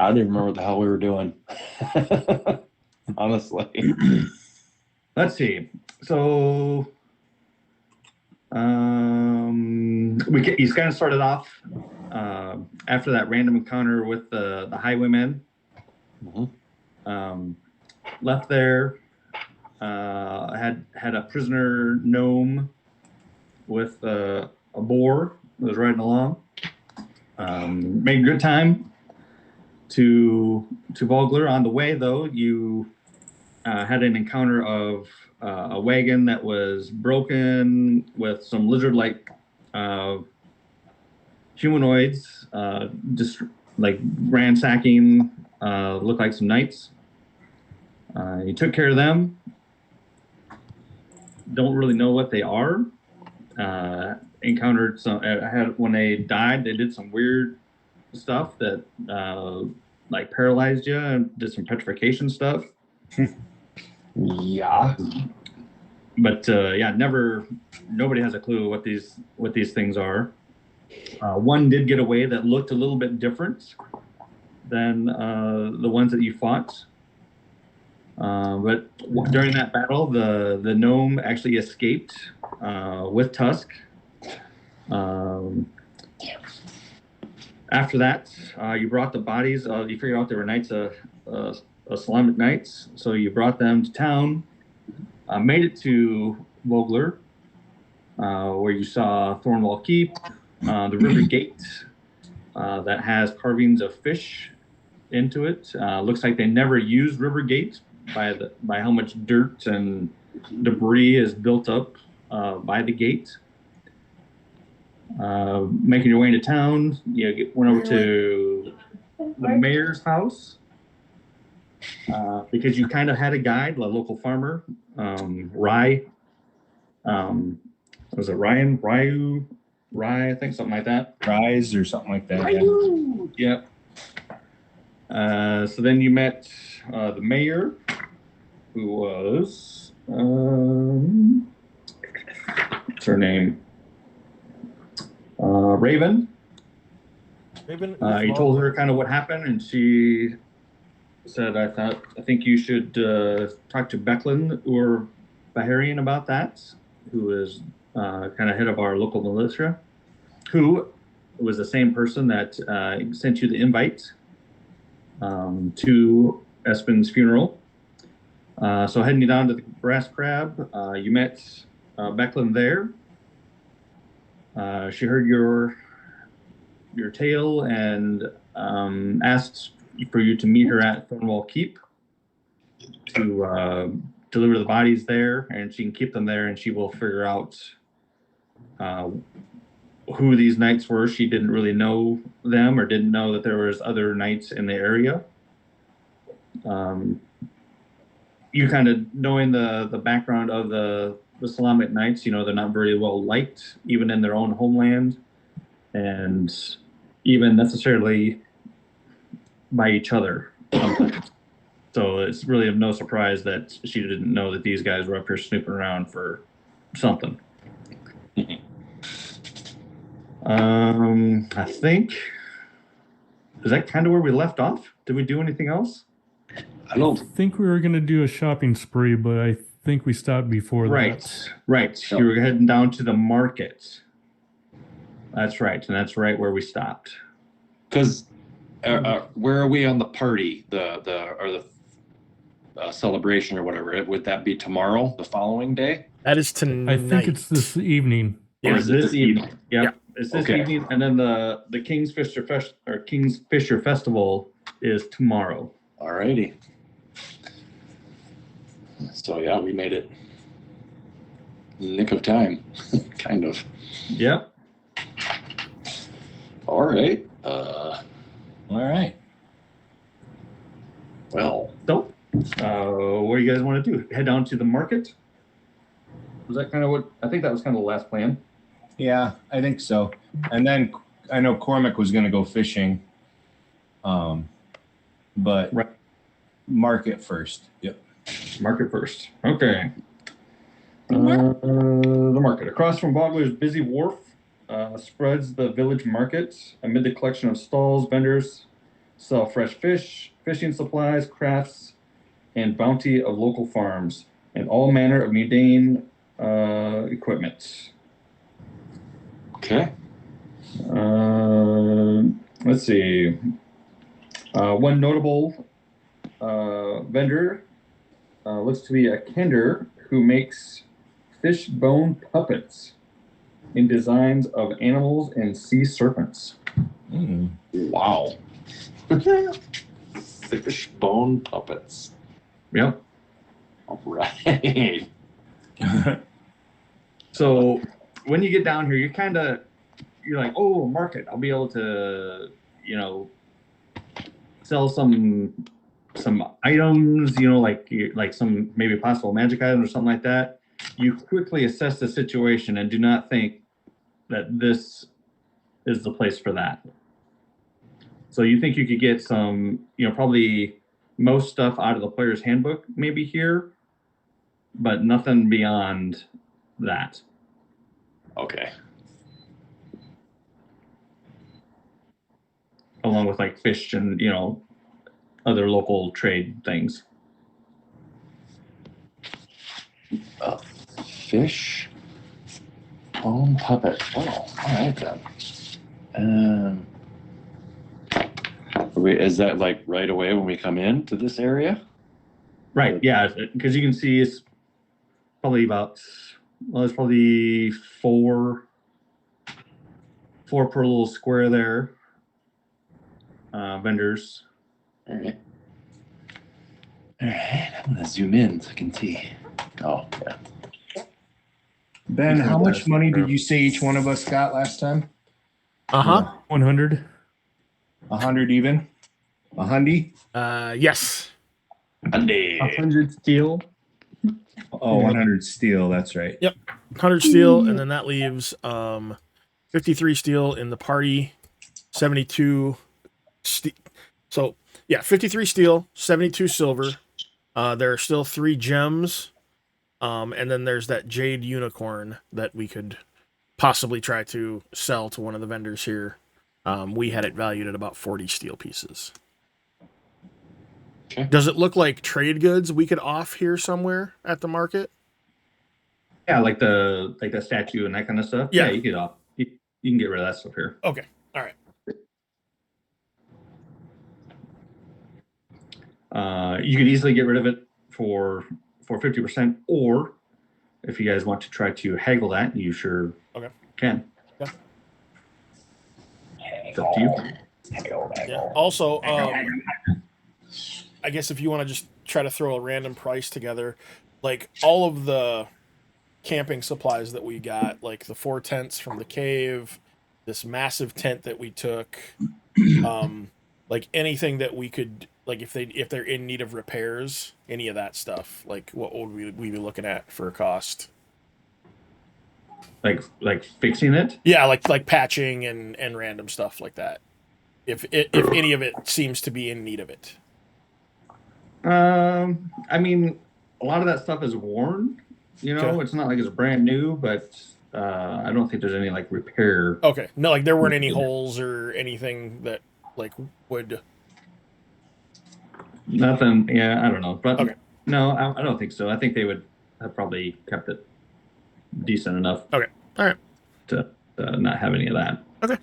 I don't even remember what the hell we were doing. Honestly. Let's see. So you kind of started off after that random encounter with the highwaymen. Mm-hmm. Left there. Had a prisoner gnome with a boar that was riding along. Made good time to Vogler. On the way, though, you had an encounter of a wagon that was broken with some lizard-like humanoids, just like ransacking, looked like some knights. You took care of them. Don't really know what they are. Encountered some. When they died, they did some weird stuff that like paralyzed you and did some petrification stuff. Yeah. But nobody has a clue what these things are. One did get away that looked a little bit different than the ones that you fought. But during that battle, the gnome actually escaped with Tusk. After that, you brought the bodies. You figured out they were knights of Islamic knights, so you brought them to town. Made it to Vogler, where you saw Thornwall Keep, the river gate that has carvings of fish into it. Looks like they never used river gate by how much dirt and debris is built up by the gate. Making your way into town, you went over to the mayor's house because you kind of had a guide, a local farmer, Rye. Was it Ryan? Rye, I think, something like that. Rise or something like that. Yeah. So then you met the mayor, who was what's her name? Raven. Raven. You told her kind of what happened, and she said, "I think you should talk to Becklin or Baharian about that, who is kind of head of our local militia, who was the same person that sent you the invite to Espen's funeral." So heading you down to the Brass Crab, you met Becklin there. She heard your tale and asked for you to meet her at Thornwall Keep to deliver the bodies there, and she can keep them there, and she will figure out who these knights were. She didn't really know them, or didn't know that there was other knights in the area. You kind of knowing the background of the Islamic knights, they're not very well liked, even in their own homeland, and even necessarily by each other sometimes. So it's really of no surprise that she didn't know that these guys were up here snooping around for something. I think, is that kind of where we left off? Did we do anything else? I think we were going to do a shopping spree, but I think we stopped before that. Right. You were heading down to the market. That's right, and that's right where we stopped. Because where are we on the party? The celebration or whatever? Would that be tomorrow, the following day? That is tonight. I think it's this evening. Or is this evening? Yep. Yeah. It's this evening, and then the King's Fisher Festival is tomorrow. Alrighty. So yeah, we made it nick of time, kind of. Yep. All right. All right. Well, So, what do you guys want to do? Head down to the market? Was that kind of what? I think that was kind of the last plan. Yeah, I think so. And then I know Cormac was going to go fishing, but Right. market first. Yep. Market first. Okay. The market. Across from Bogler's busy wharf spreads the village market. Amid the collection of stalls, vendors, sell fresh fish, fishing supplies, crafts, and bounty of local farms, and all manner of mundane equipment. Okay. Let's see. One notable vendor looks to be a kender who makes fish bone puppets in designs of animals and sea serpents. Wow. Fish bone puppets. Yep. All right. So when you get down here, you're like, oh, market. I'll be able to, sell some items, like some maybe possible magic items or something like that. You quickly assess the situation and do not think that this is the place for that. So you think you could get some, probably most stuff out of the player's handbook maybe here, but nothing beyond that. Okay. Along with like fish and, other local trade things. Fish bone puppet. Oh, all right then. Is that like right away when we come into this area? Right. Yeah. Because you can see it's probably there's probably four per little square there. Vendors. All right. All right. I'm gonna zoom in so I can see. Oh, yeah. Ben, how much money did you say each one of us got last time? 100. 100 even? 100? Yes. Andy. 100 steel. Oh, 100 steel. That's right. 100 steel, and then that leaves 53 steel in the party, 72 so yeah, 53 steel, 72 silver. There are still 3 gems, and then there's that jade unicorn that we could possibly try to sell to one of the vendors here. We had it valued at about 40 steel pieces. Okay. Does it look like trade goods we could off here somewhere at the market? Yeah, like the statue and that kind of stuff. Yeah. You can get rid of that stuff here. Okay. All right. You could easily get rid of it for 50%, or if you guys want to try to haggle that, you sure can. Yeah. It's up to you. Yeah. Also, I guess if you want to just try to throw a random price together, like all of the camping supplies that we got, like the 4 tents from the cave, this massive tent that we took, like anything that we could, like if they're in need of repairs, any of that stuff, like what would we be looking at for a cost? Like fixing it? Yeah, like patching and random stuff like that. If any of it seems to be in need of it. I mean, a lot of that stuff is worn. Okay. It's not like it's brand new, but I don't think there's any like repair. Okay, no, like there weren't any holes or anything that like would. Nothing. Yeah, I don't know, but Okay. no, I don't think so. I think they would have probably kept it decent enough. Okay. All right. To not have any of that. Okay.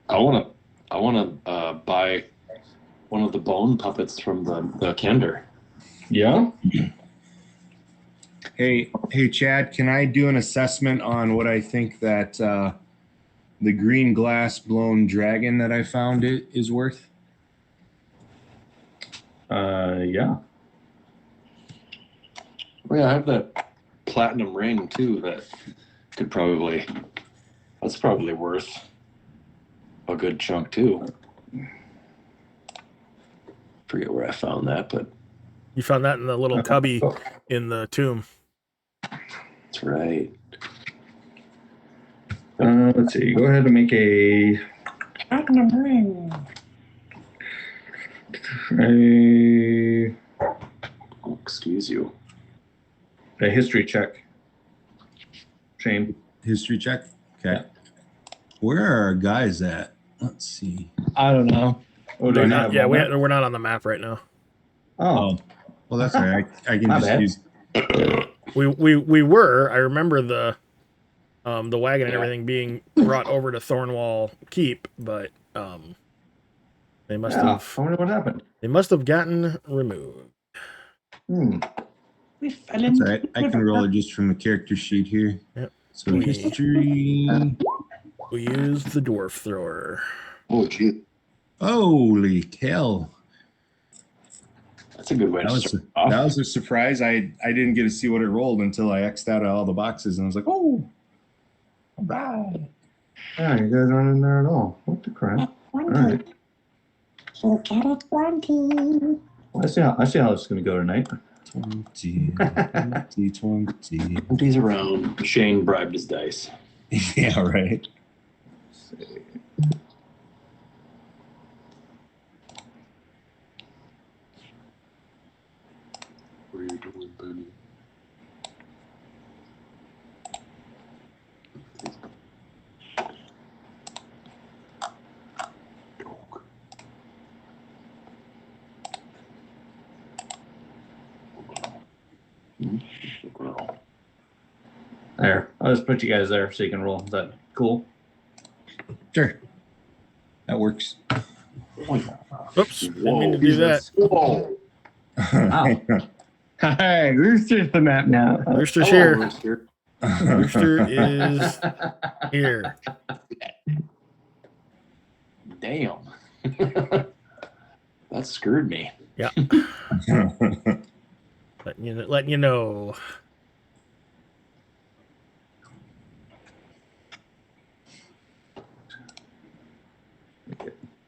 I want to buy one of the bone puppets from the Kender. Yeah. Hey, Chad, can I do an assessment on what I think that the green glass blown dragon that I found is worth? Yeah. Oh, yeah, I have that platinum ring too that that's probably worth a good chunk too. Forget where I found that, but You found that in the little cubby in the tomb. that's right. Let's see. Go ahead and make a Platinum ring. Oh, excuse you. a history check. Shane. History check? Okay. Where are our guys at? Let's see. I don't know. Oh, We're do not, I yeah, have one? we're not on the map right now. Oh, Well, that's all right. I can My just bad. use. We were. I remember the wagon and Yeah. everything being brought over to Thornwall Keep, but they must yeah. have I wonder what happened. gotten removed. We fell That's all right. I can roll it just from the character sheet here. Yep. So We- history. We used the dwarf thrower. Oh, gee. Holy hell! That's a good way That to was start off. that was a surprise. I didn't get to see what it rolled until I X'd out all the boxes, and I was like, oh, all right. Yeah, you guys aren't in there at all. What the crap? All right. Look at it, 20. Well, I see how this is going to go tonight. 20, 20. He's around. Shane bribed his dice. Yeah, right. What are you doing, buddy? Dog. Girl. There. I'll just put you guys there so you can roll. Is that cool? Sure. That works. Oops, didn't mean to do that. Whoa. Wow. Hi, Rooster's the map now. Rooster's Hello, here. Rooster. Rooster is here. Damn. That screwed me. Yeah, letting you know.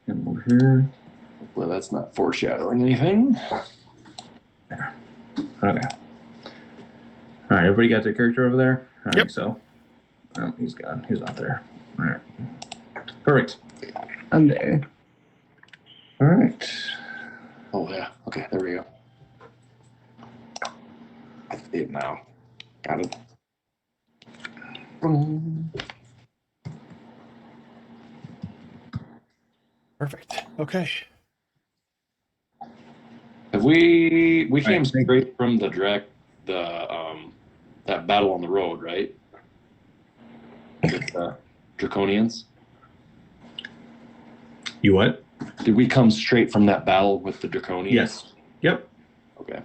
And over here. Well, that's not foreshadowing anything. Okay. All right, everybody got their character over there? I think so. Oh, he's gone. He's not there. All right. Perfect. I'm there. All right. Oh, yeah. Okay, there we go. I see it now. Got it. Boom. Perfect. Okay. Have we came Right, thank- straight from that battle on the road, right? With the Draconians. You what? Did we come straight from that battle with the Draconians? Yes. Yep. Okay.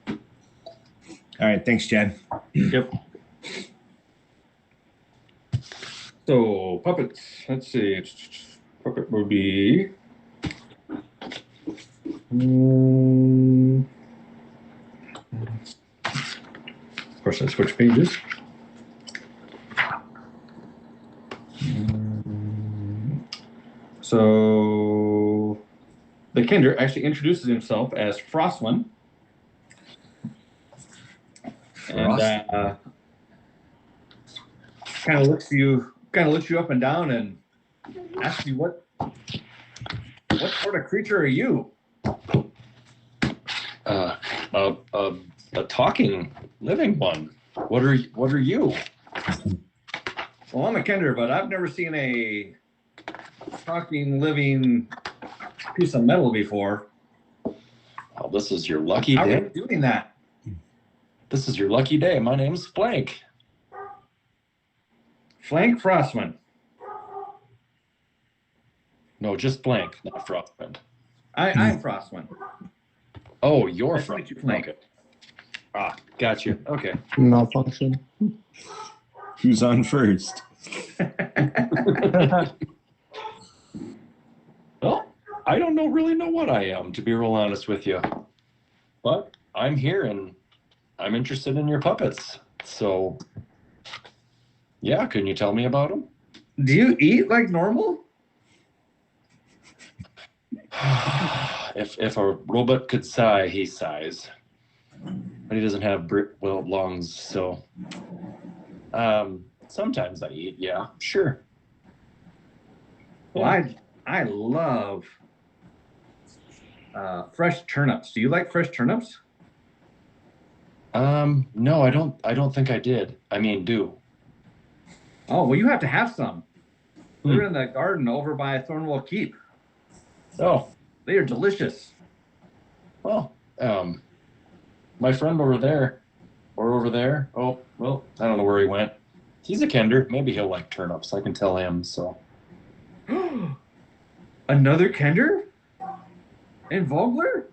All right. Thanks, Chad. Yep. So puppets. Let's see. Puppet would be. Of course, I switch pages. So the Kinder actually introduces himself as Frostman. And kind of looks you up and down and asks you what sort of creature are you? A talking living one. What are you? Well, I'm a Kinder, but I've never seen a talking living piece of metal before. Oh, this is your lucky How are day. you doing that? This is your lucky day. My name's Flank. Flank Frostman. No, just Flank, not Frostwind. I'm Frostman. Oh, you're Nice to meet you, Frostwind. Flank. Okay. Ah, got you. Okay. Malfunction. Who's on first? Well, I don't really know what I am, to be real honest with you. But I'm here and I'm interested in your puppets. So, yeah, can you tell me about them? Do you eat like normal? If a robot could sigh, he sighs. But he doesn't have lungs, so sometimes I eat, yeah, sure. Well, I love fresh turnips. Do you like fresh turnips? No, I don't think I did. I mean, do. Oh, well, you have to have some. They're in the garden over by Thornwell Keep. Oh, They are delicious. well, my friend over there, or over there. Oh, well, I don't know where he went. He's a Kender. Maybe he'll like turnips. I can tell him. So, Another Kender? In Vogler?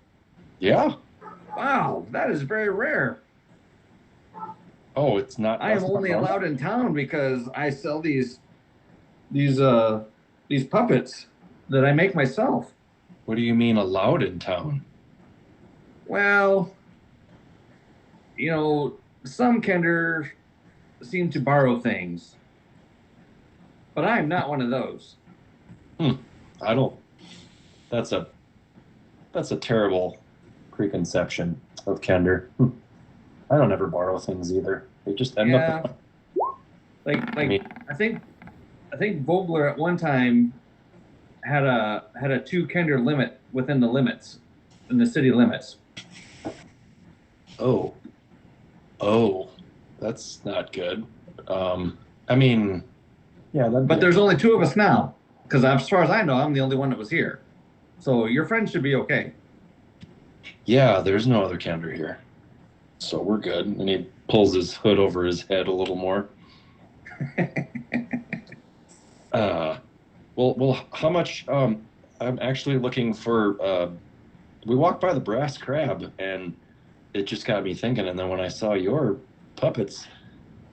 yeah. Wow, that is very rare. Oh, it's not. I am that's not only wrong? allowed in town because I sell these puppets that I make myself. What do you mean allowed in town? Well, some Kender seem to borrow things, but I'm not one of those. I don't. That's a terrible preconception of Kender. I don't ever borrow things either. They just end Yeah. up. Like I mean, I think Vogler at one time had a 2 Kender limit within the limits, in the city limits. oh, that's not good. I mean, yeah, But there's only 2 of us now, because as far as I know, I'm the only one that was here. So your friend should be okay. yeah, there's no other Kender here, so we're good. And he pulls his hood over his head a little more. Well, how much? I'm actually looking for. We walked by the brass crab, and it just got me thinking. And then when I saw your puppets,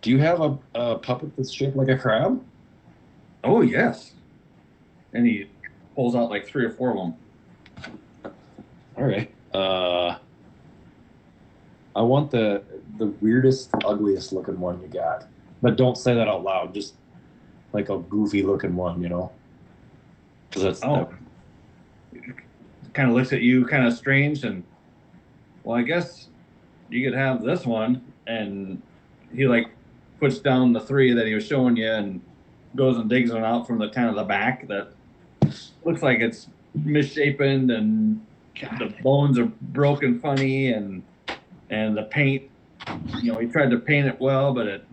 do you have a puppet that's shaped like a crab? Oh yes. And he pulls out like 3 or 4 of them. All right. I want the weirdest, ugliest looking one you got, but don't say that out loud. Just like a goofy looking one, because that's Kind of looks at you kind of strange, and well, I guess you could have this one. And he like puts down the 3 that he was showing you and goes and digs one out from the kind of the back that looks like it's misshapen, and the bones are broken funny, and the paint, he tried to paint it well, but it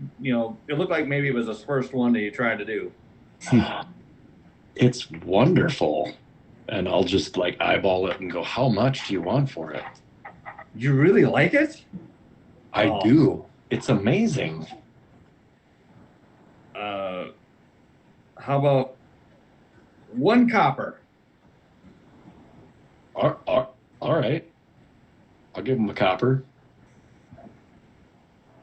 looked like maybe it was his first one that he tried to do. it's wonderful. And I'll just like eyeball it and go, how much do you want for it? You really like it? I do. It's amazing. How about 1 copper? All right. I'll give him a copper.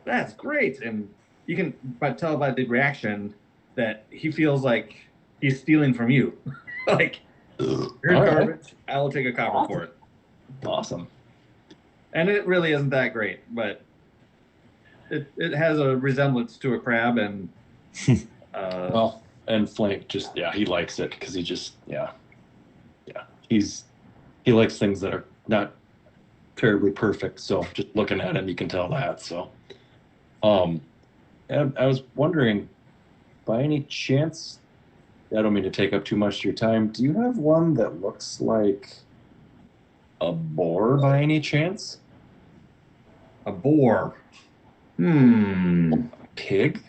That's great. And you can tell by the reaction that he feels like he's stealing from you. Like, here's All right. garbage. I will take a copper for it. Awesome. And it really isn't that great, but it has a resemblance to a crab. And Well, and Flank just, he likes it because he just, he likes things that are not terribly perfect. So just looking at him, you can tell that. So, and I was wondering, by any chance, I don't mean to take up too much of your time. Do you have one that looks like a boar by any chance? a boar. Pig?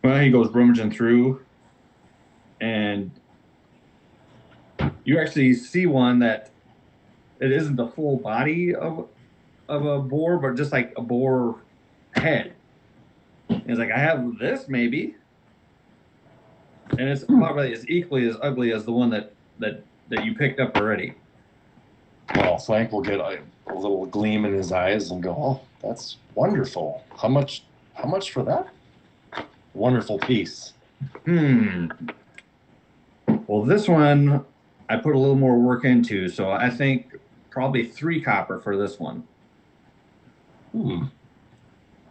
Well, he goes rummaging through, and you actually see one that it isn't the full body of a boar, but just like a boar head. And he's like, I have this maybe, and it's probably as equally as ugly as the one that you picked up already. Well, Flank will get a little gleam in his eyes and go, "Oh, that's wonderful. How much for that? Wonderful piece." Well, this one I put a little more work into, so I think probably 3 copper for this one.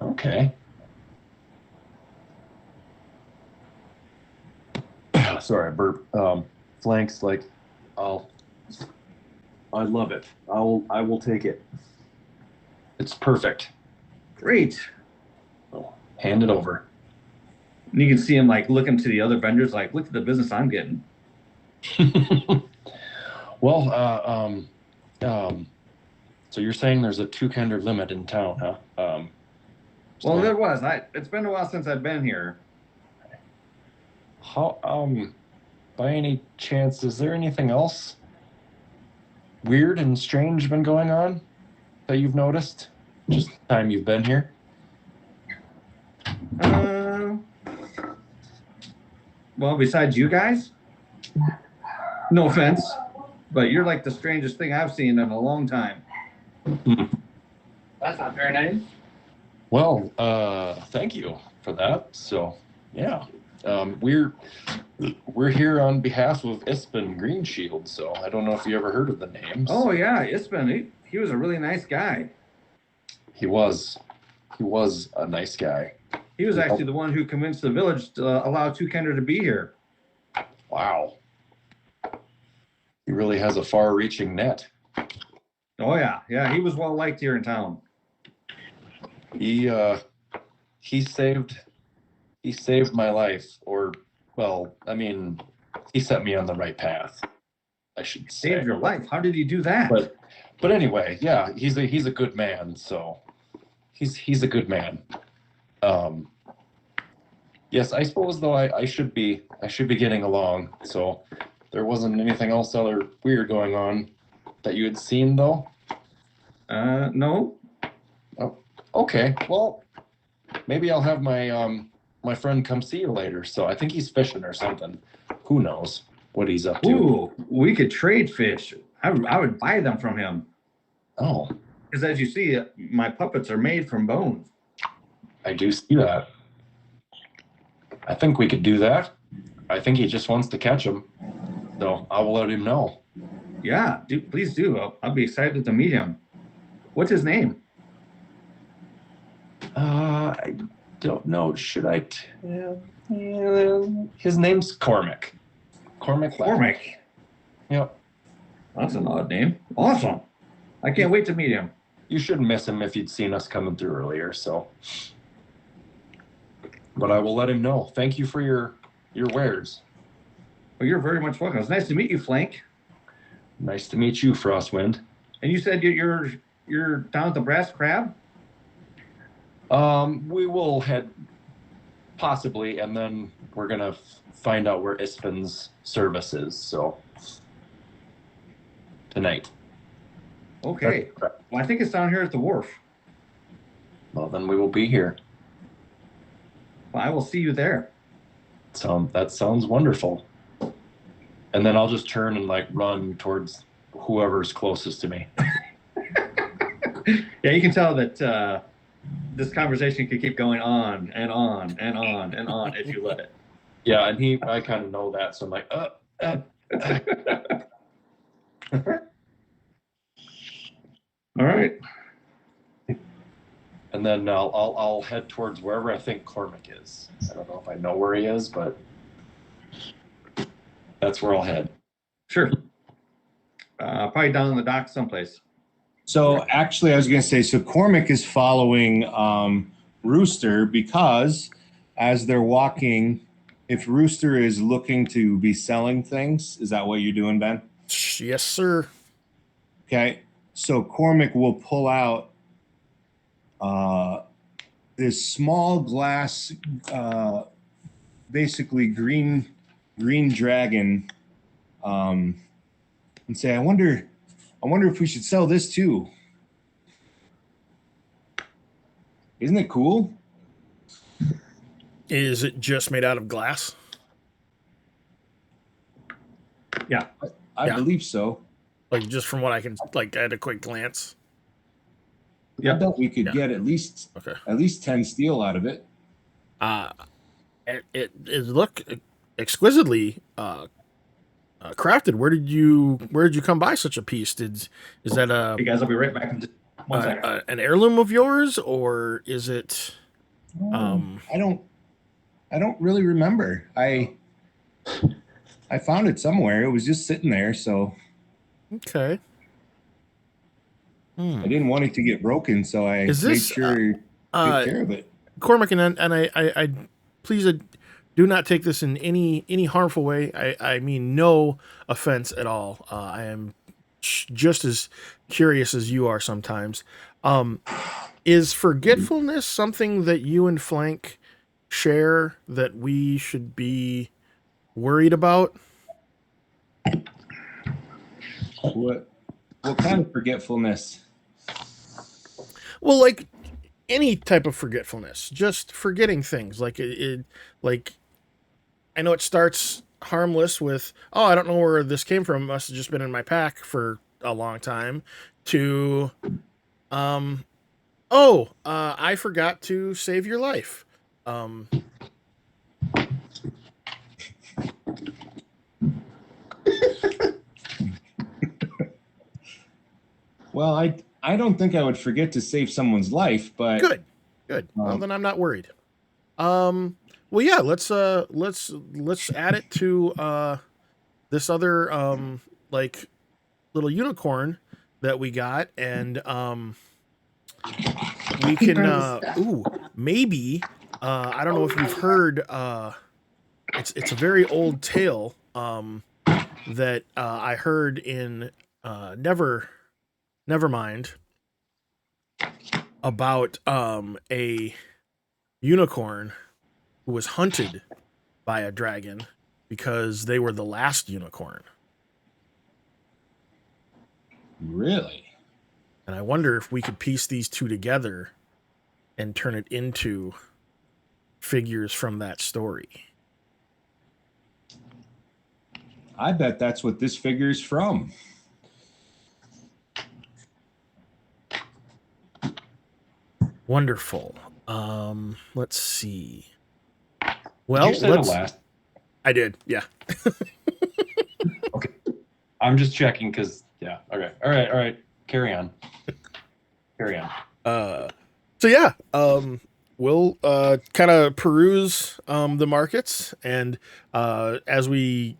Okay. Sorry, I burped. Flank's like, I love it. I will take it. It's perfect. Great. So, hand it over. And you can see him like looking to the other vendors, like, look at the business I'm getting. Well, so you're saying there's a 2 Kender limit in town, huh? Well, there was. It's been a while since I've been here. How by any chance, is there anything else weird and strange been going on that you've noticed just the time you've been here? Well, besides you guys, no offense, but you're like the strangest thing I've seen in a long time. That's not very nice. Well, thank you for that. So, yeah, we're here on behalf of Ispen Greenshield. So I don't know if you ever heard of the names. Oh yeah, Ispen. He was a really nice guy. He was a nice guy. He was actually the one who convinced the village to allow Toucander to be here. Wow. He really has a far-reaching net. Oh yeah, he was well liked here in town. He saved my life, or, well, I mean, he set me on the right path, I should say. Saved your life? How did he do that? But anyway, yeah, he's a good man. So he's a good man. Yes, I suppose though I should be getting along. So there wasn't anything else other weird going on that you had seen though? No. Oh, okay. Well, maybe I'll have my friend come see you later. So I think he's fishing or something. Who knows what he's up to? Ooh, we could trade fish. I would buy them from him. Oh, Because as you see, my puppets are made from bones. I do see that. I think we could do that. I think he just wants to catch him. So I will let him know. Yeah, please do. I'll be excited to meet him. What's his name? I don't know. Should I? His name's Cormac. Cormac. Cormac. Yep. That's an odd name. Awesome. I can't wait to meet him. You shouldn't miss him if you'd seen us coming through earlier. So, but I will let him know. Thank you for your wares. Well, you're very much welcome. It's nice to meet you, Flank. Nice to meet you, Frostwind. And you said you're down at the Brass Crab? We will head possibly, and then we're gonna find out where Ispen's service is. So tonight. Okay. Well, I think it's down here at the wharf. Well, then we will be here. Well, I will see you there. So that sounds wonderful. And then I'll just turn and like run towards whoever's closest to me. Yeah, you can tell that this conversation could keep going on and on and on and on if you let it. Yeah, and I kind of know that, so I'm like, All right. And then I'll head towards wherever I think Cormac is. I don't know if I know where he is, but that's where I'll head. Sure. Probably down in the dock someplace. So actually, I was going to say, so Cormac is following Rooster because as they're walking, if Rooster is looking to be selling things, is that what you're doing, Ben? Yes, sir. Okay. So Cormac will pull out this small glass, basically green dragon, and say, I wonder if we should sell this too. Isn't it cool? Is it just made out of glass? Yeah. I Yeah. believe so. Like just from what I can like at a quick glance. I bet we could Yeah. get at least 10 steel out of it. It look exquisitely crafted. Where did you come by such a piece? Is that Hey guys, I'll be right back in just 1 second. an heirloom of yours, or is it? I don't really remember. I found it somewhere. It was just sitting there, so Okay. I didn't want it to get broken, so I Is made this, sure to take care of it. Cormac, and I please do not take this in any harmful way. I mean no offense at all. I am just as curious as you are sometimes. Is forgetfulness something that you and Flank share that we should be worried about? What kind of forgetfulness? Well, like any type of forgetfulness, just forgetting things. Like I know it starts harmless with, oh, I don't know where this came from. It must have just been in my pack for a long time. To, I forgot to save your life. Well, I don't think I would forget to save someone's life, but Good. Well, then I'm not worried. Well, yeah, let's add it to this other like little unicorn that we got, and we can maybe I don't know if you've heard it's a very old tale that I heard in Nevermind about a unicorn who was hunted by a dragon because they were the last unicorn. Really? And I wonder if we could piece these two together and turn it into figures from that story. I bet that's what this figure is from. Wonderful. Let's see. Well, Did you say the last? I did, yeah. Okay. I'm just checking because, yeah. Okay. All right. Carry on. So yeah, we'll kind of peruse the markets, and as we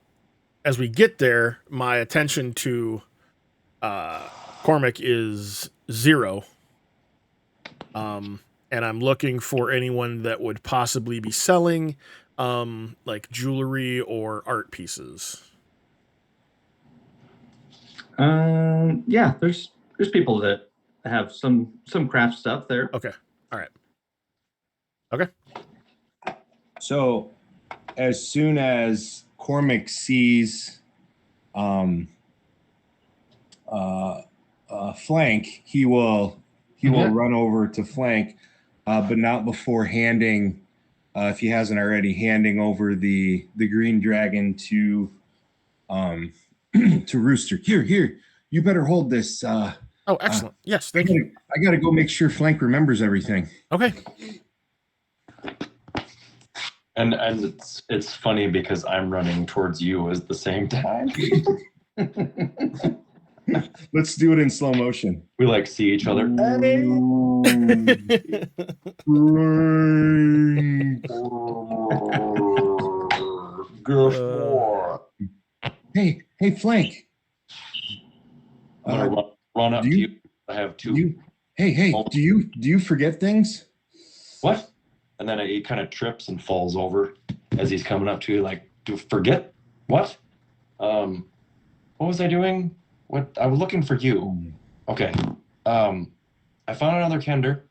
get there, my attention to Cormac is 0. And I'm looking for anyone that would possibly be selling like jewelry or art pieces. Yeah, there's people that have some craft stuff there. Okay. All right. Okay. So, as soon as Cormac sees Flank, he will run over to Flank, but not before handing, if he hasn't already, handing over the green dragon to to Rooster. Here, you better hold this. Oh, excellent. Yes, thank you. I gotta go make sure Flank remembers everything. Okay. And it's funny because I'm running towards you at the same time. Let's do it in slow motion. We like see each other. Hey, Flank. I'm gonna run up to you. I have two. Hey, do you forget things? What? And then he kind of trips and falls over as he's coming up to you, like, do forget what? What was I doing? What? I was looking for you. Okay. I found another Kender.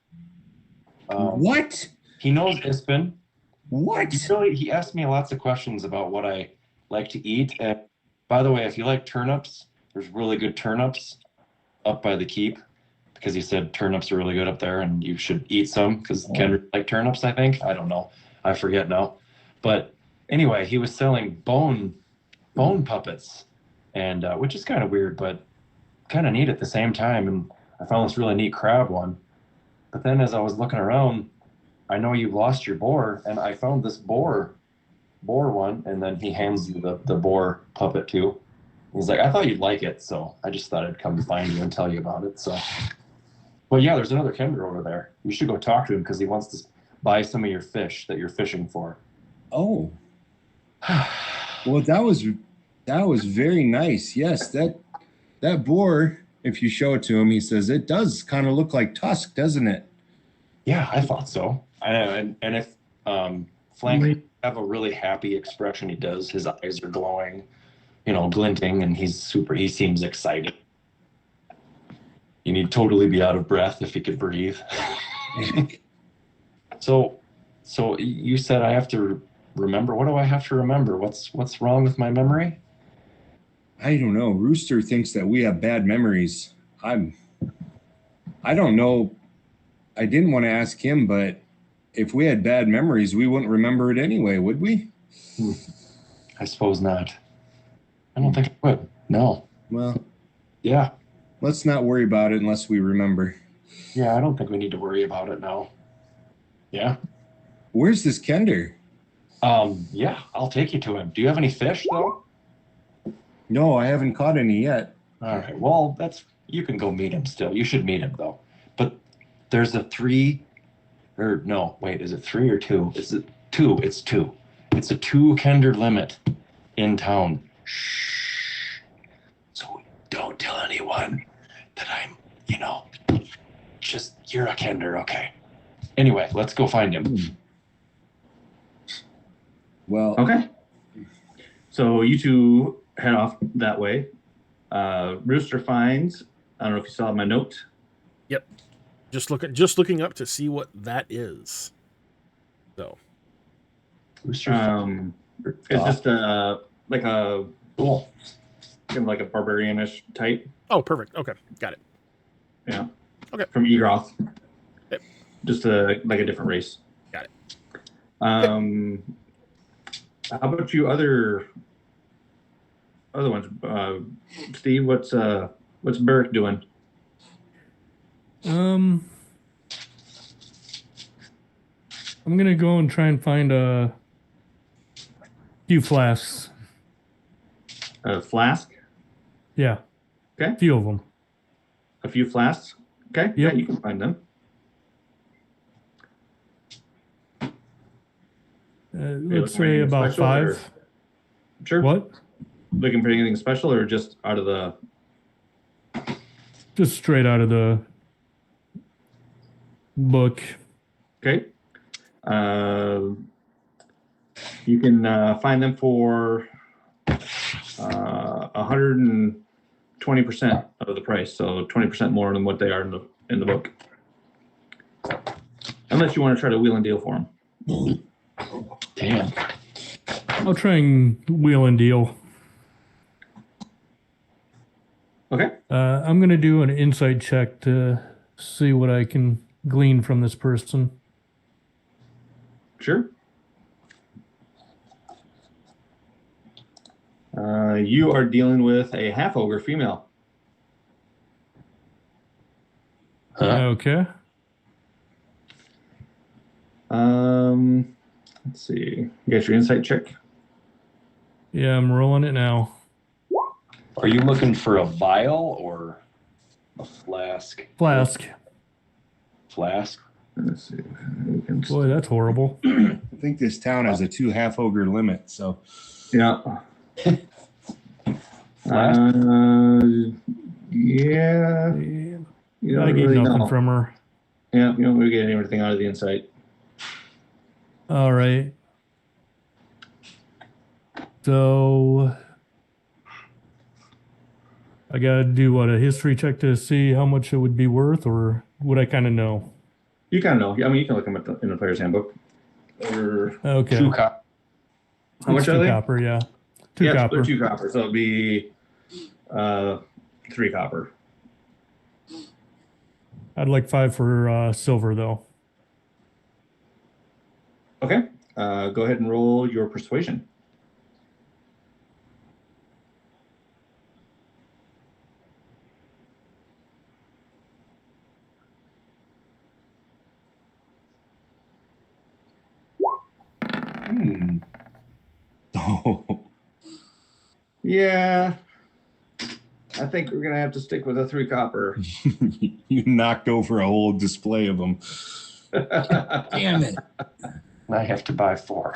What? He knows Ispin. What? He asked me lots of questions about what I like to eat. And by the way, if you like turnips, there's really good turnips up by the keep, because he said turnips are really good up there and you should eat some because Kendra like turnips, I think. I don't know. I forget now. But anyway, he was selling bone puppets, and which is kind of weird, but kind of neat at the same time. And I found this really neat crab one. But then as I was looking around, I know you've lost your boar, and I found this boar one, and then he hands you the boar puppet too. He's like, I thought you'd like it, so I just thought I'd come find you and tell you about it. So, but yeah, there's another Kender over there. You should go talk to him because he wants to buy some of your fish that you're fishing for. Oh, well, that was very nice. Yes, that boar. If you show it to him, he says it does kind of look like tusk, doesn't it? Yeah, I thought so. And if Flank have a really happy expression, he does. His eyes are glowing, glinting, and he seems excited. You need totally be out of breath if you could breathe. So you said I have to remember. What do I have to remember? What's wrong with my memory? I don't know. Rooster thinks that we have bad memories. I don't know. I didn't want to ask him, but if we had bad memories, we wouldn't remember it anyway, would we? I suppose not. I don't think I would. No. Well, Yeah. let's not worry about it unless we remember. Yeah, I don't think we need to worry about it now. Yeah. Where's this Kender? Yeah, I'll take you to him. Do you have any fish though? No, I haven't caught any yet. All right. Well, you can go meet him still. You should meet him though. But there's a 3 or no, wait, is it 3 or 2? Is it 2? It's 2. It's a 2 Kender limit in town. Shh. So don't tell anyone that I'm, just you're a Kender, okay? Anyway, let's go find him. Well, Okay. So you two head off that way. Rooster finds, I don't know if you saw my note. Yep. Just looking up to see what that is. So It's just like a Cool. kind of like a barbarianish type. oh, perfect. Okay, got it. Yeah. Okay. From Egroth. Yep. Just like a different race. Got it. How about you other ones? Steve, what's Barrick doing? I'm gonna go and try and find a few flasks. A flask? Yeah. Okay. A few of them. A few flasks? Okay. Yeah, Yep. you can find them. Let's looking for say anything about special, 5. or- Sure. What? Looking for anything special or just out of the... Just straight out of the book. Okay. You can find them for 120% of the price, so 20% more than what they are in the book. Unless you want to try to wheel and deal for them. Damn. I'll try and wheel and deal. Okay. I'm going to do an insight check to see what I can glean from this person. Sure. You are dealing with a half ogre female. Huh? Okay. Let's see. You got your insight check. Yeah, I'm rolling it now. Are you looking for a vial or a flask? Flask. Flask? Let's see. We can Boy, that's horrible. I think this town has a 2 half ogre limit, so Yeah. Flask? Yeah. Yeah. You I don't get really nothing know. from her. Yeah, you don't really get anything out of the insight. All right. So I gotta do what, a history check to see how much it would be worth, or would I kind of know? You kind of know. I mean, you can look them in the player's handbook. Or Okay. 2 cop. how much It's are 2 they? copper, yeah. 2 Yeah, copper. they're 2 copper, so it'd be 3 copper. I'd like 5 for silver, though. Okay. Go ahead and roll your persuasion. Hmm. oh, Yeah. I think we're gonna have to stick with a 3 copper. you knocked over a whole display of them. Damn it. I have to buy 4.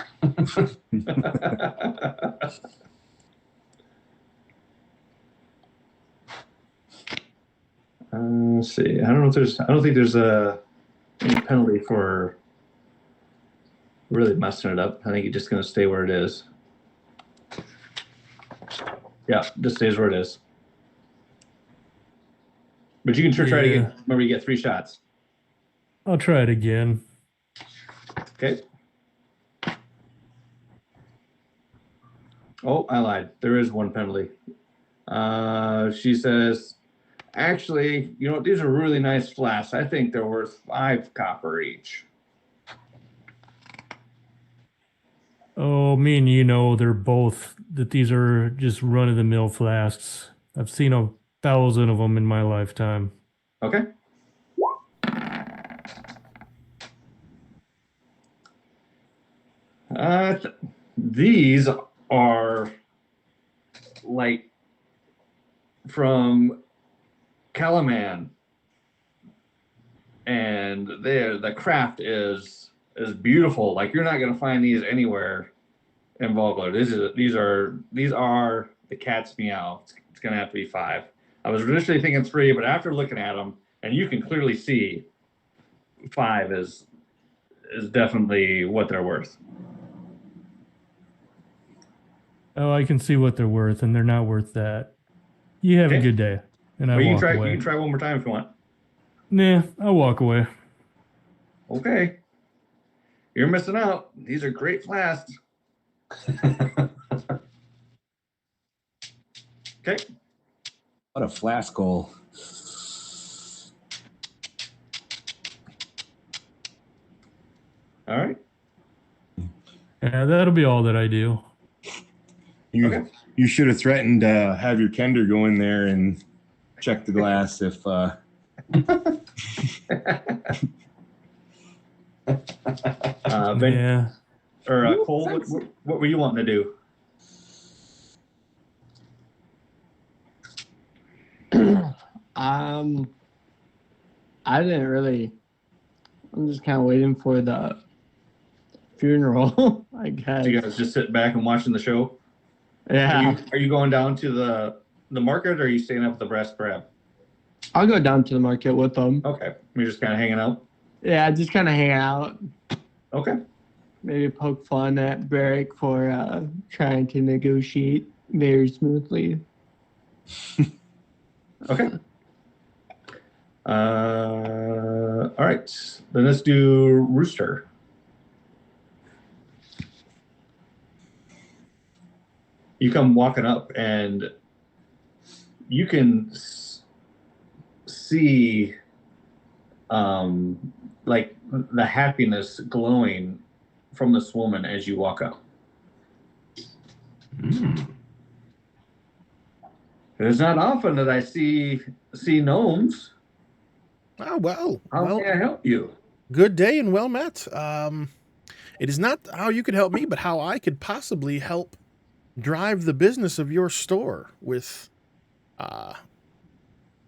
Let's see. I don't think there's any penalty for really messing it up. I think it's just gonna stay where it is. Yeah, just stays where it is. But you can try to Yeah. get. Remember, you get 3 shots. I'll try it again. Okay. Oh, I lied. There is one penalty. She says, actually, you know, these are really nice flasks. I think they're worth 5 copper each. Oh, me and you know that these are just run of the mill flasks. I've seen 1,000 of them in my lifetime. Okay. These are like from Calaman, and the craft is beautiful. Like you're not gonna find these anywhere in Vogler. These are the cat's meow. It's gonna have to be 5. I was initially thinking 3, but after looking at them, and you can clearly see 5 is definitely what they're worth. Oh, I can see what they're worth, and they're not worth that. You have a Okay. good day, and I Well, walk you away. can try one more time if you want. Nah, I'll walk away. Okay. You're missing out. These are great flasks. Okay. What a flask goal. All right. Yeah, that'll be all that I do. You you should have threatened to have your kender go in there and check the glass if Ben, Yeah. or Cole, what were you wanting to do? I didn't really. I'm just kind of waiting for the funeral, I guess. So you guys just sitting back and watching the show? Yeah, Are you going down to the market, or are you staying up at the Brass Crab? I'll go down to the market with them. Okay. You're just kind of hanging out? Yeah, just kind of hang out. Okay. Maybe poke fun at Barrick for trying to negotiate very smoothly. Okay. All right. Then let's do Rooster. You come walking up, and you can see like the happiness glowing from this woman as you walk up. Mm. It is not often that I see gnomes. Oh, well. How Well, may I help you? good day and well met. It is not how you could help me, but how I could possibly help drive the business of your store with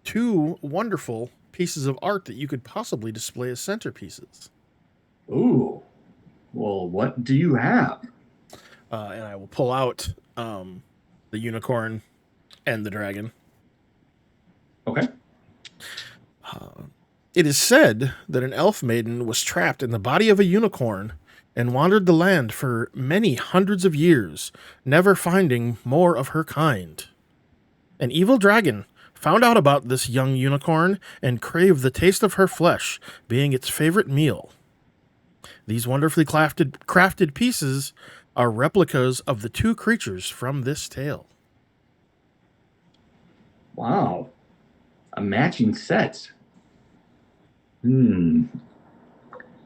2 wonderful pieces of art that you could possibly display as centerpieces. Ooh. Well, what do you have? And I will pull out the unicorn and the dragon. Okay. It is said that an elf maiden was trapped in the body of a unicorn and wandered the land for many hundreds of years, never finding more of her kind. An evil dragon found out about this young unicorn and craved the taste of her flesh, being its favorite meal. These wonderfully crafted pieces are replicas of the 2 creatures from this tale. Wow. A matching set.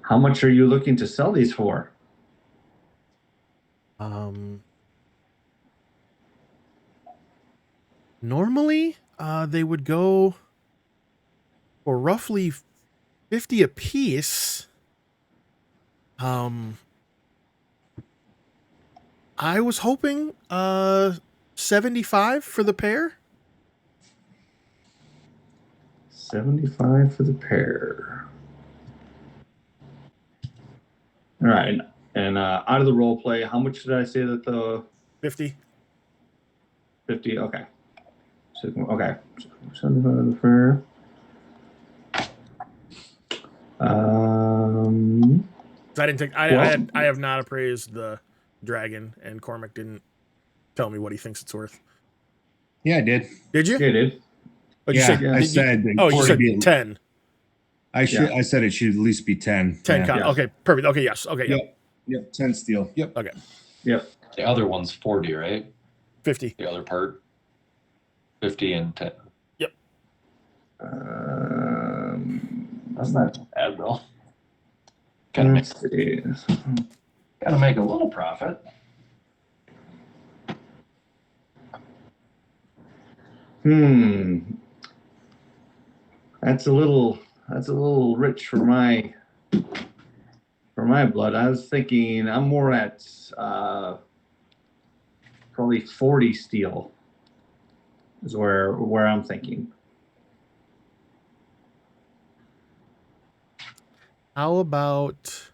How much are you looking to sell these for? Normally, they would go for roughly 50 apiece. I was hoping 75 for the pair. 75 for the pair. All right. And out of the role play, how much did I say that the 50. 50? Okay. So, okay. 75 for the pair. I didn't take. Well- I have not appraised the dragon, and Cormac didn't tell me what he thinks it's worth. yeah, I did. Did you? Yeah, dude. Oh, you Yeah, said, I said. oh, you said be- 10. I said it should at least be 10. 10 Yeah. con. Yeah. Okay, perfect. Okay, yes. Okay, yeah. Yep. 10 steel. Yep. Okay, Yep. The other one's 40, right? 50. The other part, 50 and 10. That's not bad though. Let's see. Gotta make a little profit. That's a little rich for my blood. I was thinking I'm more at probably 40 steel is where I'm thinking. How about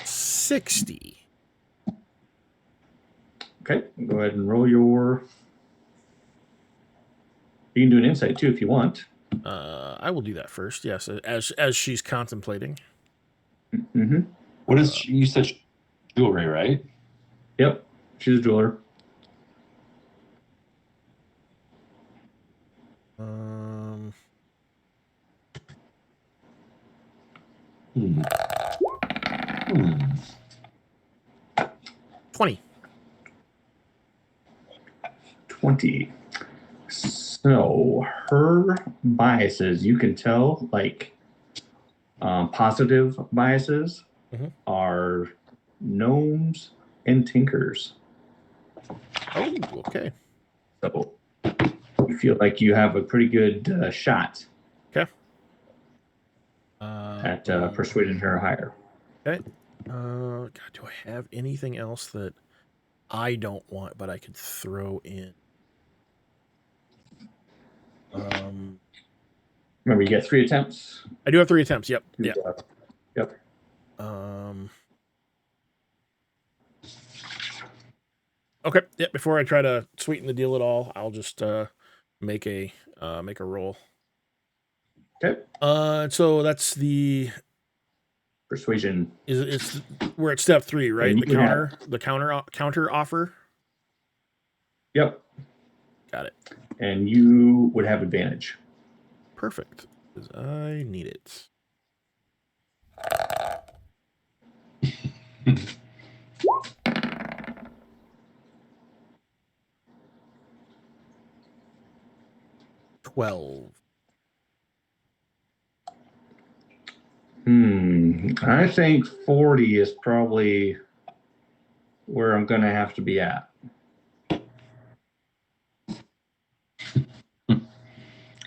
60? Okay, go ahead and roll your. You can do an insight too if you want. I will do that first. Yes, as she's contemplating. Mm-hmm. What is you said jewelry, right? Yep, she's a jeweler. Hmm. 20. 20. So her biases, you can tell, like positive biases, are gnomes and tinkers. Oh, okay. So you feel like you have a pretty good shot Okay. at persuading her higher. Okay. God, do I have anything else that I don't want, but I could throw in? Remember, you get 3 attempts. I do have 3 attempts. Yep. Yeah. Yeah. Yep. Okay. Yeah. Before I try to sweeten the deal at all, I'll just make a roll. Okay. So that's the Persuasion. we're at step 3, right? And The you counter, have- the counter offer. Yep. Got it. And you would have advantage. Perfect. Because I need it. $12. I think 40 is probably where I'm going to have to be at.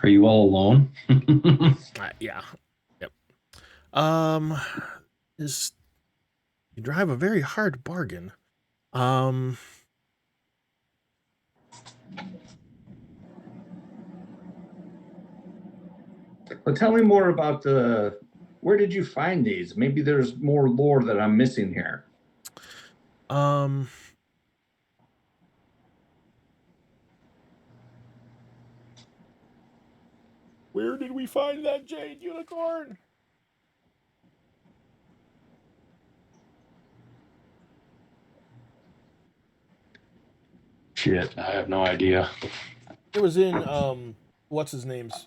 Are you all alone? Yeah. Yep. Is you drive a very hard bargain. Well, tell me more about where did you find these? Maybe there's more lore that I'm missing here. Where did we find that jade unicorn? Shit, I have no idea. It was in what's his name's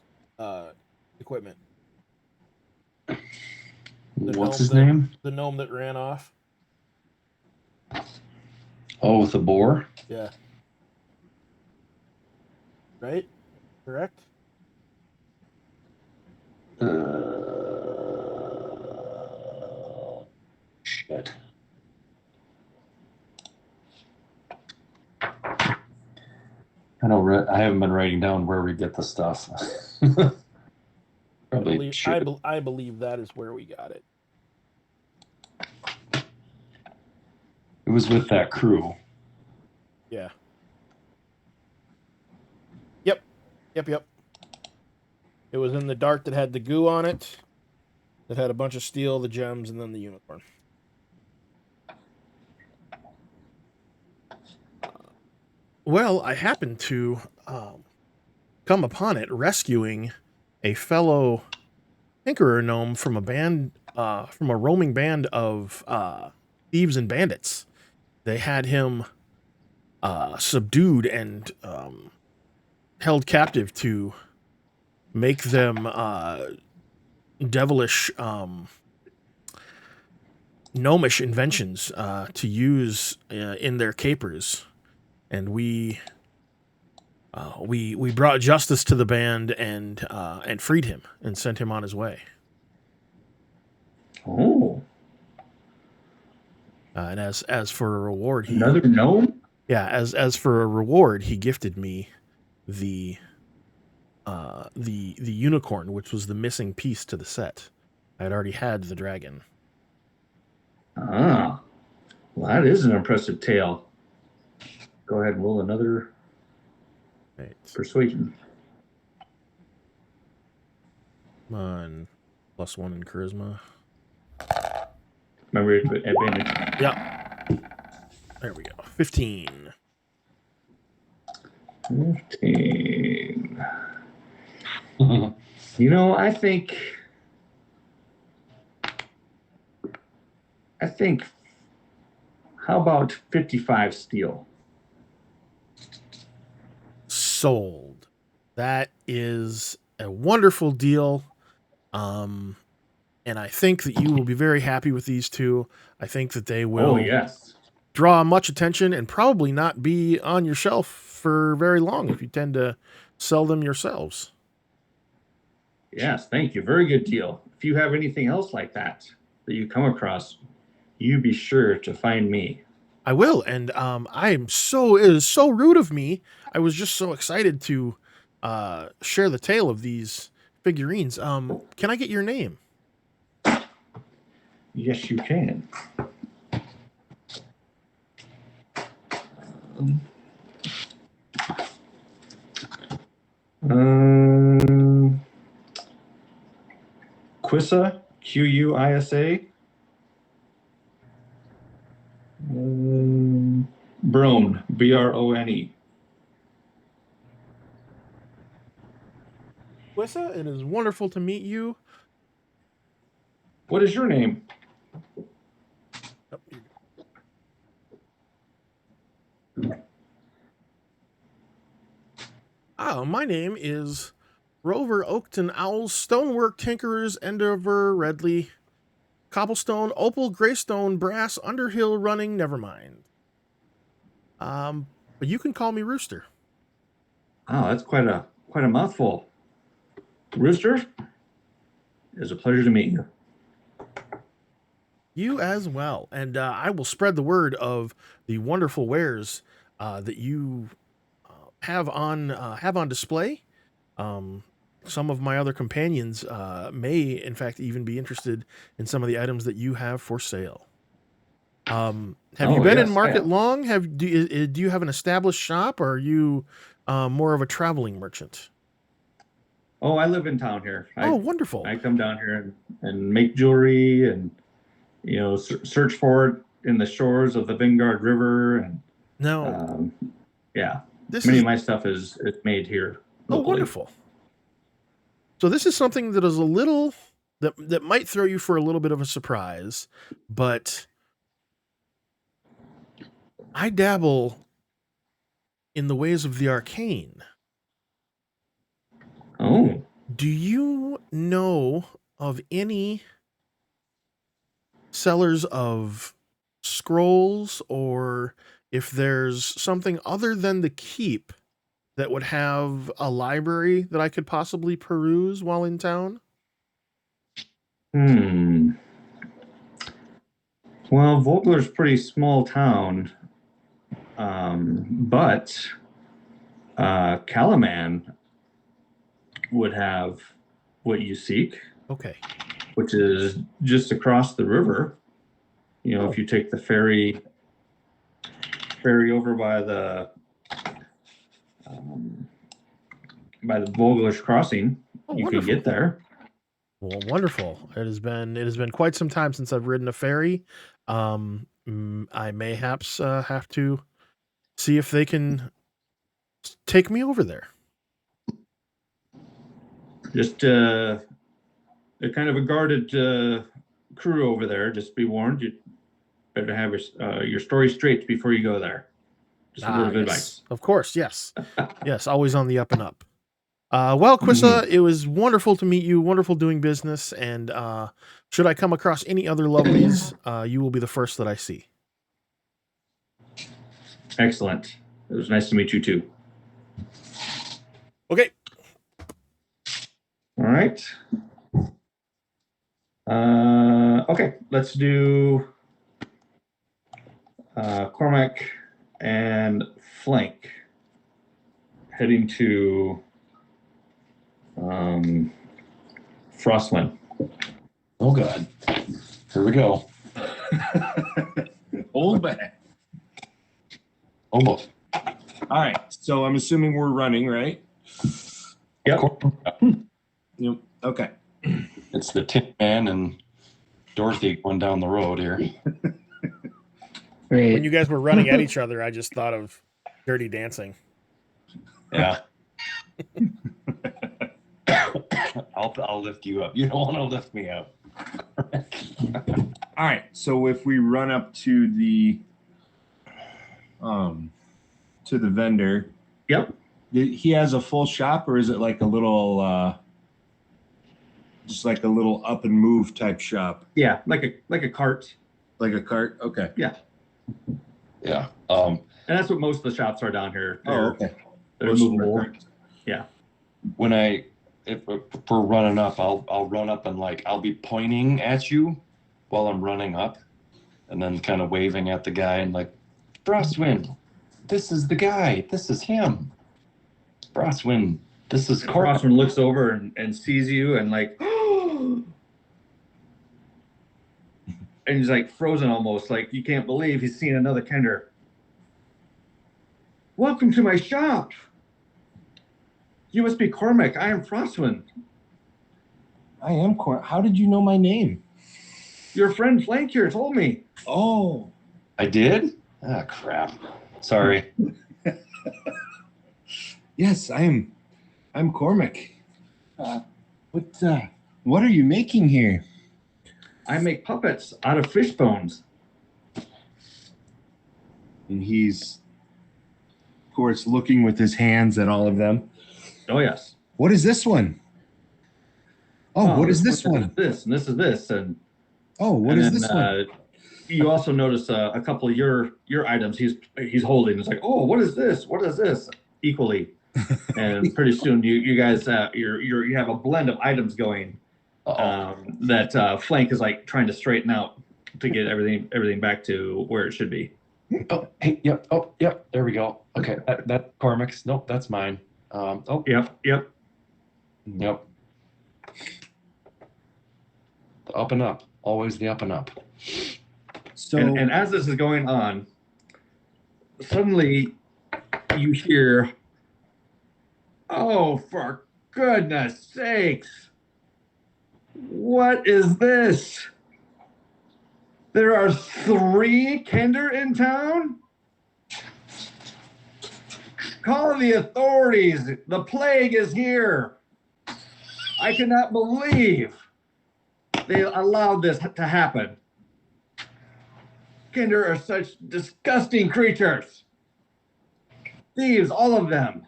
equipment. What's his name? The gnome that ran off. Oh, with the boar? Yeah. Right? Correct? Shit. I know. I haven't been writing down where we get the stuff. Probably. I believe that is where we got it. It was with that crew. Yeah. Yep. It was in the dart that had the goo on it, that had a bunch of steel, the gems, and then the unicorn. Well, I happened to come upon it rescuing a fellow tinkerer gnome from a roaming band of thieves and bandits. They had him subdued and held captive to make them devilish, gnomish inventions to use in their capers, and we brought justice to the band and freed him and sent him on his way. Oh, And as for a reward, another gnome? as for a reward, he gifted me the unicorn, which was the missing piece to the set. I had already had the dragon. Ah, well, that is an impressive tale. Go ahead and roll another Right. persuasion. Come on, +1 in charisma. Remember to put advantage. Yeah. There we go. 15. 15. You know, I think how about 55 steel? Sold. That is a wonderful deal. And I think that you will be very happy with these two. I think that they will Oh, yes. draw much attention and probably not be on your shelf for very long if you tend to sell them yourselves. Yes, thank you. Very good deal. If you have anything else like that you come across, you be sure to find me. I will, and it is so rude of me. I was just so excited to share the tale of these figurines. Can I get your name? Yes, you can. Quissa, Quisa. Brone, Brone. Wissa, it is wonderful to meet you. What is your name? Oh, you're good. My name is Rover Oakton Owls, Stonework Tinkerers, Endeavor Redley, Cobblestone, Opal, Greystone, Brass, Underhill, Running, Nevermind. But you can call me Rooster. Oh, that's quite a mouthful. Rooster, it is a pleasure to meet you. You as well, and I will spread the word of the wonderful wares that you have on display. Some of my other companions may, in fact, even be interested in some of the items that you have for sale. Have you been in market long? Do you have an established shop, or are you more of a traveling merchant? Oh, I live in town here. Wonderful. I come down here and make jewelry and, search for it in the shores of the Vanguard River. And now, many of my stuff is made here locally. Oh, wonderful. So this is something that is a little, that might throw you for a little bit of a surprise, but I dabble in the ways of the arcane. Oh. Do you know of any sellers of scrolls, or if there's something other than the keep that would have a library that I could possibly peruse while in town? Well, Vogler's a pretty small town, but Calaman would have what you seek. Okay. Which is just across the river. If you take the ferry over by the Vogler's crossing, you can get there. Well, wonderful. It has been quite some time since I've ridden a ferry. I mayhaps have to see if they can take me over there. Just they're kind of a guarded crew over there. Just be warned. You better have your story straight before you go there. Just a word of yes. advice. Of course, yes. Yes, always on the up and up. Well, Quissa, it was wonderful to meet you. Wonderful doing business. And should I come across any other lovelies, you will be the first that I see. Excellent. It was nice to meet you too. Okay. All right. Okay, let's do Cormac and Flank heading to Frostwind. Oh God. Here we go. Hold back. Almost. All right. So I'm assuming we're running, right? Yep. Yep. Okay. It's the Tin Man and Dorothy going down the road here. When Great. you guys were running at each other, I just thought of Dirty Dancing. Yeah. I'll lift you up. You don't want to lift me up. All right. So if we run up to the vendor, Yep. he has a full shop, or is it like a little just like a little up and move type shop? Yeah, like a cart. Like a cart? Okay. Yeah. Yeah. And that's what most of the shops are down here. Oh, okay. They're Most of them are movable. carts. When if we're running up, I'll run up and I'll be pointing at you while I'm running up, and then kind of waving at the guy and Frostwind, this is the guy. This is him. Frostwind, this is Cormac. Frostwind looks over and sees you and and he's frozen almost, you can't believe he's seen another Kender. Welcome to my shop. You must be Cormac. I am Frostwind. I am Cormac. How did you know my name? Your friend Flank here told me. Oh. I did? Ah, crap. Sorry. Yes, I'm Cormac. What are you making here? I make puppets out of fish bones. And he's, of course, looking with his hands at all of them. Oh, yes. What is this one? Oh, what is this one? This, and this is this. And Oh, what is this one? you also notice a couple of your items he's holding. It's oh, what is this? What is this? Equally. And pretty soon you guys you have a blend of items going that Flank is trying to straighten out to get everything back to where it should be. Oh, hey, yep. Oh, yep. There we go. Okay, that Cormac's. Nope, that's mine. Oh, Yep. yep. The up and up. Always the up and up. So And as this is going on, suddenly you hear, "Oh, for goodness sakes! What is this? There are 3 Kender in town? Call the authorities. The plague is here. I cannot believe they allowed this to happen. Kender are such disgusting creatures. Thieves, all of them.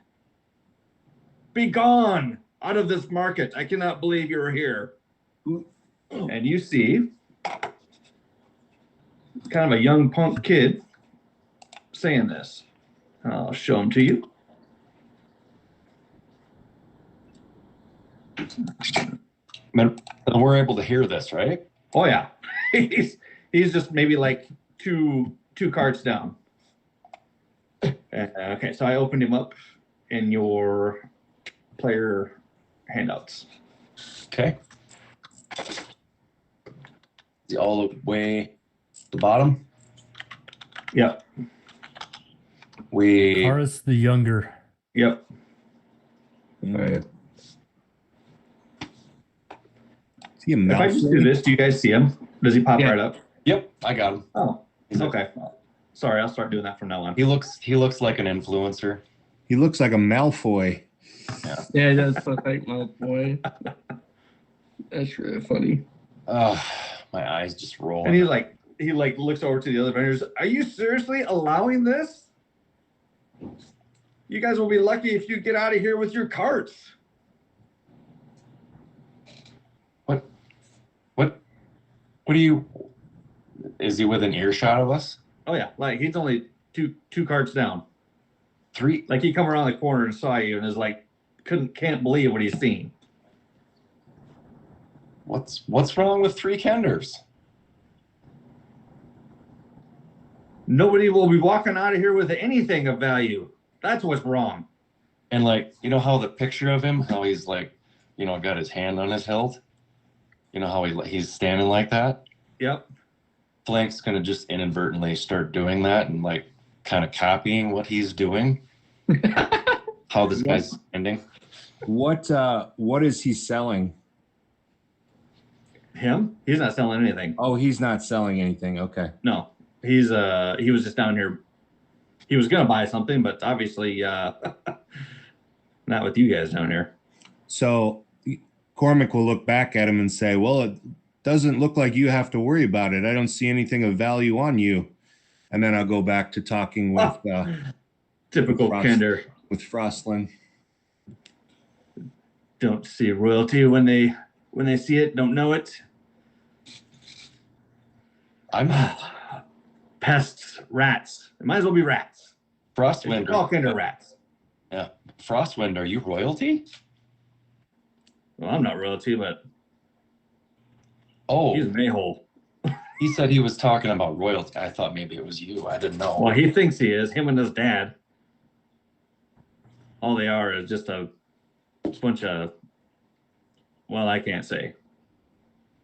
Be gone out of this market. I cannot believe you're here." And you see kind of a young punk kid saying this. I'll show him to you. Man, we're able to hear this, right? Oh yeah, he's just maybe two carts down. Okay, so I opened him up in your player handouts. Okay. All the way to the bottom. Yep, Horace the Younger. yep. is he a If I just do Malfoy? this, do you guys see him? Does he pop Yeah. right up? Yep, I got him. Oh, okay. Sorry, I'll start doing that from now on. He looks like an influencer. He looks like a Malfoy. Yeah, it does look like Malfoy. That's really funny. My eyes just roll. And he looks over to the other vendors. Are you seriously allowing this? You guys will be lucky if you get out of here with your carts. What do you? Is he within earshot of us? Oh yeah, like he's only two carts down. 3. Like he come around the corner and saw you and is like, can't believe what he's seen. What's wrong with 3 Kenders? Nobody will be walking out of here with anything of value. That's what's wrong. And like, you know how the picture of him, how he's like, got his hand on his hilt. You know how he's standing like that. Yep. Flank's gonna just inadvertently start doing that and like kind of copying what he's doing. How this guy's standing. What is he selling? Him? He's not selling anything. Oh, he's not selling anything. Okay. No. He was just down here. He was gonna buy something, but obviously not with you guys down here. So Cormac will look back at him and say, well, it doesn't look like you have to worry about it. I don't see anything of value on you. And then I'll go back to talking with Typical Kender. with Frostlin. Don't see royalty when they see it, don't know it. I'm Pests, rats. It might as well be rats. Frostwind. All Kender rats. Yeah. Frostwind, are you royalty? Well, I'm not royalty, but Oh, he's an a-hole. he said he was talking about royalty. I thought maybe it was you. I didn't know. Well, he thinks he is. Him and his dad. All they are is just a bunch of, well, I can't say.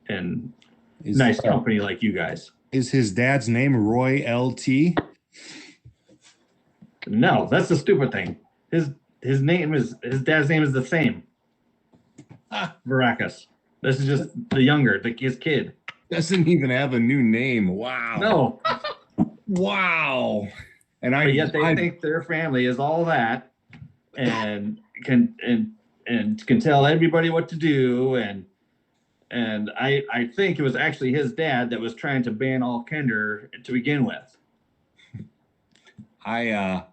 And nice company like you guys. Is his dad's name Roy LT? No, that's the stupid thing. His dad's name is the same. Varacus. This is just the younger, his kid. Doesn't even have a new name. Wow. No, Wow. And but yet they think their family is all that, and can tell everybody what to do, and I think it was actually his dad that was trying to ban all Kender to begin with. I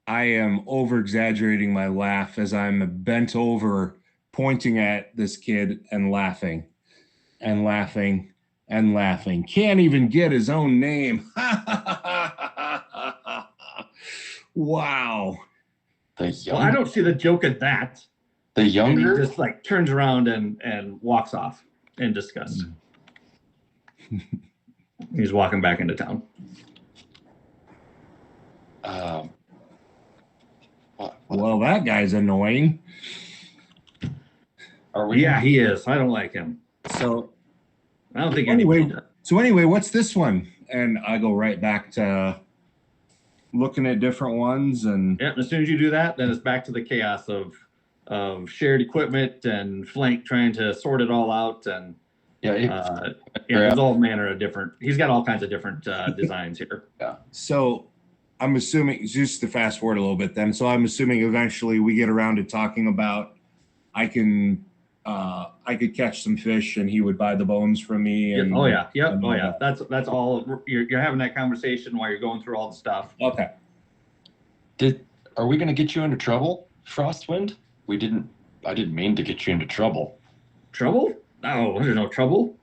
am over exaggerating my laugh as I'm bent over pointing at this kid and laughing and laughing and laughing. Can't even get his own name. Wow. Well, I don't see the joke at that. The And he younger. just like turns around and walks off in disgust. He's walking back into town. Well, that guy's annoying. Are we? Yeah, he is. I don't like him. So I don't think Anyway- anybody does. anyway, what's this one? And I go right back to looking at different ones and Yep, as soon as you do that, then it's back to the chaos of shared equipment and Flank trying to sort it all out, and Yeah. there's all manner of different. He's got all kinds of different designs here. so I'm assuming, just to fast forward a little bit then, so I'm assuming eventually we get around to talking about I could catch some fish and he would buy the bones from me. And Oh yeah, yep, and oh all yeah. that. That's all. You're having that conversation while you're going through all the stuff. Okay. Are we going to get you into trouble, Frostwind? I didn't mean to get you into trouble. Trouble? No, there's no trouble.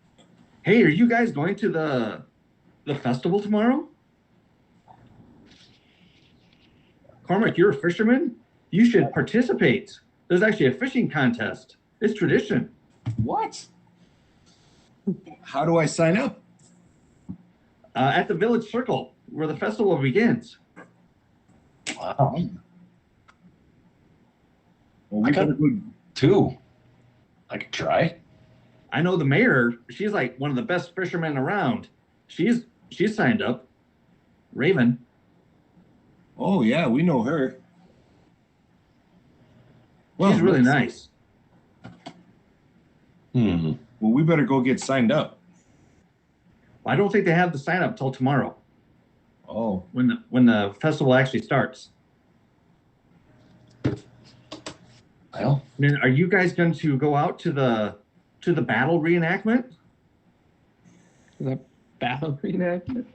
Hey, are you guys going to the festival tomorrow? Cormac, you're a fisherman. You should participate. There's actually a fishing contest. It's tradition. What? How do I sign up? At the village circle where the festival begins. Wow. Well, I got better go- 2. I could try. I know the mayor. She's like one of the best fishermen around. She's signed up. Raven. Oh yeah, we know her. She's really let's- nice. Hmm. Well, we better go get signed up. I don't think they have the sign up till tomorrow Oh, when the festival actually starts. Well, Then are you guys going to go out to the battle reenactment? The battle reenactment.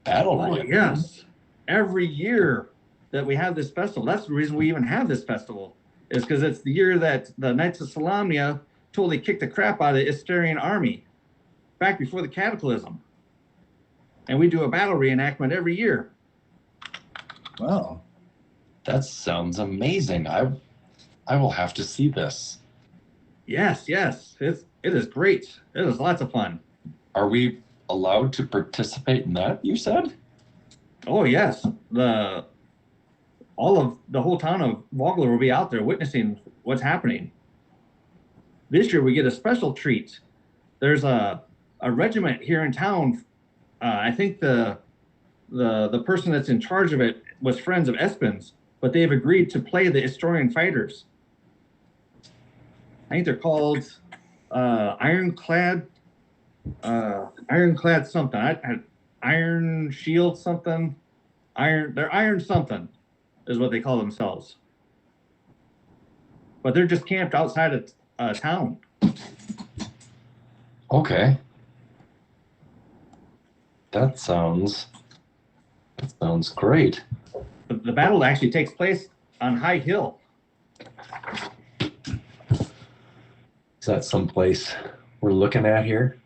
battle Oh ring. yes. Every year that we have this festival. That's the reason we even have this festival, is because it's the year that the Knights of Solamnia totally kicked the crap out of the Istarian army back before the Cataclysm. And we do a battle reenactment every year. Wow. That sounds amazing. I will have to see this. Yes, it is great. It is lots of fun. Are we allowed to participate in that, you said? Oh yes, the whole town of Vogler will be out there witnessing what's happening. This year we get a special treat. There's a regiment here in town. I think the person that's in charge of it was friends of Espen's, but they've agreed to play the Historian Fighters. I think they're called Ironclad something. Iron Shield something. They're Iron something is what they call themselves. But they're just camped outside of town. Okay. That sounds great. The battle actually takes place on High Hill. Is that someplace we're looking at here?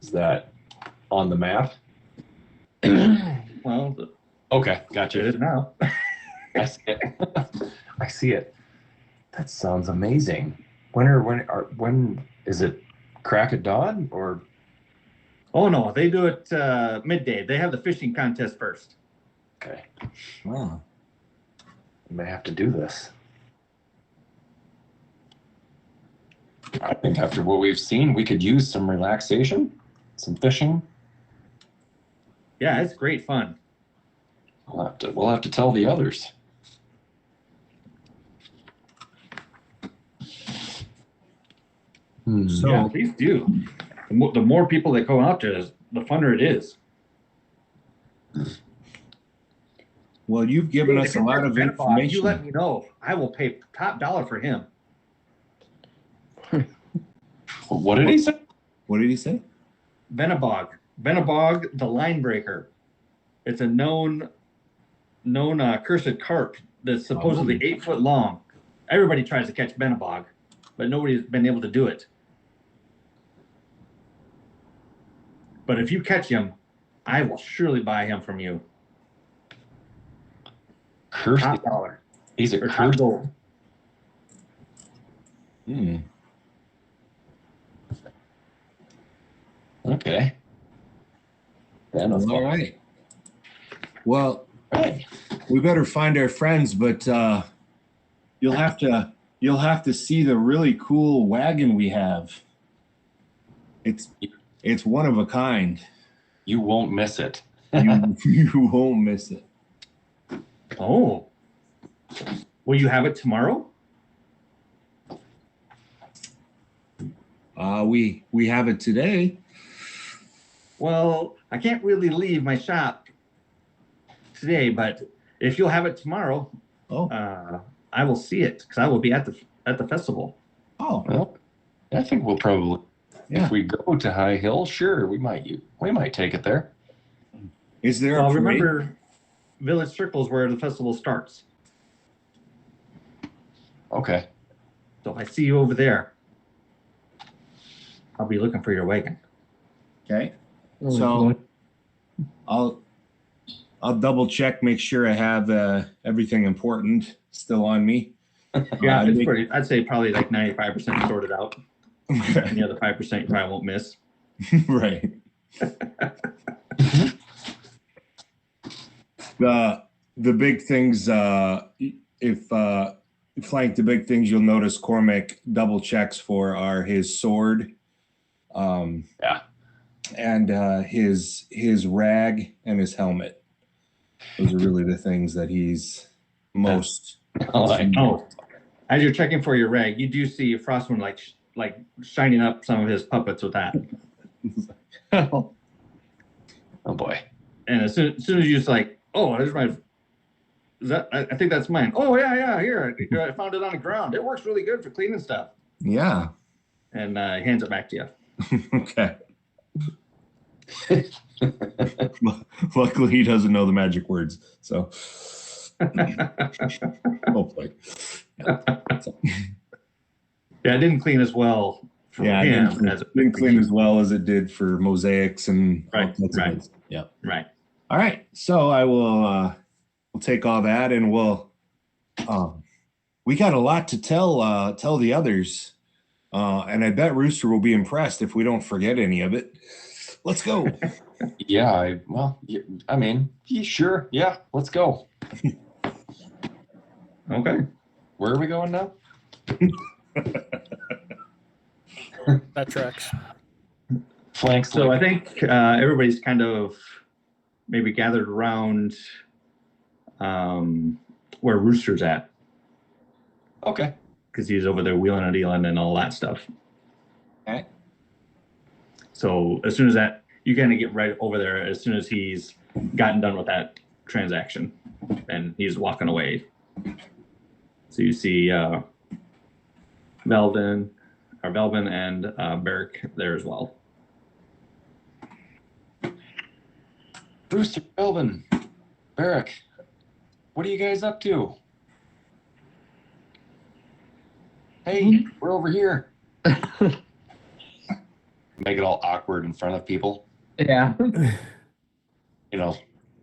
Is that on the map? Well, Okay, it gotcha. is now. I see it. I see it. That sounds amazing. When is it crack of dawn or? Oh no, they do it midday. They have the fishing contest first. Okay, Wow. we may have to do this. I think after what we've seen, we could use some relaxation, some fishing. Yeah, it's great fun. We'll have to tell the others. So- Yeah, please do. The more people that go out there, the funner it is. Well, you've given Hey, us if a it's lot of Red Bob, You let information. me know. I will pay top dollar for him. What did he say? What did he say? Venabog the line breaker. It's a known cursed carp that's supposedly 8 foot long. Everybody tries to catch Venabog, but nobody's been able to do it. But if you catch him, I will surely buy him from you. Cursed. Top dollar. He's a Or top cursed. gold. Hmm. Okay. Then All right. Well, Right. we better find our friends, but you'll have to see the really cool wagon we have. It's one of a kind. You won't miss it. You won't miss it. Oh. Will you have it tomorrow? We have it today. Well, I can't really leave my shop today, but if you'll have it tomorrow, Oh, I will see it because I will be at the festival. oh, Well, I think we'll probably, Yeah. if we go to High Hill, sure, we might take it there. is there a Well, parade? remember, Village Circle is where the festival starts. Okay. So if I see you over there, I'll be looking for your wagon. Okay. Oh, So I'll double check, make sure I have everything important still on me. Yeah, I'd I'd say probably like 95% sorted out. And the other 5% you probably won't miss. Right. The big things, if flank the big things you'll notice Cormac double checks for are his sword, Yeah. and his rag and his helmet. Those are really the things that he's most. Oh, as you're checking for your rag, you do see Frostwind like shining up some of his puppets with that. Oh boy. And as soon as you just like, oh, there's my. Is that? I think that's mine. Oh yeah. Here, I found it on the ground. It works really good for cleaning stuff. Yeah. And he hands it back to you. Okay. Luckily, he doesn't know the magic words. So, Hopefully. Yeah, it didn't clean as well for Yeah, it him didn't, as didn't clean as well as it did for mosaics and all Right, sorts of right. things. Yeah. Right. All right. So I will we'll take all that and we got a lot to tell the others. And I bet Rooster will be impressed if we don't forget any of it. Let's go. Yeah, I mean, sure. Yeah, let's go. Okay. Where are we going now? That tracks. Flanks. So I think everybody's kind of maybe gathered around where Rooster's at, Okay. because he's over there wheeling and dealing and all that stuff. Okay. So as soon as that, you kind of get right over there as soon as he's gotten done with that transaction, and he's walking away. So you see Velvin and Beric there as well. Brewster, Melvin, Barrick, what are you guys up to? Hey, we're over here. Make it all awkward in front of people. Yeah. You know,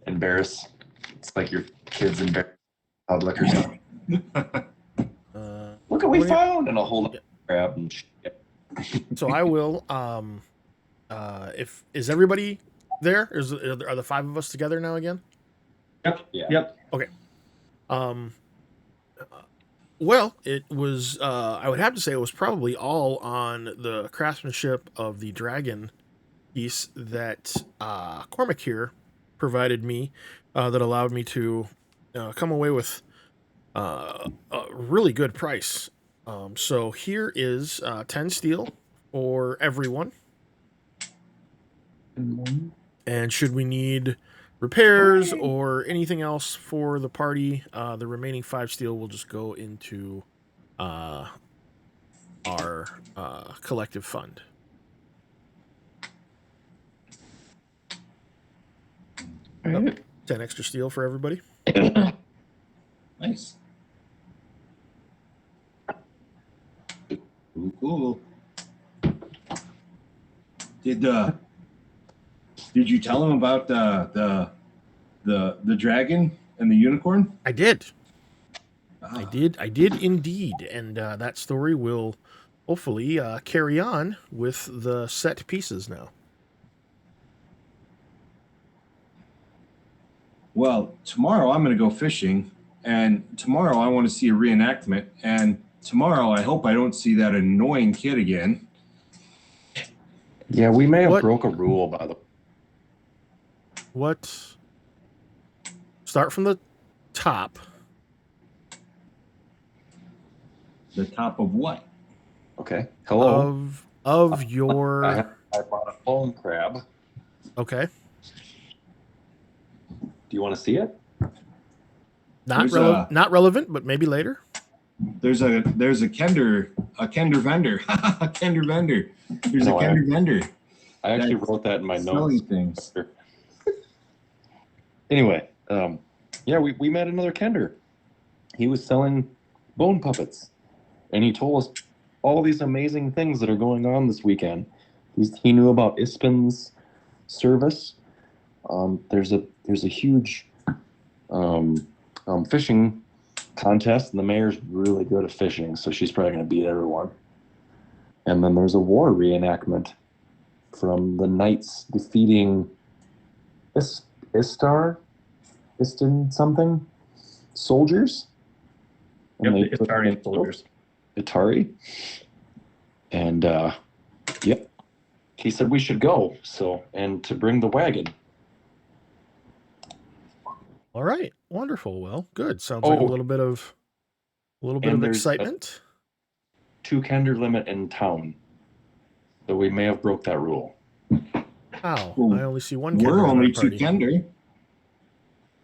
embarrass. It's like your kids embarrass public or something. Look what we found, and I'll hold up crab and shit. So I will. If is everybody there? Are the five of us together now again? Yep. Yeah. Yep. Okay. Well, it was. I would have to say it was probably all on the craftsmanship of the dragon piece that Cormac here provided me, that allowed me to come away with a really good price. So here is 10 steel for everyone. And should we need repairs or anything else for the party, the remaining 5 steel will just go into our collective fund. All right. 10 extra steel for everybody. Nice. Cool. Did you tell him about the dragon and the unicorn? I did. Ah. I did indeed. And that story will hopefully carry on with the set pieces now. Well, tomorrow I'm going to go fishing, and tomorrow I want to see a reenactment, and tomorrow I hope I don't see that annoying kid again. Yeah, we may have What? broke a rule, by the way. What? Start from the top. The top of what? Okay. Hello. Of your. I bought a bone crab. Okay. Do you want to see it? Not relevant, but maybe later. There's a Kender vendor. A Kender vendor. There's No, a Kender vendor. I actually That's wrote that in my selling notes. things. Anyway, yeah, we met another Kender. He was selling bone puppets, and he told us all these amazing things that are going on this weekend. He knew about Ispin's service. There's a huge fishing contest, and the mayor's really good at fishing, so she's probably going to beat everyone. And then there's a war reenactment from the knights defeating Istin something soldiers. And Yep, the put them Itarian in soldiers. Itari. And yep, he said we should go. So, and to bring the wagon. All right. Wonderful. Well, good. Sounds like a little bit of And there's excitement. 2 Kender limit in town. So we may have broke that rule. How? Well, I only see one. We're Kender in only our 2 party. Kender.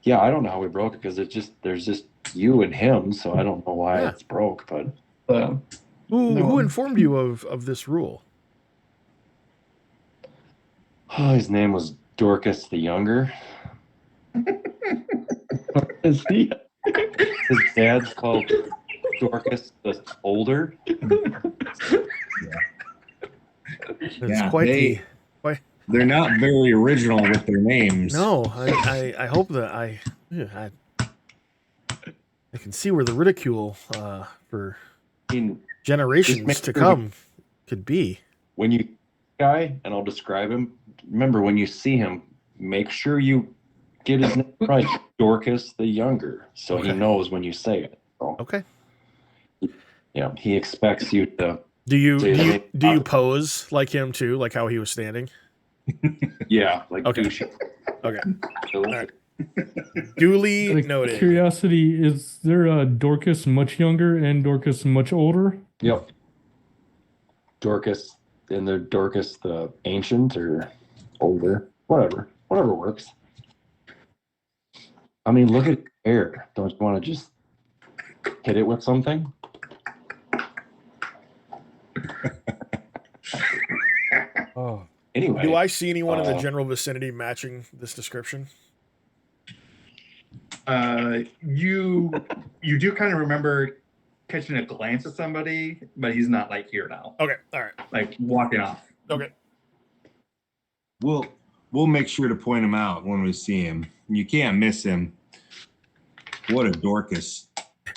Yeah, I don't know how we broke it because there's just you and him, so I don't know why Yeah. it's broke, but Who informed you of this rule? his name was Dorcas the Younger. Is he? His dad's called Dorcas the Older. It's Yeah, quite they- the. They're not very original with their names. No, I hope that I can see where the ridicule for I mean, generations make to sure come could be. when you guy, and I'll describe him. Remember, when you see him, make sure you get his name right, Dorcas the Younger, so he Okay. knows when you say it. So, Okay. yeah, he expects you to. Do you Say do the you name do you properly. pose like him too, like how he was standing? Yeah, like Okay. douchey. Okay. So, right. Duly Like, noted. curiosity, is there a Dorcas much younger and Dorcas much older? Yep. Dorcas, and the Dorcas the Ancient or Older, whatever works. I mean, look at hair. Don't you want to just hit it with something? Oh, Anyway, Do I see anyone in the Uh, general vicinity matching this description? You do kind of remember catching a glance at somebody, but he's not like here now, Okay. All right. like walking off. Okay. We'll make sure to point him out when we see him. You can't miss him. What a Dorcas.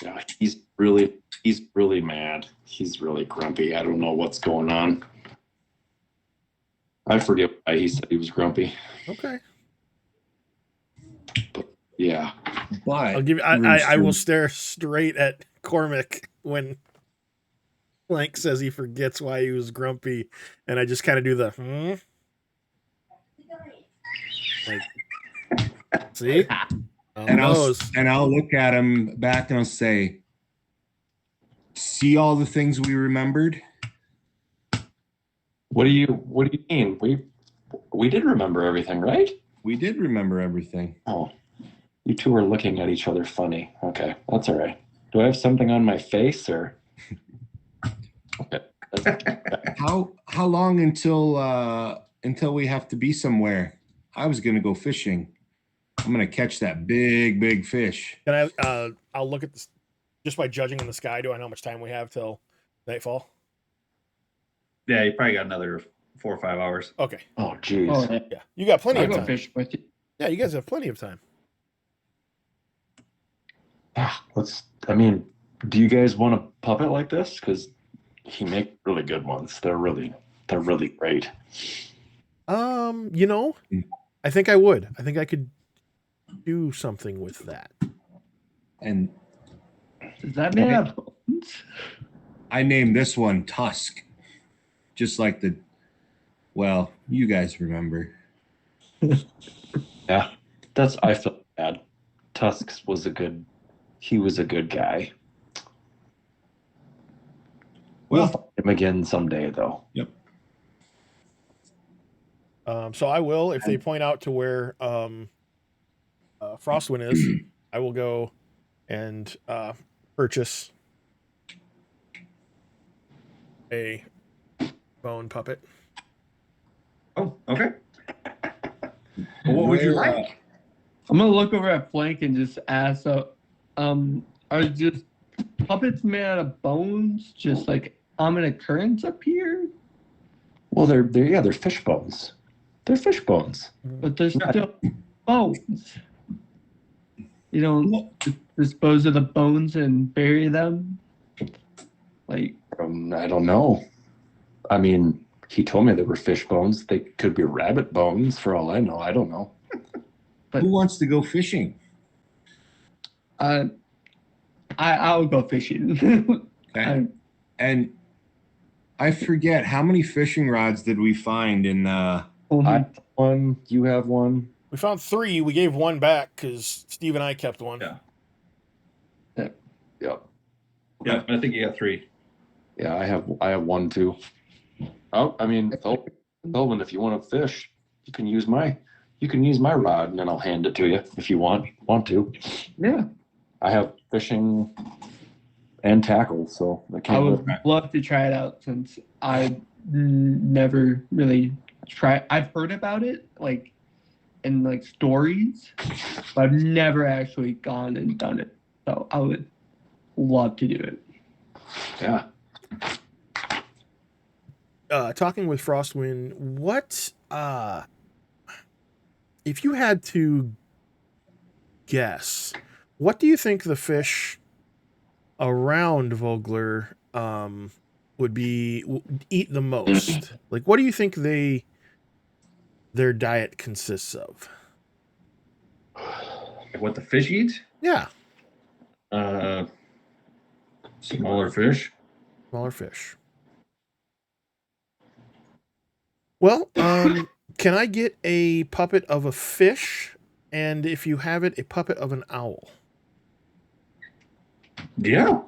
yeah, he's really mad. He's really grumpy. I don't know what's going on. I forget why he said he was grumpy. Okay. Yeah. But I'll give you. I will Rooster- stare straight at Cormac when Plank says he forgets why he was grumpy, and I just kind of do the like. See, and knows. I'll look at him back and I'll say, see all the things we remembered? What do you mean? We did remember everything, right? We did remember everything. Oh, you two are looking at each other funny. Okay, that's all right. Do I have something on my face or? Okay. How long until we have to be somewhere? I was gonna go fishing. I'm gonna catch that big fish. Can I? I'll look at this just by judging in the sky. Do I know how much time we have till nightfall? Yeah, you probably got another 4 or 5 hours. Okay. Oh, geez. Oh, Yeah, you got plenty I'll of go time. fish with you. Yeah, you guys have plenty of time. Yeah, I mean, do you guys want a puppet like this? Because he makes really good ones. They're really great. I think I would. I think I could do something with that. And Does that mean have bones? I named this one Tusk. Just like well, you guys remember. Yeah, I felt bad. Tusks was he was a good guy. We'll Well, find him again someday, though. yep. So I will, if they point out to where Frostwind is, I will go and purchase a bone puppet. Oh, okay. Well, what would you Where, like? I'm gonna look over at Flank and just ask, are just puppets made out of bones just like common occurrence up here? Well, they're fish bones. They're fish bones. But there's still bones. You don't dispose of the bones and bury them? Like, I don't know. I mean, he told me they were fish bones. They could be rabbit bones for all I know. I don't know. Who wants to go fishing? I'll go fishing. Okay. And I forget, how many fishing rods did we find in I have one. You have one. We found 3. We gave one back because Steve and I kept one. Yeah. Yep. Yeah, I think you got 3. Yeah, I have one too. Oh, I mean, Thelman, if you want to fish, you can use my rod, and then I'll hand it to you if you want to. Yeah. I have fishing and tackle, so I I can't. would love to try it out since I never really tried. I've heard about it in stories, but I've never actually gone and done it. So I would love to do it. Yeah. Talking with Frostwind, what if you had to guess, what do you think the fish around Vogler would eat the most? Like, what do you think their diet consists of? Like what the fish eat? Yeah, Smaller fish. smaller fish. Well, can I get a puppet of a fish? And if you have it, a puppet of an owl. Yeah.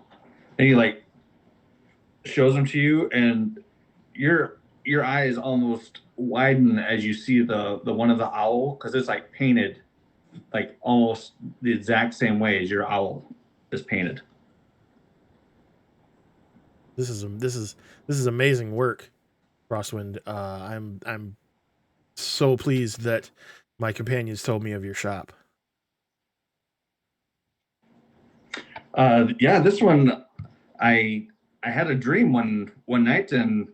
And he like shows them to you, and your eyes almost widen as you see the one of the owl, because it's like painted like almost the exact same way as your owl is painted. This is amazing work, Frostwind. I'm so pleased that my companions told me of your shop. Yeah, this one I had a dream one night and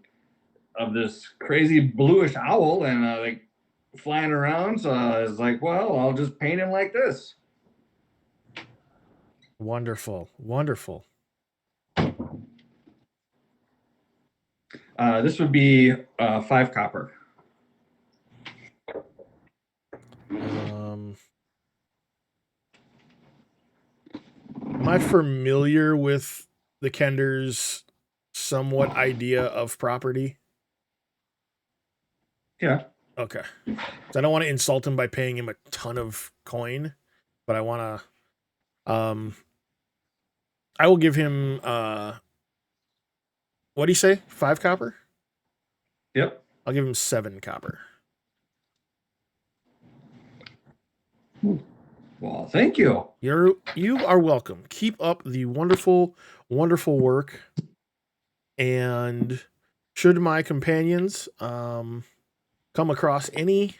of this crazy bluish owl and like flying around. So I was like, well, I'll just paint him like this. Wonderful, wonderful. This would be 5 copper. Am I familiar with the Kender's somewhat idea of property? Yeah. Okay. So I don't want to insult him by paying him a ton of coin, but I want to I will give him what do you say? 5 copper? Yep. I'll give him 7 copper. Well, thank you. You are welcome. Keep up the wonderful, wonderful work. And should my companions come across any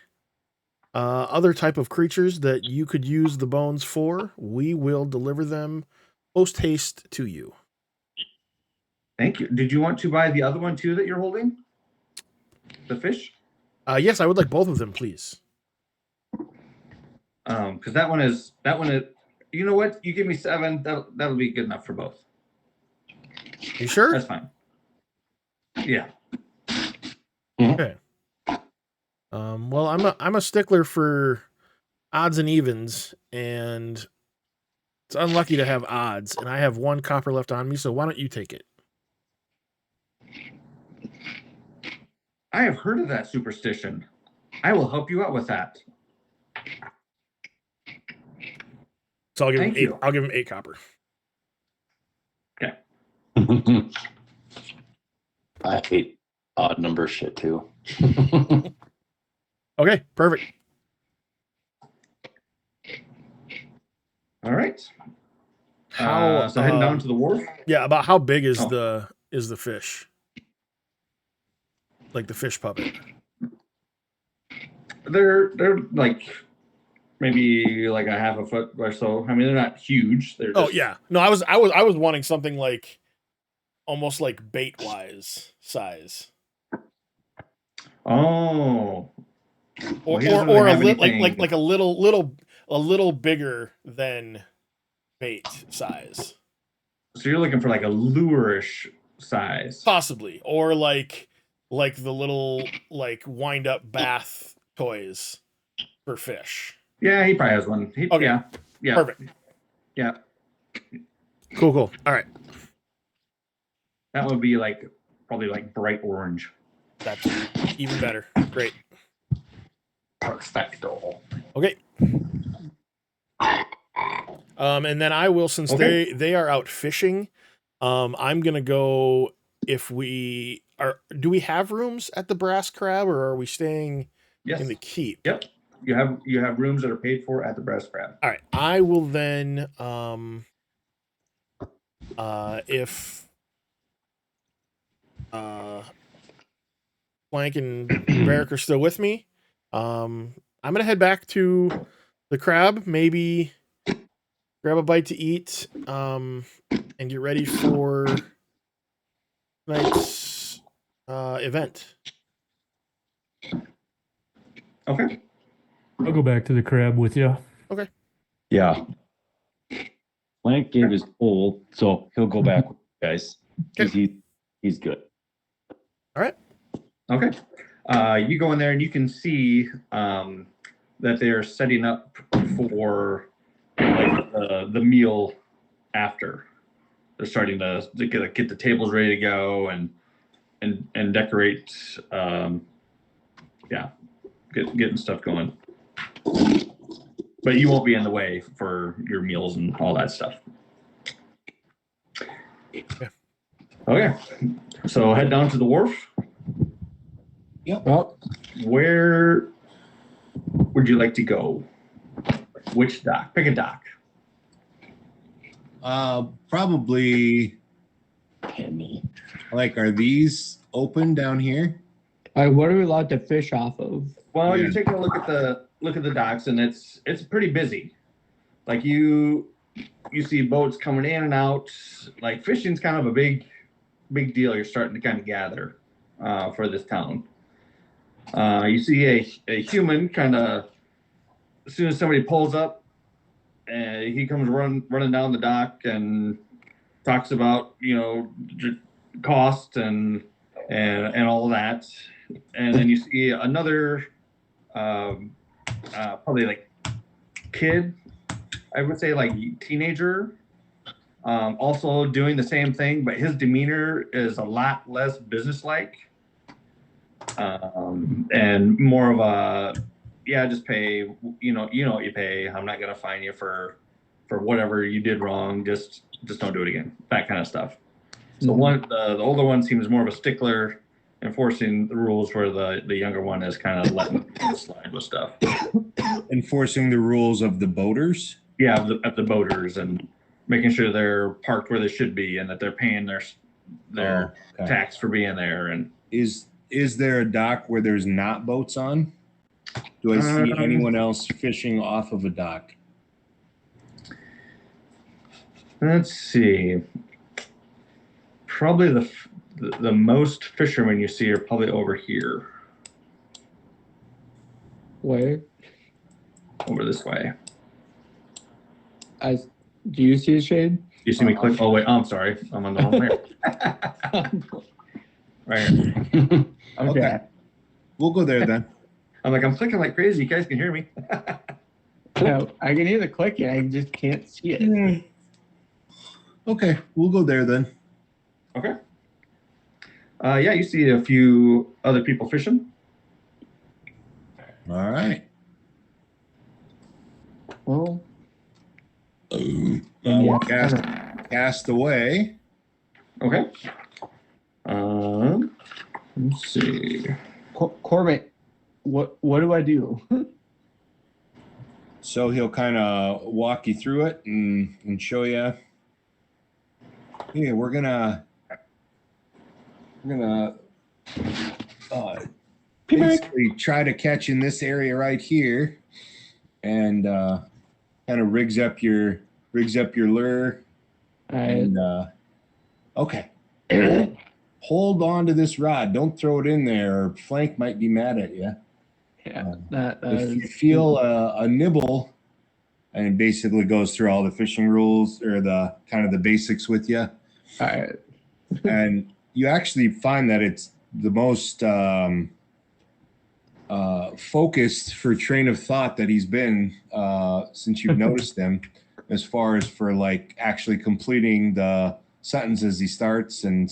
other type of creatures that you could use the bones for, we will deliver them post haste to you. Thank you. Did you want to buy the other one too that you're holding? The fish? Yes, I would like both of them, please. Because that one is. You know what? You give me 7. That'll be good enough for both. You sure? That's fine. Yeah. Okay. Well, I'm a stickler for odds and evens, and it's unlucky to have odds, and I have 1 copper left on me, so why don't you take it? I have heard of that superstition. I will help you out with that. So I'll give him Thank 8. you. I'll give him 8 copper. Okay. I hate odd number shit too. Okay, perfect. All right. How So heading down to the wharf. Yeah, about how big is Oh. the fish? Like the fish puppet. They're like maybe like a half a foot or so. I mean, they're not huge. They're Oh just, yeah. No, I was wanting something like almost like bait wise size. Oh. Or Well, he doesn't or really a have anything- like a little bigger than bait size. So you're looking for like a lure-ish size. Possibly. Or like the little like wind up bath toys for fish. Yeah, he probably has one. Okay. Yeah. Yeah. Perfect. Yeah. Cool. All right. That would be like probably like bright orange. That's even better. Great. Perfecto. Okay. And then I will, since Okay. they are out fishing, I'm gonna go. If we are, do we have rooms at the Brass Crab, or are we staying Yes. in the keep? Yep. You have rooms that are paid for at the Brass Crab. All right. I will then, if Plank and Varric are still with me, I'm gonna head back to the crab. Maybe grab a bite to eat, and get ready for tonight's event. Okay. I'll go back to the crab with you. Yeah. Flank gave his pull, so he'll go back with you guys. 'Cause he's good. All right. Okay. You go in there and you can see that they're setting up for like the meal after. They're starting to get the tables ready to go and decorate. Yeah, getting stuff going. But you won't be in the way for your meals and all that stuff. Yeah. Okay. So head down to the wharf. Yep. Well, where would you like to go? Which dock? Pick a dock. Probably Penny. like, are these open down here? All right, what are we allowed to fish off of? Well, Yeah. you're taking a look at the docks, and it's pretty busy. Like you see boats coming in and out. Like fishing's kind of a big deal. You're starting to kind of gather for this town. You see a human kind of as soon as somebody pulls up, and he comes running down the dock and talks about cost and all that, and then you see another probably like kid, I would say like teenager, also doing the same thing, but his demeanor is a lot less businesslike, and more of a just pay. You know what you pay. I'm not gonna fine you for whatever you did wrong. Just don't do it again. That kind of stuff. So the older one seems more of a stickler, enforcing the rules, where the younger one is kind of letting it slide with stuff. Enforcing the rules of the boaters? Yeah, of the boaters, and making sure they're parked where they should be, and that they're paying their Okay. tax for being there. And Is there a dock where there's not boats on? Do I see anyone else fishing off of a dock? let's see. Probably the most fishermen you see are probably over here, Where? over this way. Do you see a shade? You see me click? Oh wait, I'm sorry, I'm on the wrong way. Right here. Okay. We'll go there then. I'm clicking like crazy. You guys can hear me. No, I can hear the clicking. I just can't see it. Okay, we'll go there then. Okay. Yeah, you see a few other people fishing. All right. Well, We'll cast away. Okay. Let's see. Corbett, what do I do? So he'll kind of walk you through it and show you. Yeah, we're gonna basically try to catch in this area right here, and kind of rigs up your lure. And okay, hold on to this rod. Don't throw it in there, or Flank might be mad at you. Yeah, that If you feel a nibble, and it basically goes through all the fishing rules or the kind of the basics with you. All right. And you actually find that it's the most focused for train of thought that he's been since you've noticed him, as far as for like actually completing the sentences he starts and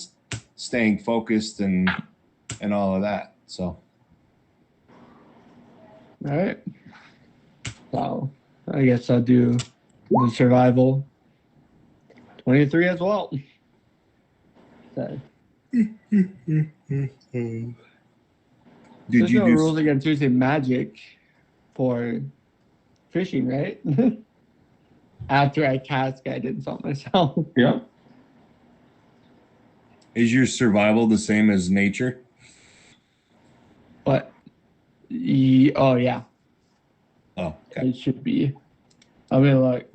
staying focused and all of that. So. All right. Wow. I guess I'll do the survival 23 as well. So, Did there's you no do rules against using magic for fishing, right? After I cast guidance on myself. Yeah. Is your survival the same as nature? But oh yeah, Oh, okay. it should be. I mean, like,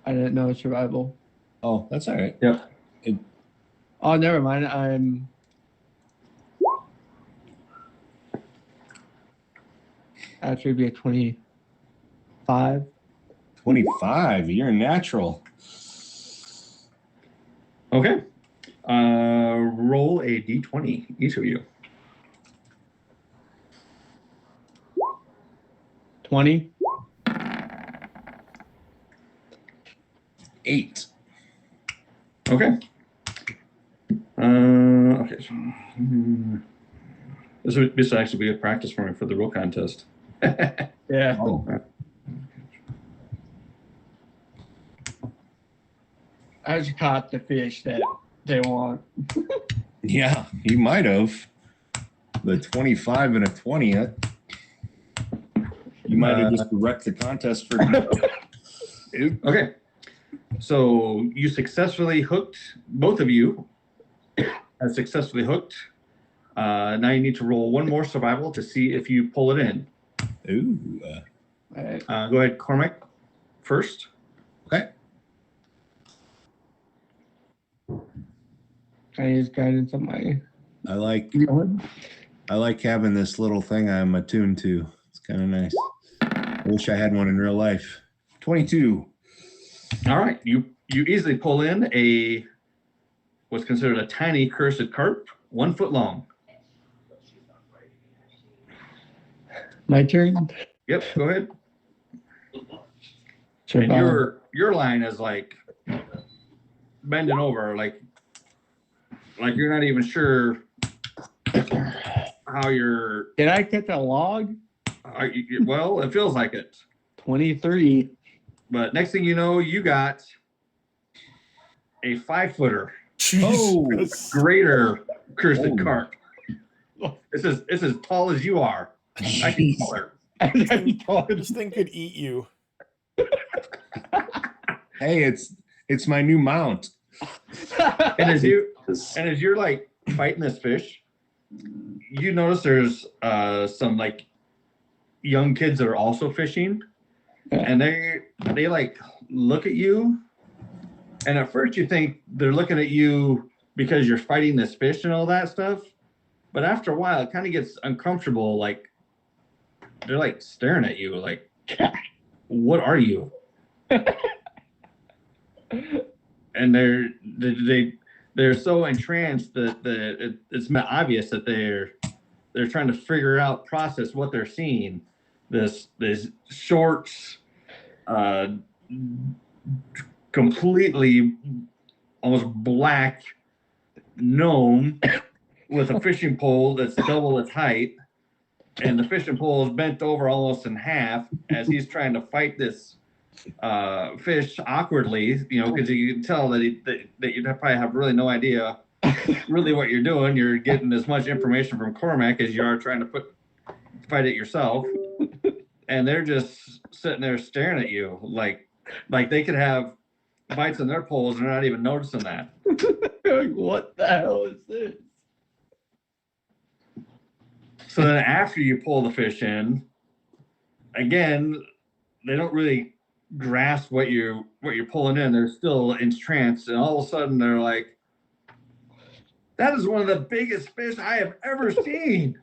I didn't know survival. Oh, that's all right. Yep. Oh, never mind. I'm. Actually, be a 25. 25. You're a natural. Okay. Roll a d20, each of you. 20. 8. Okay. Okay. So, this would actually be a practice for me for the roll contest. Yeah. Oh. I just caught the fish that they want. Yeah, you might have. The 25 and a 20. You might have just wrecked the contest for. Okay. So you successfully hooked, both of you have successfully hooked. Now you need to roll one more survival to see if you pull it in. Ooh. Right. Go ahead, Cormac, first. Okay. Can I use guidance on my I like one? having this little thing I'm attuned to. It's kind of nice. I wish I had one in real life. 22. All right. You easily pull in what's considered a tiny cursed carp, 1 foot long. My turn? Yep, go ahead. Survive. And your line is like bending over, like you're not even sure how you're. Did I catch a log? Well, it feels like it. 23. But next thing you know, you got a 5-footer, Jesus. greater cursed Oh. carp. It's as tall as you are. Actually taller. This thing could eat you. Hey, it's my new mount. And as you're like fighting this fish, you notice there's some like young kids that are also fishing, and they like look at you, and at first you think they're looking at you because you're fighting this fish and all that stuff, but after a while it kind of gets uncomfortable. Like they're like staring at you, like, what are you? And they're so entranced that it's obvious that they're trying to process what they're seeing. This short, completely almost black gnome with a fishing pole that's double its height, and the fishing pole is bent over almost in half as he's trying to fight this fish awkwardly, because you can tell that you probably have really no idea really what you're doing. You're getting as much information from Cormac as you are trying to fight it yourself, and they're just sitting there staring at you like they could have bites on their poles and they're not even noticing that. What the hell is this? So then after you pull the fish in, again, they don't really grasp what you're pulling in. They're still entranced, and all of a sudden they're like, that is one of the biggest fish I have ever seen.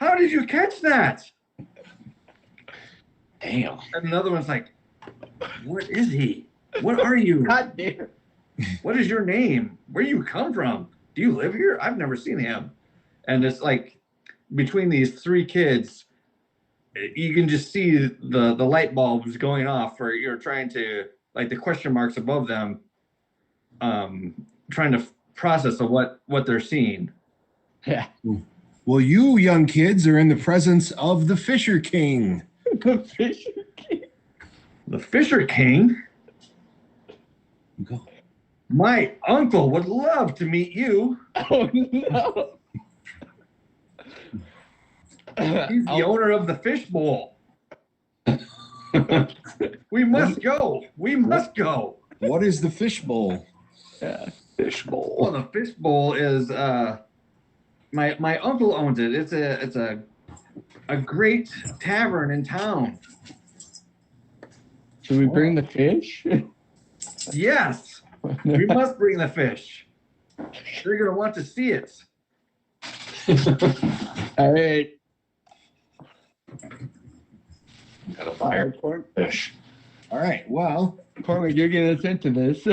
How did you catch that? Damn. And another one's like, what is he? What are you? God damn. What is your name? Where you come from? Do you live here? I've never seen him. And it's like between these 3 kids, you can just see the light bulbs going off, or you're trying to, like, the question marks above them, trying to process of what they're seeing. Yeah. Well, you young kids are in the presence of the Fisher King. The fish. The Fisher King? Go. My uncle would love to meet you. Oh no. He's the owner of the Fish Bowl. We must go. We must go. What is the fish bowl? Yeah. Fish bowl. Well, the Fish Bowl is my uncle owns it. It's a great tavern in town. Should we bring the fish? Yes, we must bring the fish. They're gonna want to see it. All right. Got a fire fish. All right. Well, Cormac, you're getting us into this.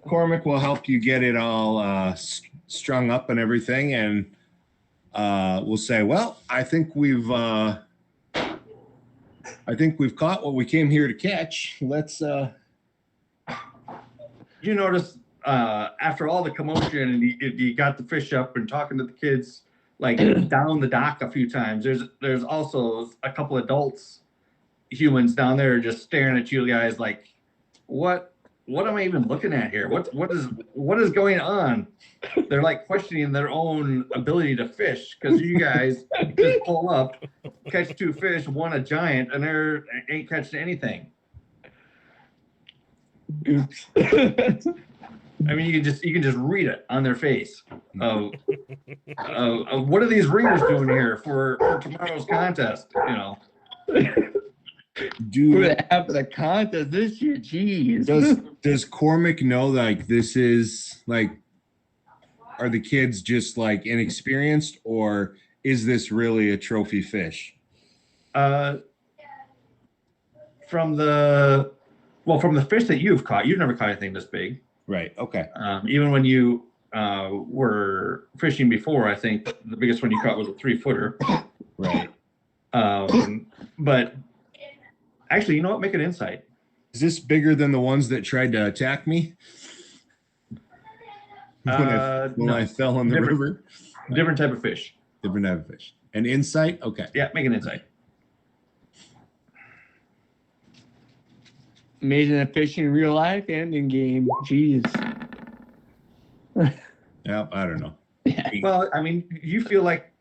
Cormac will help you get it all strung up and everything, and we'll say, well, I think we've caught what we came here to catch. Let's. You notice after all the commotion and you got the fish up and talking to the kids like down the dock a few times. There's also a couple adults, humans down there just staring at you guys like, what am I even looking at here? What is going on? They're like questioning their own ability to fish because you guys just pull up, catch 2 fish, one a giant, and they ain't catching anything. Oops. I mean, you can just read it on their face. What are these ringers doing here for tomorrow's contest? You know. Who the half of the contest this year? Jeez. Does Cormac know like this is like? Are the kids just like inexperienced, or is this really a trophy fish? From the fish that you've caught, you've never caught anything this big. Right. Okay. Even when you were fishing before, I think the biggest one you caught was a 3-footer. Right. But actually, you know what? Make an insight. Is this bigger than the ones that tried to attack me? When I fell in the river? Different type of fish. Different type of fish. An insight? Okay. Yeah, make an insight. Amazing at fishing in real life and in game. Jeez. Yeah, I don't know. Well, I mean, you feel like,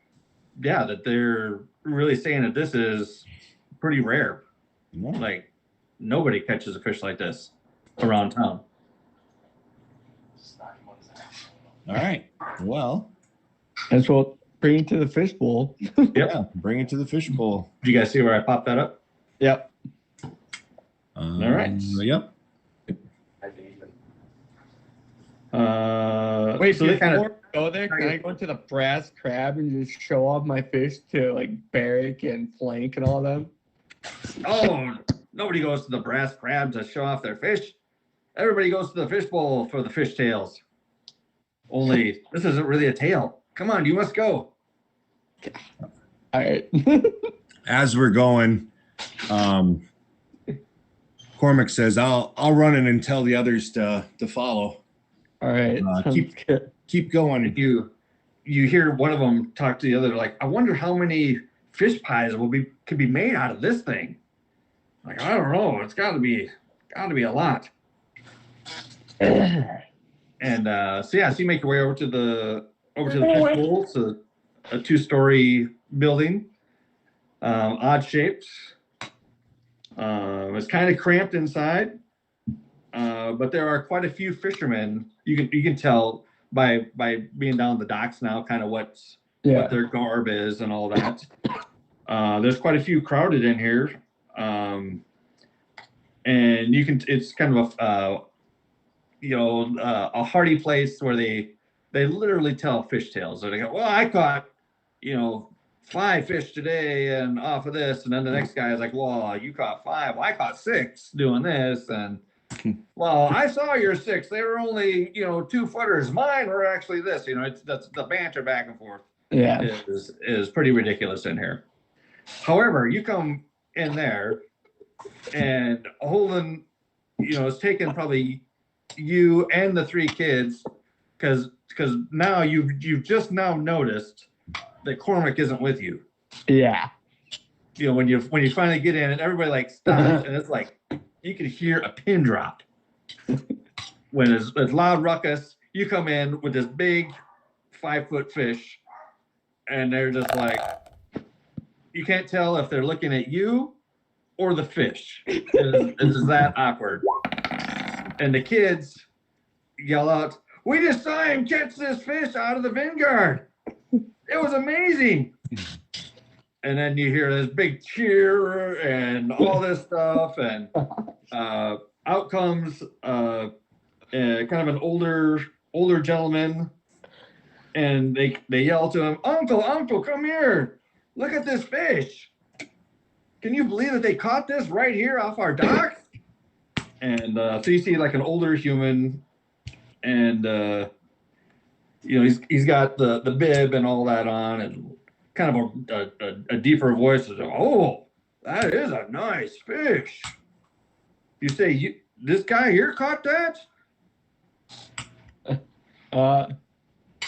yeah, that they're really saying that this is pretty rare. No. Like, nobody catches a fish like this around town. All right. Well, That's what bring it to the fishbowl. yeah, bring it to the fish bowl. Did you guys see where I popped that up? Yep. All right. Yep. Wait, so they kind before of I go there, can I go to the brass crab and just show off my fish to like Barrick and Flank and all them? Oh, nobody goes to the brass crab to show off their fish. Everybody goes to the fish bowl for the fish tails. Only this isn't really a tail. Come on, you must go. All right. As we're going, Cormac says, "I'll run in and tell the others to follow. All right. Keep going." You hear one of them talk to the other like, I wonder how many fish pies could be made out of this thing. Like, I don't know. It's got to be a lot. And so you make your way over to the fish bowl. It's a 2-story building, odd shaped. It's kind of cramped inside, but there are quite a few fishermen. You can tell by being down the docks now, kind of what their garb is and all that. There's quite a few crowded in here, and it's kind of a hearty place where they literally tell fish tales. So they go, well, I caught 5 fish today and off of this, and then the next guy is like, well, you caught 5, well, I caught 6 doing this, and well, I saw your 6, they were only 2-footers, mine were actually this. That's the banter back and forth. Yeah. Is pretty ridiculous in here. However, you come in there and Holden it's taken probably you and the 3 kids because now you've just now noticed that Cormac isn't with you. Yeah. When you finally get in and everybody like stops and it's like you can hear a pin drop. When it's loud ruckus, you come in with this big 5-foot fish and they're just like, you can't tell if they're looking at you or the fish. It's that awkward. And the kids yell out, we just saw him catch this fish out of the Vanguard. It was amazing. and then you hear this big cheer and all this stuff, and out comes kind of an older gentleman, and they yell to him, Uncle, come here, look at this fish. Can you believe that they caught this right here off our dock? And so you see like an older human, and he's got the bib and all that on, and kind of a deeper voice is, oh, that is a nice fish. You say this guy here caught that?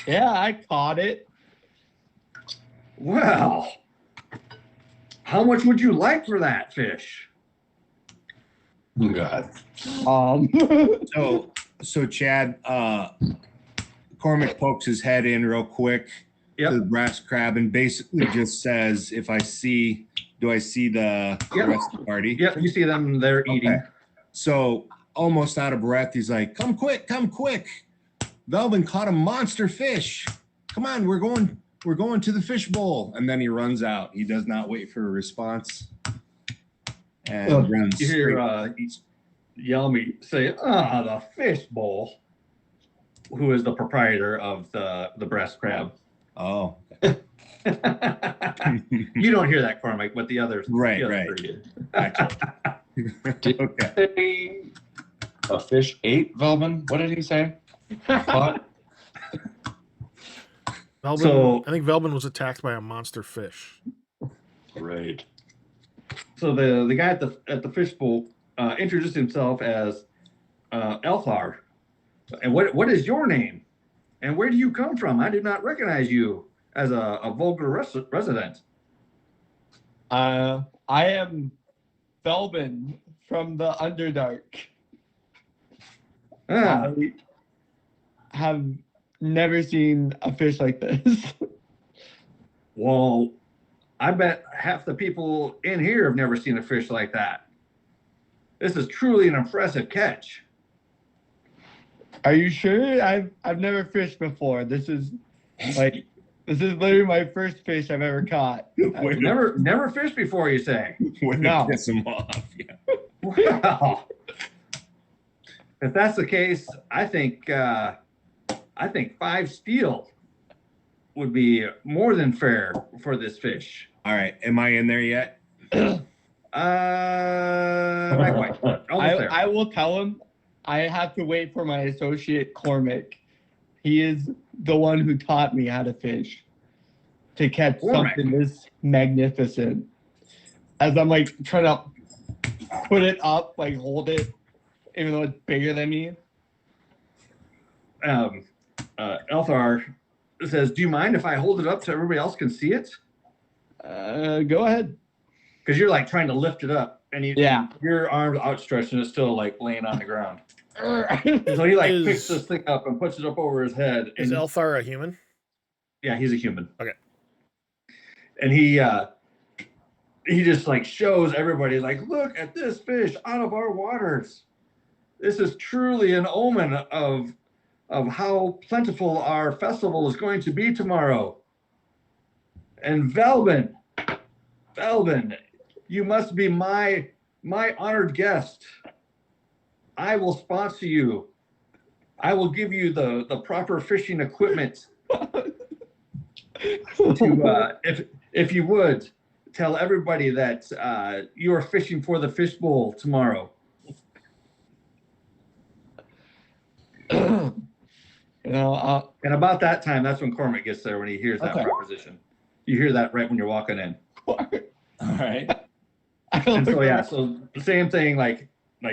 Yeah, I caught it. Well, how much would you like for that fish? God. So Chad, Cormac pokes his head in real quick to the brass crab and basically just says, do I see the rest of the party? Yep, you see them there eating. Okay. So almost out of breath, he's like, come quick. Velvin caught a monster fish. Come on, we're going to the fish bowl. And then he runs out. He does not wait for a response. And runs. You hear Yelmy say, the fish bowl, who is the proprietor of the breast crab. Oh. You don't hear that, Cormac, but the others. Right. Did. Gotcha. Okay. A fish ate Velvin? What did he say? Caught? Velvin, I think Velvin was attacked by a monster fish. Right. So the guy at the fish bowl introduced himself as Elthar. And what is your name? And where do you come from? I did not recognize you as a vulgar resident. I am Velvin from the Underdark. I have never seen a fish like this. Well, I bet half the people in here have never seen a fish like that. This is truly an impressive catch. Are you sure? I've never fished before. This is literally my first fish I've ever caught. Never fished before, you say? Way No. to piss him off. Yeah. Well, if that's the case, I think 5 steel would be more than fair for this fish. All right. Am I in there yet? Not quite. Almost there. I will tell him I have to wait for my associate Cormac. He is the one who taught me how to fish, to catch something this magnificent. As I'm like trying to put it up, like hold it, even though it's bigger than me. Elthar says, "Do you mind if I hold it up so everybody else can see it?" Go ahead. Because you're like trying to lift it up, and your arms outstretched, and it's still like laying on the ground. So he like picks this thing up and puts it up over his head. Is Elthar a human? Yeah, he's a human. Okay. And he just like shows everybody, like, look at this fish out of our waters. This is truly an omen of how plentiful our festival is going to be tomorrow. And Velvin, you must be my honored guest. I will sponsor you. I will give you the proper fishing equipment. If you would, tell everybody that you are fishing for the fish bowl tomorrow. And about that time, that's when Cormac gets there, when he hears that proposition. You hear that right when you're walking in. All right. And so the same thing, like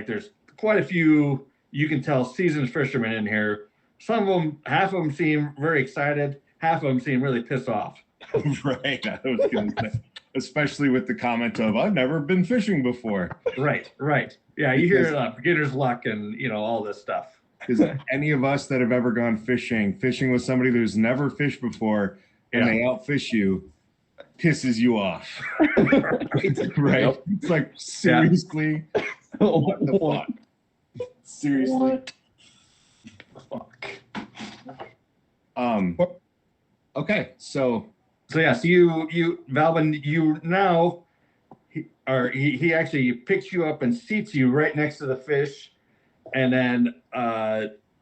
there's quite a few, you can tell, seasoned fishermen in here. Some of them, half of them seem very excited, half of them seem really pissed off. Right. I was gonna say, especially with the comment of, I've never been fishing before. Right. Yeah, you hear beginner's luck and all this stuff. Because any of us that have ever gone fishing with somebody who's never fished before and they outfish you, pisses you off. Right? It's like, seriously? What the fuck? Seriously? What the fuck? Okay, so So yeah, so you Valvin, you now he actually picks you up and seats you right next to the fish, and then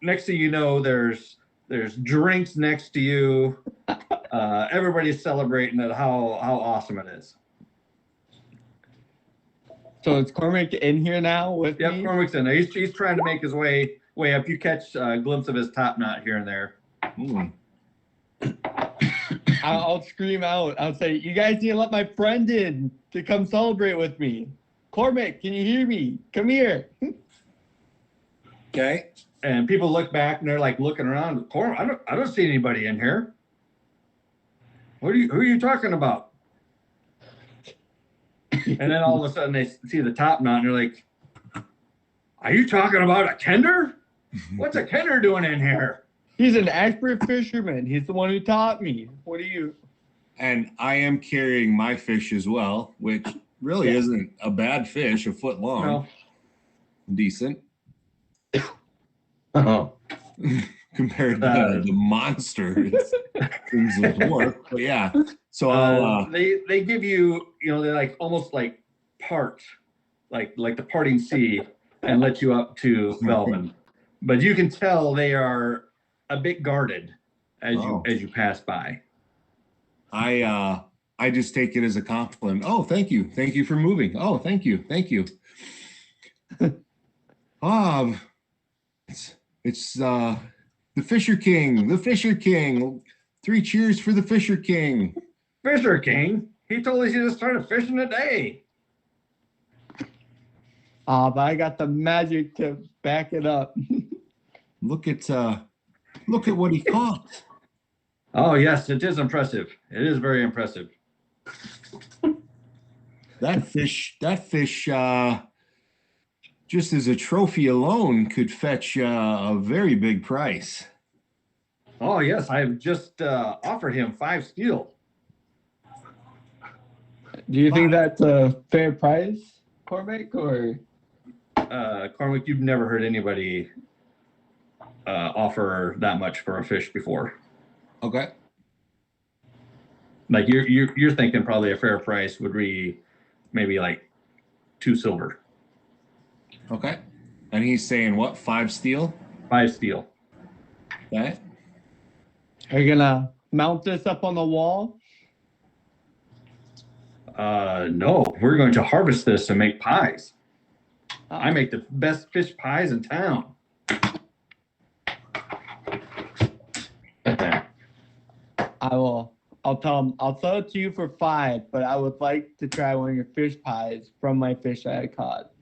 next thing you know, there's drinks next to you. Everybody's celebrating at how awesome it is. So is Cormac in here now with Yep, me? Cormac's in there. He's trying to make his way up. You catch a glimpse of his top knot here and there. I'll scream out. I'll say, "You guys need to let my friend in to come celebrate with me." Cormac, can you hear me? Come here. Okay. And people look back and they're like looking around. Cormac, I don't see anybody in here. Who are you talking about? And then all of a sudden they see the top knot and they're like, "Are you talking about a kender? What's a kender doing in here?" He's an expert fisherman. He's the one who taught me. What do you? And I am carrying my fish as well, which really isn't a bad fish, a foot long. No. Decent. Oh. Compared to the monster. It's things of dwarf. But yeah. So I'll they give you, they're like almost like part, like the parting sea, and let you up to Velvin. But you can tell they are a bit guarded as you pass by. I just take it as a compliment. Oh, thank you. Thank you for moving. Oh, thank you. Thank you. It's the Fisher King. The Fisher King. 3 cheers for the Fisher King. Fisher King? He told us he just started fishing today. But I got the magic to back it up. Look at what he caught. Oh yes, it is impressive. It is very impressive. That fish, just as a trophy alone, could fetch a very big price. Oh yes, I have just offered him 5 steel. Do you think that's a fair price, Cormac, or? Cormac, you've never heard anybody offer that much for a fish before. Okay. Like you're thinking probably a fair price would be maybe like 2 silver. Okay. And he's saying what? 5 steel? 5 steel. Okay. Are you gonna mount this up on the wall? No, we're going to harvest this and make pies. I make the best fish pies in town. I'll tell him, I'll sell it to you for 5, but I would like to try one of your fish pies from my fish I had caught.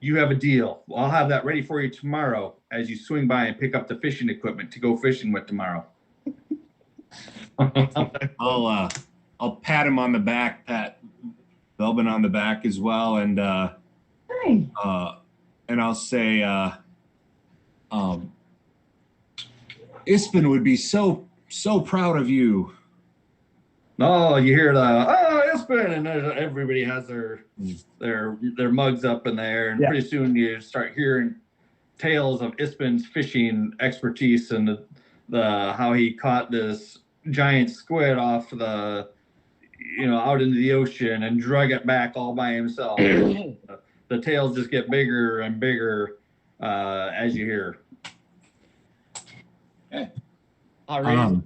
You have a deal. I'll have that ready for you tomorrow as you swing by and pick up the fishing equipment to go fishing with tomorrow. I'll pat him on the back, pat Velvin on the back as well, and I'll say Ispin would be so proud of you. Oh, you hear Ispin, and everybody has their mugs up in there, and pretty soon you start hearing tales of Ispin's fishing expertise and the how he caught this giant squid off out into the ocean and drug it back all by himself. The tales just get bigger and bigger as you hear. I'll raise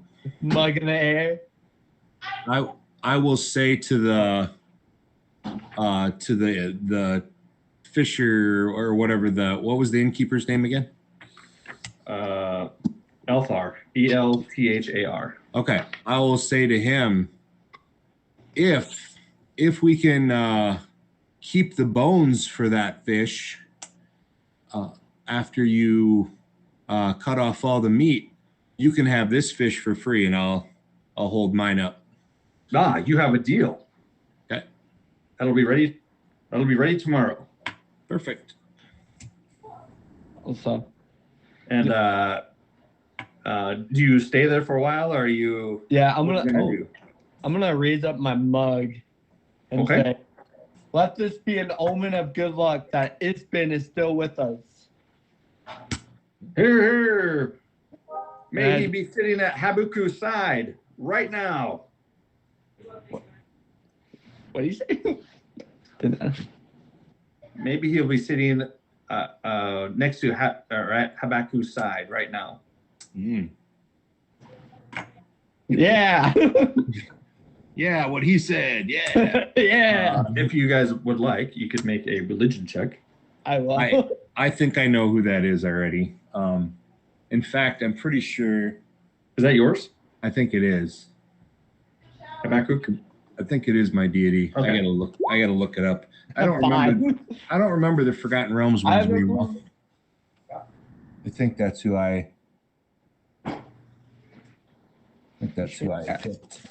mug in the air. I will say to the fisher or whatever what was the innkeeper's name again? Elthar, Elthar. Okay, I will say to him, if we can keep the bones for that fish after you cut off all the meat, you can have this fish for free, and I'll hold mine up. You have a deal. Okay. That'll be ready tomorrow. Perfect. Also. And do you stay there for a while, or are you? Yeah, I'm gonna raise up my mug and say, "Let this be an omen of good luck that Ispin is still with us." Here. May he be sitting at Habuku's side. right now. What do you say? Didn't- Maybe he'll be sitting next to or at Habakkuk's side right now. Mm. Yeah. Yeah, what he said. Yeah. Yeah. If you guys would like, you could make a religion check. I will. I think I know who that is already. In fact, I'm pretty sure. Is that yours, I think it is. Habakkuk? I think it is my deity. Okay. I gotta look it up. I don't Fine. remember. I don't remember the Forgotten Realms I ones have no very well. clue. I think that's who I picked.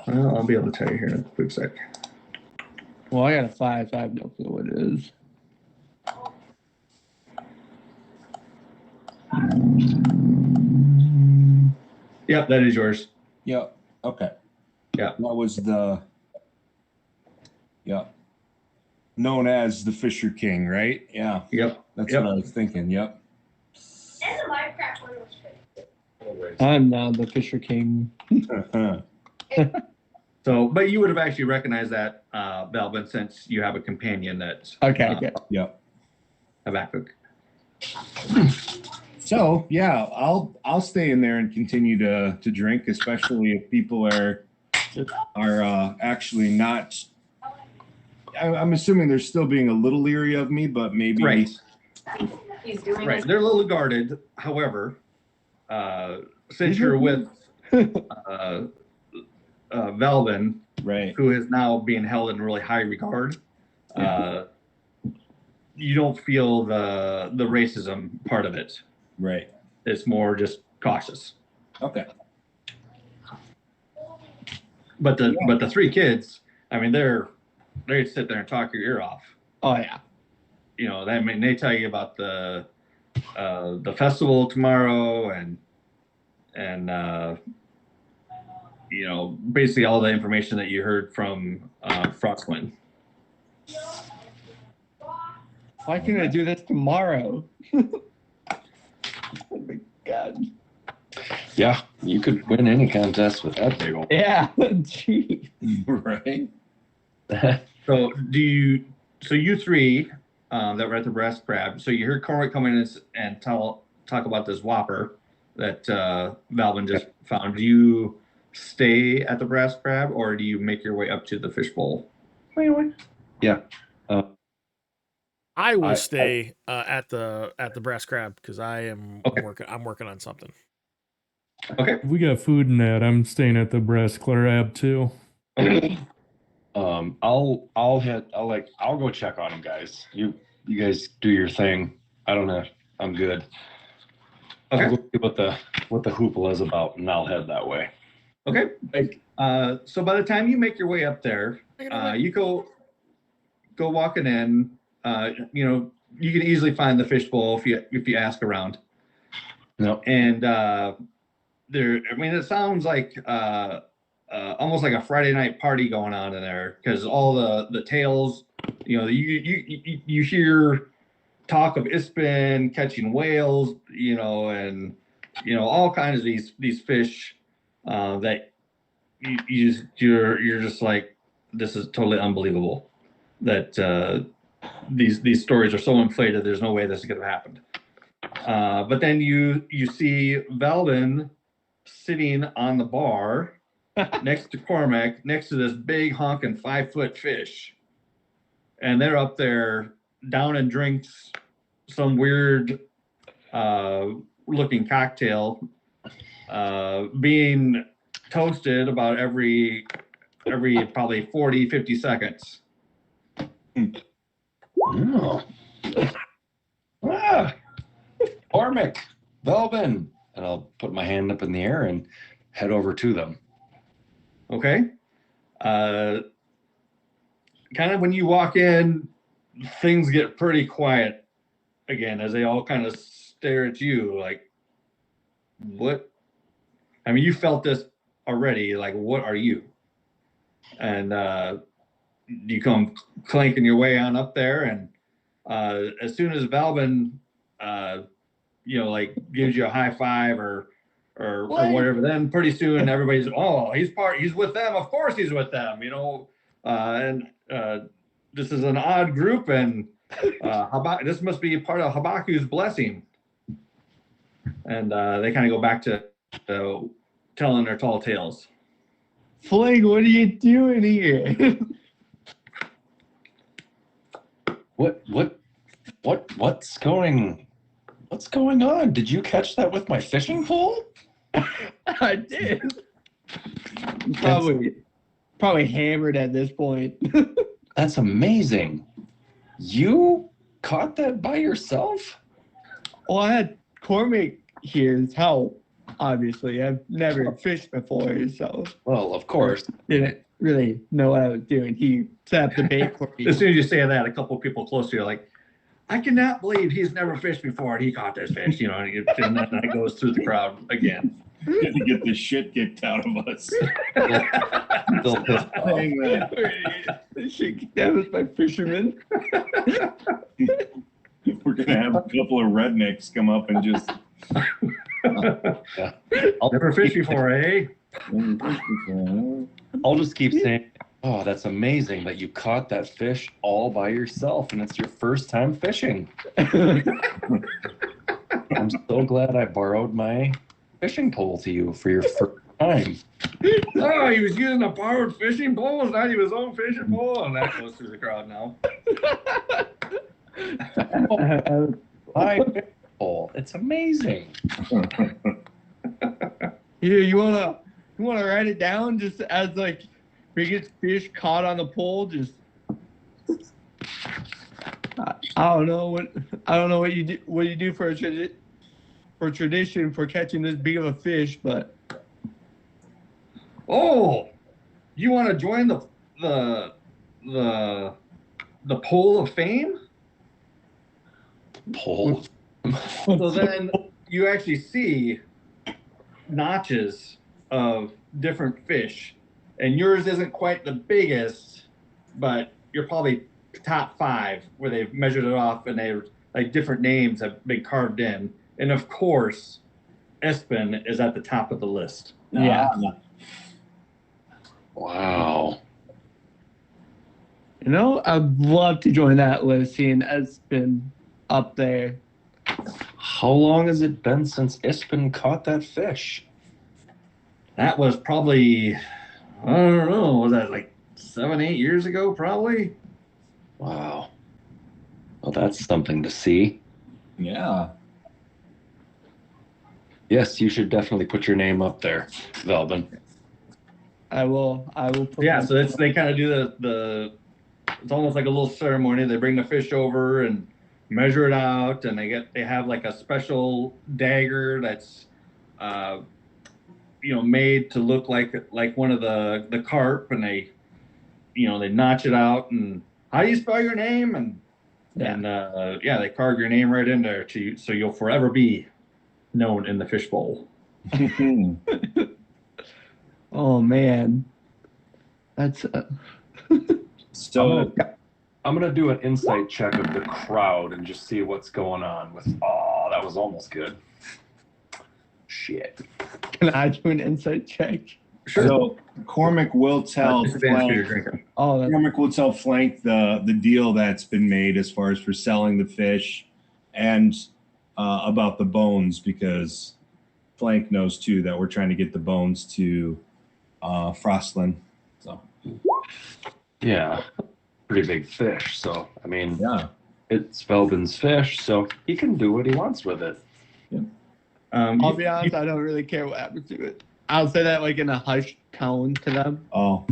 Well, I'll be able to tell you here in a quick sec. Well, I got a 5, so I have no clue what it is. Yep, that is yours. Yep. Okay. Yeah. That was the. Yep. Known as the Fisher King, right? Yeah. Yep. That's Yep. what I was thinking. Yep. And the Minecraft one was fake. I'm now the Fisher King. So, but you would have actually recognized that, Belvin, since you have a companion that's Okay, good. Yep. Habakkuk. So yeah, I'll stay in there and continue to drink, especially if people are actually not. I'm assuming they're still being a little leery of me, but maybe Right. He's doing Right. his They're a little guarded. However, since you're with Velvin, right. who is now being held in really high regard, you don't feel the racism part of it. Right. It's more just cautious. Okay. But the three kids, I mean, they sit there and talk your ear off. Oh yeah. You know, they tell you about the festival tomorrow and you know, basically all the information that you heard from Frostwind. Why can't I do this tomorrow? Oh my god. Yeah, you could win any contest with that big old. Yeah. Gee. Right. So you three that were at the breast crab. So you heard Cormac come in and talk about this whopper that Valvin just found. Do you stay at the brass crab or do you make your way up to the fishbowl? Yeah. I will I- stay at the brass crab because I'm working on something. Okay. If we got food in that, I'm staying at the breast crab too. I'll go check on them, guys. You guys do your thing. I don't know. I'm good. Okay. I'll go see what the hoopla is about, and I'll head that way. Okay. So by the time you make your way up there, you go walking in. You know, you can easily find the fishbowl if you ask around. No. And there, I mean, it sounds like almost like a Friday night party going on in there because all the tales, you know, you hear talk of Ispin catching whales, you know, and you know all kinds of these fish that you're just like, this is totally unbelievable that these stories are so inflated. There's no way this could have happened. But then you see Velvin sitting on the bar next to Cormac, next to this big honking 5-foot fish, and they're up there down and drinks some weird looking cocktail, being toasted about every probably 40-50 seconds. Oh. Cormac, Velvin, and I'll put my hand up in the air and head over to them. Okay. Kind of when you walk in, things get pretty quiet again as they all kind of stare at you like, what? I mean, you felt this already. Like, what are you? And you come clanking your way on up there, and as soon as Valvin, you know, like gives you a high five or or What? whatever. Then pretty soon everybody's, oh, he's with them. Of course he's with them, you know. This is an odd group, and this must be part of Habaku's blessing. And they kind of go back to telling their tall tales. Flake, what are you doing here? What's going on? Did you catch that with my fishing pole? I did. Probably hammered at this point. That's amazing. You caught that by yourself? Well, I had Cormac here's help. Obviously, I've never fished before, so Well, of course. didn't really know what I was doing. He set up the bait for me. As soon as you say that, a couple of people close to you are like, I cannot believe he's never fished before and he caught this fish, you know, and then that goes through the crowd again. to get the shit kicked out of us. Still pissed off. Saying that. That was my fisherman. We're gonna have a couple of rednecks come up and just. Never fished before, eh? I'll just keep saying, oh, that's amazing that you caught that fish all by yourself and it's your first time fishing. I'm so glad I borrowed my fishing pole to you for your first time. Oh, he was using a borrowed fishing pole. It's not his own fishing pole. And that goes through the crowd now. My fishing pole. It's amazing. Here, you wanna write it down just as like biggest fish caught on the pole? Just I don't know what you do for tradition for catching this big of a fish, but Oh, you want to join the pole of fame? Pole. So then you actually see notches of different fish, and yours isn't quite the biggest, but you're probably top 5 where they've measured it off and they like different names have been carved in. And of course, Espen is at the top of the list. yeah. Wow. You know, I'd love to join that list, seeing Espen up there. How long has it been since Espen caught that fish? That was probably, I don't know, was that like 7-8 years ago, probably? Wow. Well, that's something to see. Yeah. Yes, you should definitely put your name up there, Velvin. I will. Put Yeah, so they kind of do the it's almost like a little ceremony. They bring the fish over and measure it out, and they have like a special dagger that's made to look like one of the carp, and they notch it out. And how do you spell your name? And they carve your name right in there so you'll forever be known in the fishbowl. Oh man, that's So I'm gonna do an insight check of the crowd and just see what's going on with. Oh, that was almost good. Shit. Can I do an insight check? So Cormac will tell Disadvantage for your Flank, drinker. Oh, that's, Cormac will tell Flank the deal that's been made as far as for selling the fish and about the bones, because Flank knows too that we're trying to get the bones to Frostlin. So Yeah. Pretty big fish. So, I mean, yeah. it's Velvin's fish, so he can do what he wants with it. I'll be honest, I don't really care what happens to it. I'll say that like in a hushed tone to them. Oh,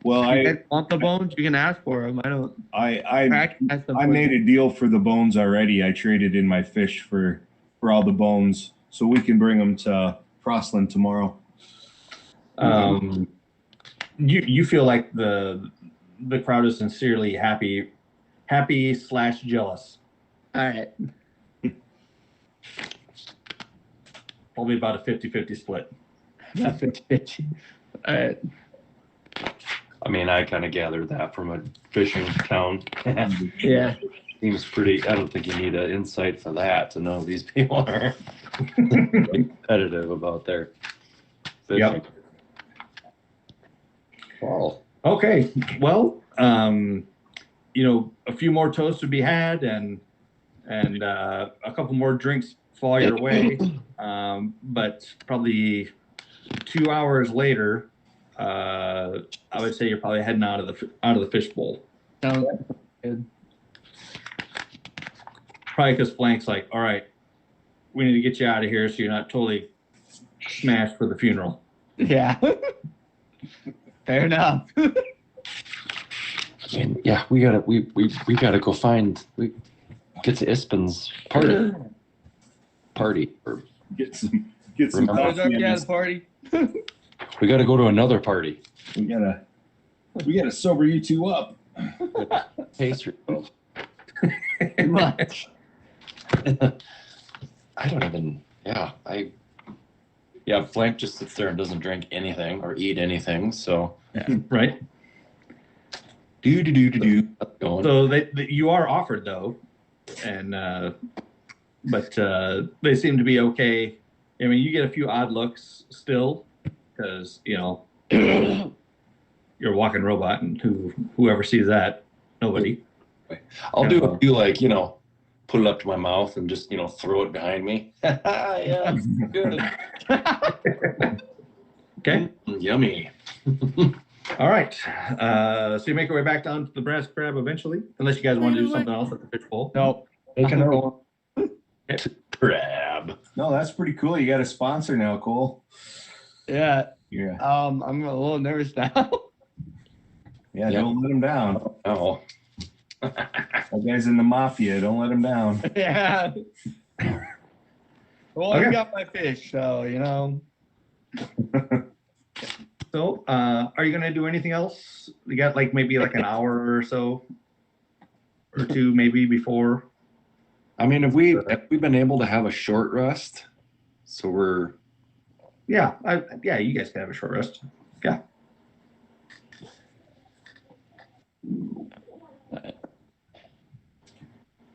well, If you guys want the bones, you can ask for them. I don't. I Ask them I for made a deal for the bones already. I traded in my fish for all the bones, so we can bring them to Frostlin tomorrow. You feel like the crowd is sincerely happy / jealous. All right. Probably about a 50-50 split. That's 50. All right. I mean, I kind of gathered that from a fishing town. Yeah. seems pretty. I don't think you need an insight for that to know these people are competitive about their fishing. Yep. Well, Okay. Well, a few more toasts would be had, and a couple more drinks fall your way. But probably 2 hours later, I would say you're probably heading out of the fishbowl. Sounds good. Probably because Flank's like, all right, we need to get you out of here so you're not totally smashed for the funeral. Yeah. Fair enough. and yeah, we gotta go get to Ispin's party. Or Get some Remember- coffee in Yeah, this. the party. we gotta go to another party. We gotta sober you two up. Pace yourself. Too much. I don't even. Yeah, Flank just sits there and doesn't drink anything or eat anything. So Right. Going. So you are offered though, and but they seem to be okay. I mean, you get a few odd looks still because you're a walking robot, and whoever sees that, nobody. I'll do a few put it up to my mouth and just throw it behind me. Yeah, good. Okay. Yummy. All right. So you make your way back down to the brass crab eventually, unless you guys want to do something else at the fish bowl. Nope. Taking I'm a going. crab. No, that's pretty cool. You got a sponsor now, Cole. Yeah. Yeah. I'm a little nervous now. Yeah, Yeah. don't let him down. Oh. That guy's in the mafia. Don't let him down. Yeah. Well, Okay. I got my fish, so So, are you gonna do anything else? You got maybe an hour or so, or two maybe before. I mean, have we been able to have a short rest? So we're Yeah, you guys can have a short rest. Yeah.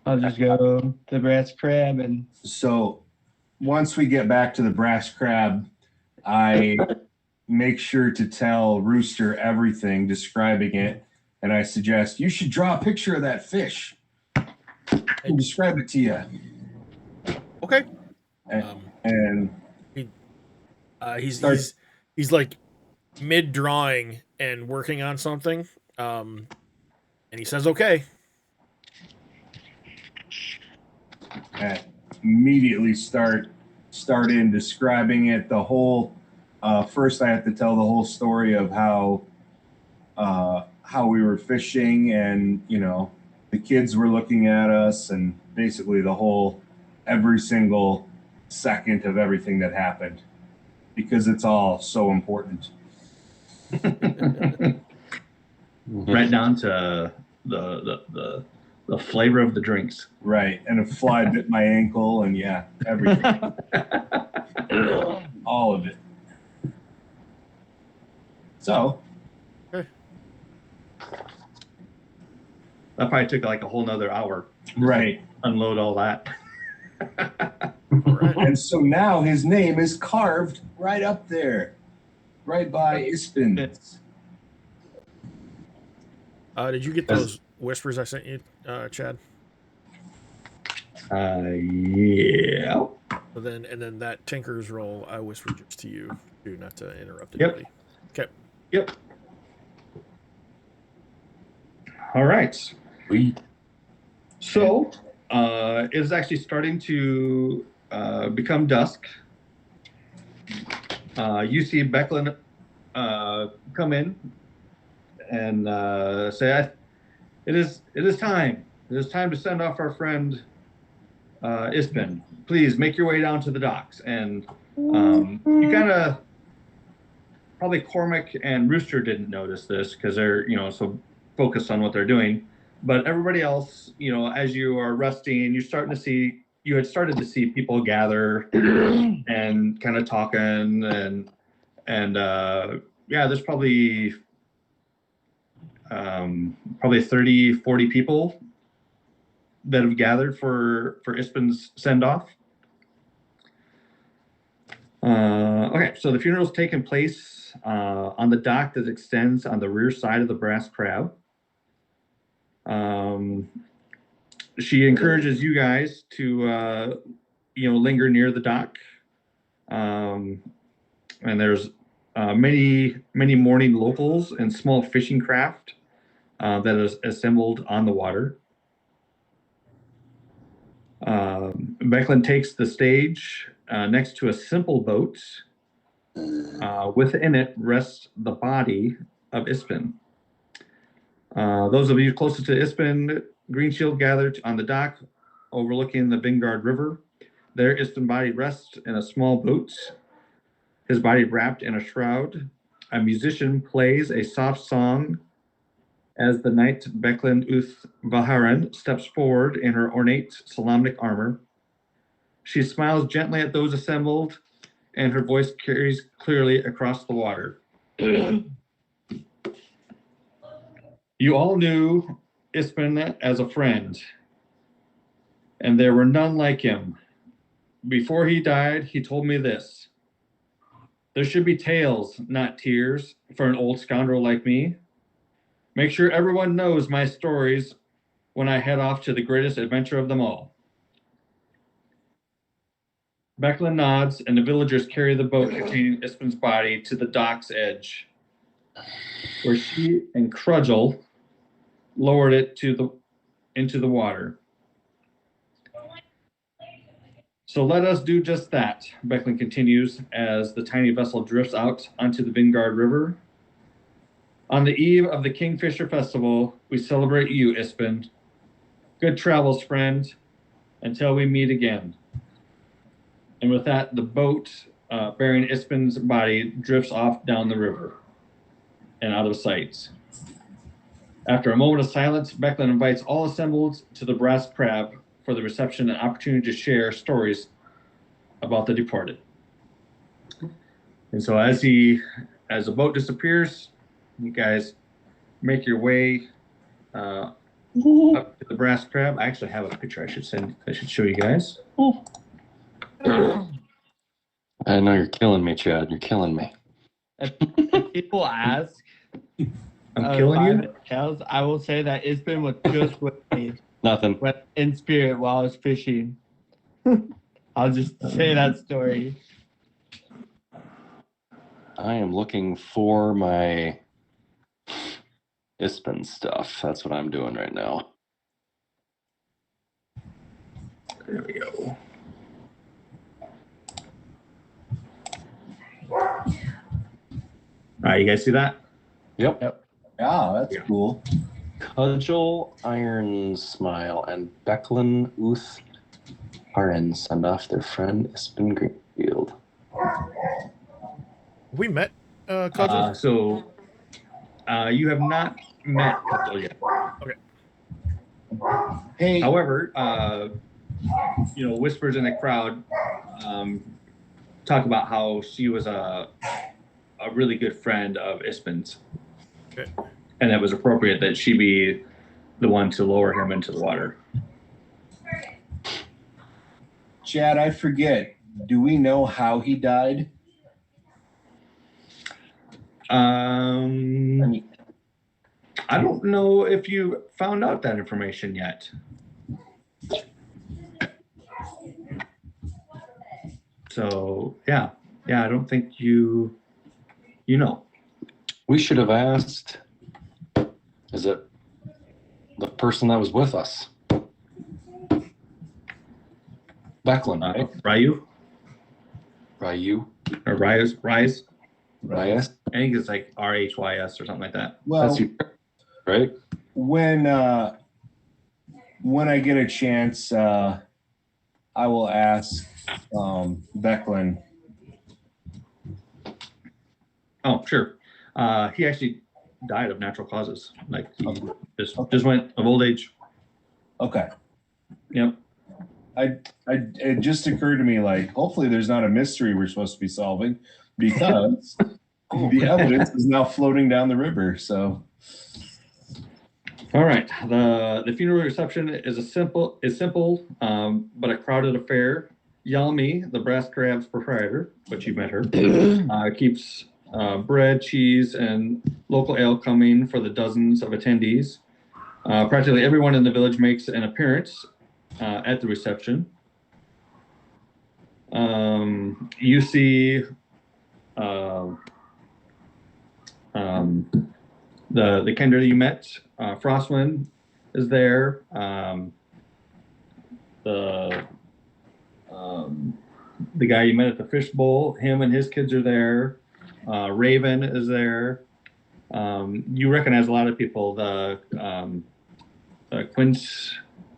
I'll just go to the brass crab and So once we get back to the brass crab, I make sure to tell Rooster everything, describing it, and I suggest you should draw a picture of that fish and describe it to you. Okay. And He's like mid drawing and working on something. And he says, "Okay." I immediately start in describing it. The whole first, I have to tell the whole story of how we were fishing, and the kids were looking at us, and basically every single second of everything that happened, because it's all so important. Right down to the flavor of the drinks. Right, and a fly bit my ankle, and yeah, everything, all of it. So That probably took a whole nother hour. right. Unload all that. And so now his name is carved right up there, right by Ispin. Did you get those whispers I sent you, Chad? Yeah. So then that Tinker's roll, I whispered just to you, too, not to interrupt Yep. anybody. Okay. Yep. All right. Sweet. So, it's actually starting to become dusk. You see Becklin come in and say, "It is time. It is time to send off our friend Ispin. Please make your way down to the docks." And you kind of probably Cormac and Rooster didn't notice this because they're so focused on what they're doing. But everybody else, as you are resting, you had started to see people gather and kind of talking, and there's probably 30, 40 people that have gathered for Ispin's send off. Okay, so the funeral is taking place on the dock that extends on the rear side of the Brass Crab. She encourages you guys to linger near the dock. And there's many mourning locals and small fishing craft that is assembled on the water. Becklin takes the stage next to a simple boat. Within it rests the body of Ispin. Those of you closest to Ispin, Green Shield gathered on the dock overlooking the Vingard River. There, Ispin body rests in a small boat, his body wrapped in a shroud. A musician plays a soft song as the knight Becklin Uth Vaharen steps forward in her ornate Solomonic armor. She smiles gently at those assembled, and her voice carries clearly across the water. You all knew Ispin as a friend, and there were none like him. Before he died, he told me this: there should be tales, not tears, for an old scoundrel like me. Make sure everyone knows my stories when I head off to the greatest adventure of them all. Becklin nods, and the villagers carry the boat containing Ispin's body to the dock's edge, where she and Crudgel lowered it into the water. So let us do just that, Becklin continues as the tiny vessel drifts out onto the Vingard River. On the eve of the Kingfisher Festival, we celebrate you, Ispin. Good travels, friend, until we meet again. And with that, the boat bearing Ispin's body drifts off down the river and out of sight. After a moment of silence, Becklin invites all assembled to the Brass Crab for the reception and opportunity to share stories about the departed. And so as the boat disappears, you guys make your way up to the Brass Crab. I actually have a picture I should show you guys. I know you're killing me, Chad. You're killing me. If people ask, I'm killing you? Tales, I will say that Ispin was just with me Nothing. in spirit while I was fishing. I'll just say that story. I am looking for my Ispin stuff. That's what I'm doing right now. There we go. All right, you guys see that? Yep. Yeah, that's cool. Cudgel, Iron Smile, and Becklin Uth Haren send off their friend Ispin Greenfield. We met Cudgel? So you have not met Cudgel yet. Okay. Hey, However, whispers in the crowd talk about how she was a really good friend of Ispin's. Okay. And it was appropriate that she be the one to lower him into the water. Chad, I forget. Do we know how he died? I don't know if you found out that information yet. So yeah, I don't think you know. We should have asked, is it the person that was with us? Becklin, right? Ryu Ryu? or Rise. Ryas? I think it's like RHYS or something like that. Well, That's you, right? when I get a chance, I will ask Becklin. Oh, sure. He actually died of natural causes. Like he just went of old age. Okay. Yep. It just occurred to me, like, hopefully there's not a mystery we're supposed to be solving, because the evidence is now floating down the river. So All right. The funeral reception is simple, but a crowded affair. Yalmi, the Brass Crab's proprietor, but you met her, keeps bread, cheese, and local ale coming for the dozens of attendees. Practically everyone in the village makes an appearance at the reception. You see the Kender that you met, Frostwind is there. The guy you met at the fishbowl, him and his kids are there. Raven is there. You recognize a lot of people. The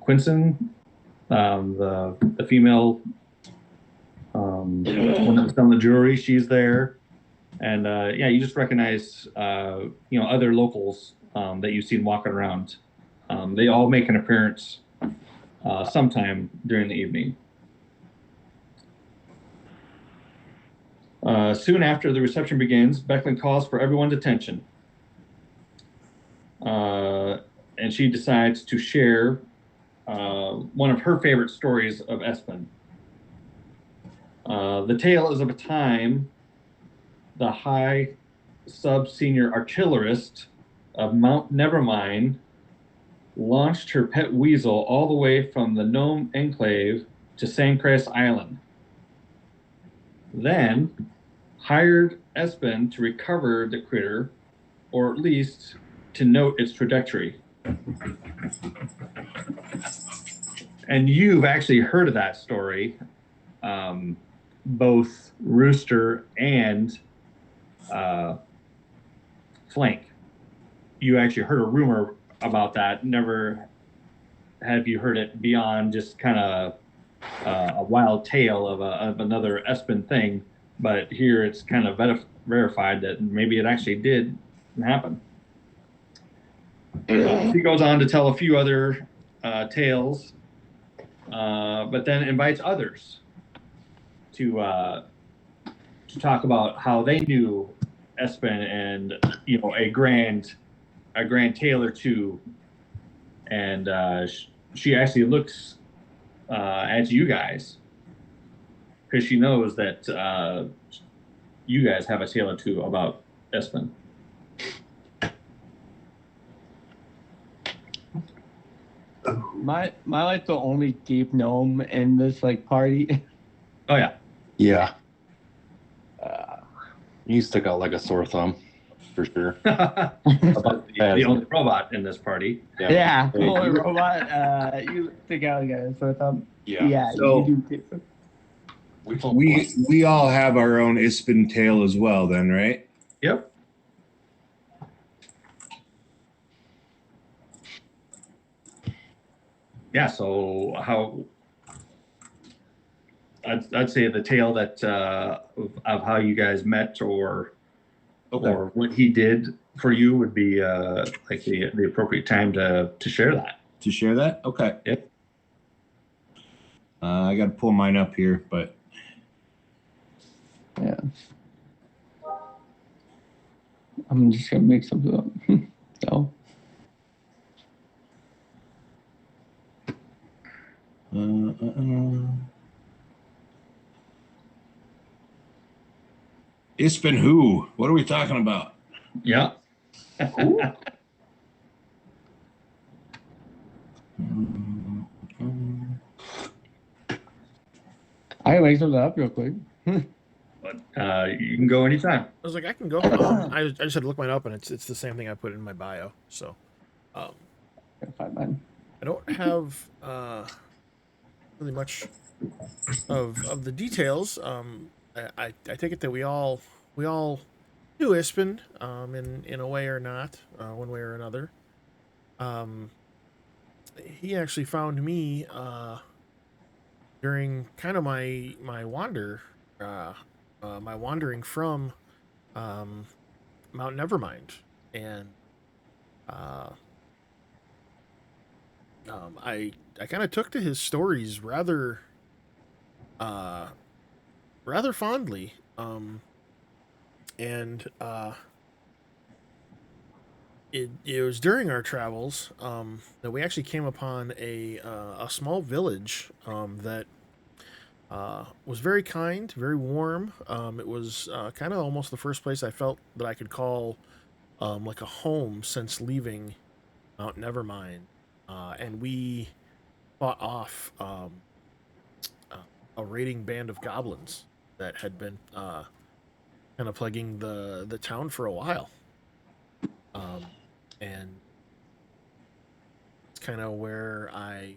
Quinson, the female one that was selling the jewelry, she's there. And yeah, you just recognize other locals that you've seen walking around. They all make an appearance sometime during the evening. Soon after the reception begins, Becklin calls for everyone's attention. And she decides to share one of her favorite stories of Espen. The tale is of a time the high sub-senior artillerist of Mount Nevermind launched her pet weasel all the way from the Gnome Enclave to Sandcrest Island. Then hired Espen to recover the critter, or at least to note its trajectory. And you've actually heard of that story, both Rooster and Flank. You actually heard a rumor about that. Never have you heard it beyond just kind of a wild tale of another Espen thing. But here it's kind of verified that maybe it actually did happen. He goes on to tell a few other tales, but then invites others to talk about how they knew Espen and a grand tale or two, and she actually looks at you guys because she knows that you guys have a tale or two about Espen. My like the only deep gnome in this like party. Oh yeah. Yeah. You stick out like a sore thumb, for sure. the only robot in this party. Yeah, Hey, only robot. You stick out again. So Yeah. So- you do too. We all have our own Ispen tale as well, then, right? Yep. Yeah. So I'd say the tale that of how you guys met or what he did for you would be like the appropriate time to share that. To share that? Okay. Yep. I got to pull mine up here, but Yeah. I'm just gonna make something up. So. Ispen who? What are we talking about? Yeah. I can make something up real quick. But you can go anytime. I was like, I can go. I just had to look mine up, and it's the same thing I put in my bio. So, Gotta find mine. I don't have really much of the details. I take it that we all knew Ispen in a way or not, one way or another. He actually found me during kind of my wandering from Mount Nevermind, and I kind of took to his stories rather fondly, and it was during our travels that we actually came upon a small village that was very kind, very warm. It was kind of almost the first place I felt that I could call like a home since leaving Mount Nevermind, and we fought off a raiding band of goblins that had been kind of plaguing the town for a while, and it's kind of where I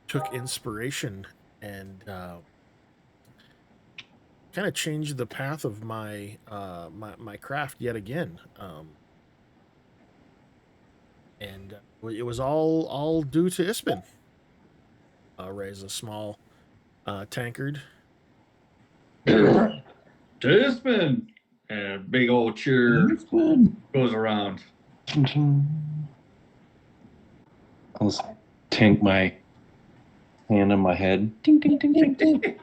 took inspiration and kind of changed the path of my craft yet again. And it was all due to Ispin. Raise a small tankard. Disman! And a big old cheer goes around. I'll just tank my hand on my head. Ding, ding, ding, ding, ding.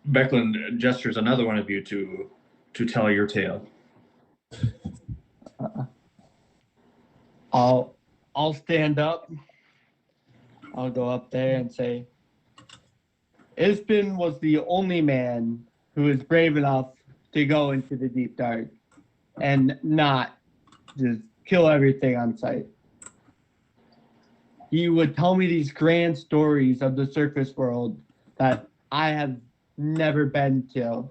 Becklin gestures another one of you to tell your tale. I'll stand up. I'll go up there and say, Ispin was the only man who was brave enough to go into the deep dark and not just kill everything on sight. He would tell me these grand stories of the surface world that I have never been to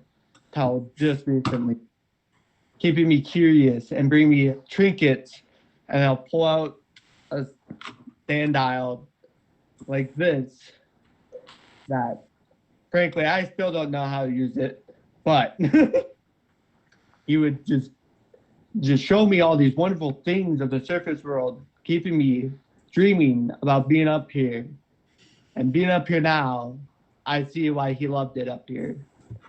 till just recently, keeping me curious and bring me trinkets, and I'll pull out a standile like this that frankly I still don't know how to use it, but he would just show me all these wonderful things of the surface world, keeping me dreaming about being up here. And being up here now, I see why he loved it up here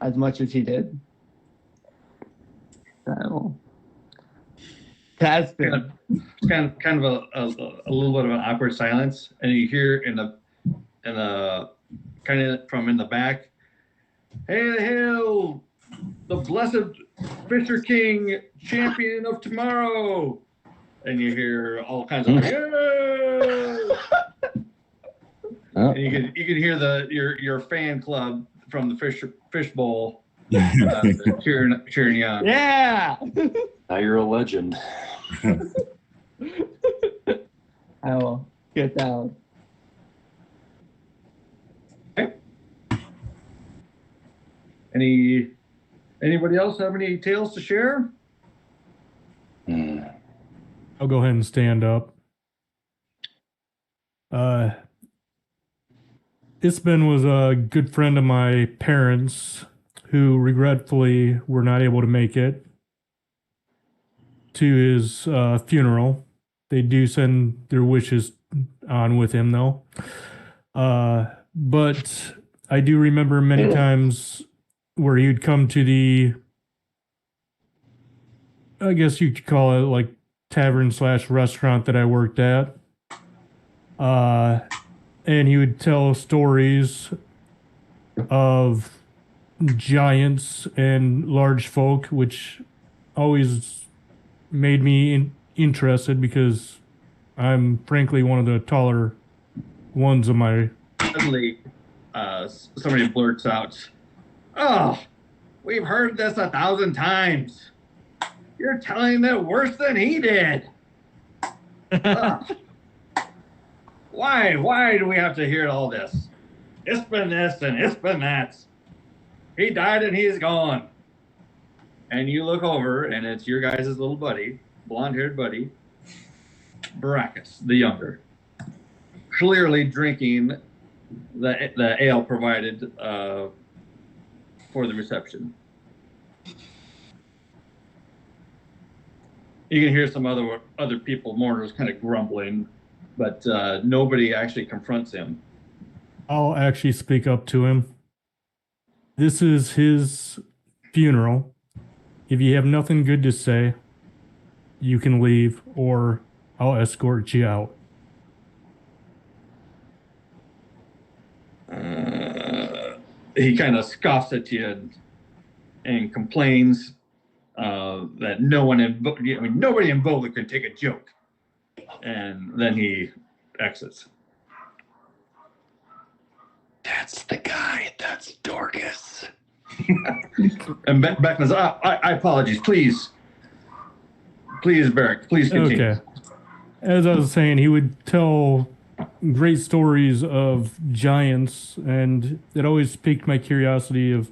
as much as he did. So, that's been It's kind of a little bit of an awkward silence, and you hear in the kind of from in the back, "Hail, hail, the blessed Fisher King, champion of tomorrow!" And you hear all kinds of "Yay!" And you can hear your fan club from the fishbowl cheering you on. yeah. Now you're a legend. I will get down. Anybody else have any tales to share? I'll go ahead and stand up. Ispin was a good friend of my parents who regretfully were not able to make it to his funeral. They do send their wishes on with him, though. But I do remember many times where he would come to the, I guess you could call it like tavern/restaurant that I worked at. And he would tell stories of giants and large folk, which always made me interested because I'm frankly one of the taller ones of my. Suddenly, somebody blurts out, "Oh, we've heard this 1,000 times. You're telling it worse than he did." Why do we have to hear all this? It's been this and it's been that. He died and he's gone. And you look over and it's your guys' little buddy, blonde-haired buddy, Baracus, the younger, clearly drinking the ale provided for the reception. You can hear some other people, mourners, kind of grumbling, but nobody actually confronts him. I'll actually speak up to him. This is his funeral. If you have nothing good to say, you can leave, or I'll escort you out. He kind of scoffs at you and complains. that no one nobody in Vogler can take a joke. And then he exits. That's the guy. That's Dorcas. And Beckman's, I apologize. Please, Barrick, please continue. Okay. As I was saying, he would tell great stories of giants, and it always piqued my curiosity of,